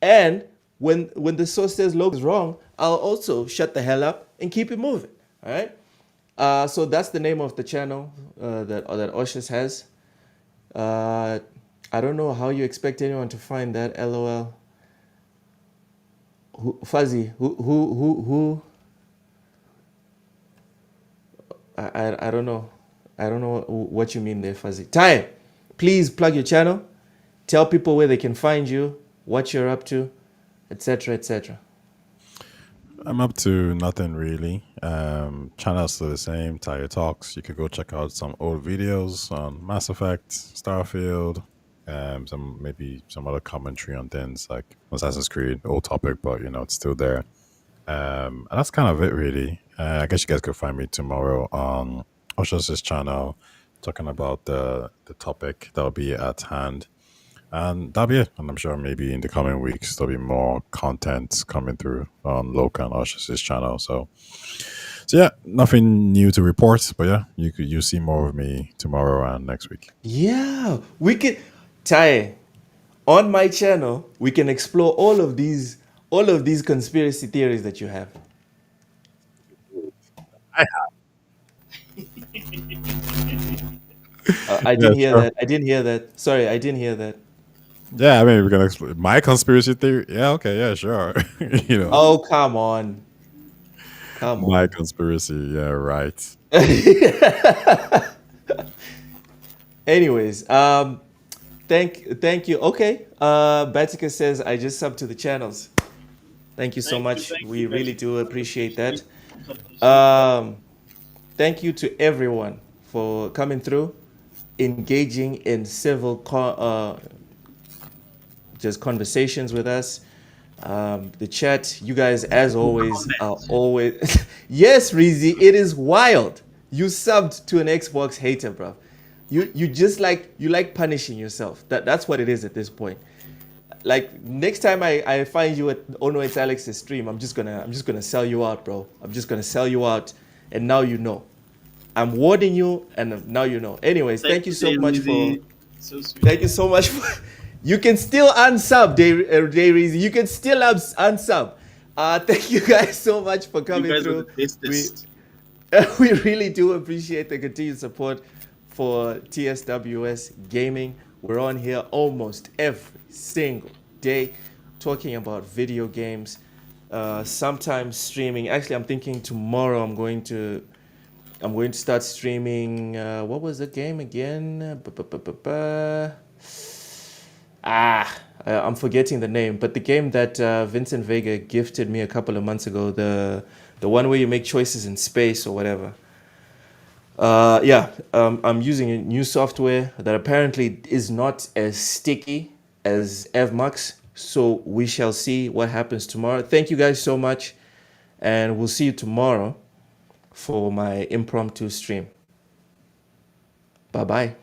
And when the source says Loke is wrong, I'll also shut the hell up and keep it moving. All right. So that's the name of the channel that Oshus has. I don't know how you expect anyone to find that. LOL. Fuzzy, who? I don't know. I don't know what you mean there, Fuzzy. Ty, please plug your channel. Tell people where they can find you, what you're up to, etc., etc. I'm up to nothing really. Channel's still the same, Tire Talks. You could go check out some old videos on Mass Effect, Starfield, maybe some other commentary on things like Assassin's Creed, old topic, but it's still there. And that's kind of it really. I guess you guys could find me tomorrow on Oshus's channel talking about the topic that'll be at hand. And that'll be it. And I'm sure maybe in the coming weeks there'll be more content coming through on Loka and Oshus's channel. So yeah, nothing new to report. But yeah, you see more of me tomorrow and next week. Yeah, we can. Ty, on my channel, we can explore all of these conspiracy theories that you have. I have. I Yeah, didn't hear sure. that. I didn't hear that. Sorry, I didn't hear that. Yeah, I mean, we're gonna explain my conspiracy theory. Yeah, okay, yeah, sure. You know, Oh, come on. Come my on. conspiracy. Yeah, right. Anyways, thank you. Okay. Batika says I just subbed to the channels. Thank you so much. Thank We you, really Betty. do appreciate that. Appreciate that. Thank you to everyone for coming through, engaging in civil just conversations with us. The chat, you guys, as always, are always yes, Reezy, it is wild. You subbed to an Xbox hater, bro. You just like punishing yourself. That's what it is at this point. Like next time I find you at Oh No It's Alex's stream, I'm just gonna sell you out, bro. I'm just gonna sell you out, and now you know. I'm warning you, and now you know. Anyways, thank you so much for. So sweet. Thank you so much for. You can still unsub, Dayreezy. You can still unsub. Thank you guys so much for coming You guys through. are the bestest. We really do appreciate the continued support for TSWS Gaming. We're on here almost every single day talking about video games, sometimes streaming. Actually, I'm thinking tomorrow I'm going to start streaming. What was the game again? I'm forgetting the name, but the game that Vincent Vega gifted me a couple of months ago, the one where you make choices in space or whatever. I'm using a new software that apparently is not as sticky as EvMux, so we shall see what happens tomorrow. Thank you guys so much, and we'll see you tomorrow for my impromptu stream. Bye-bye.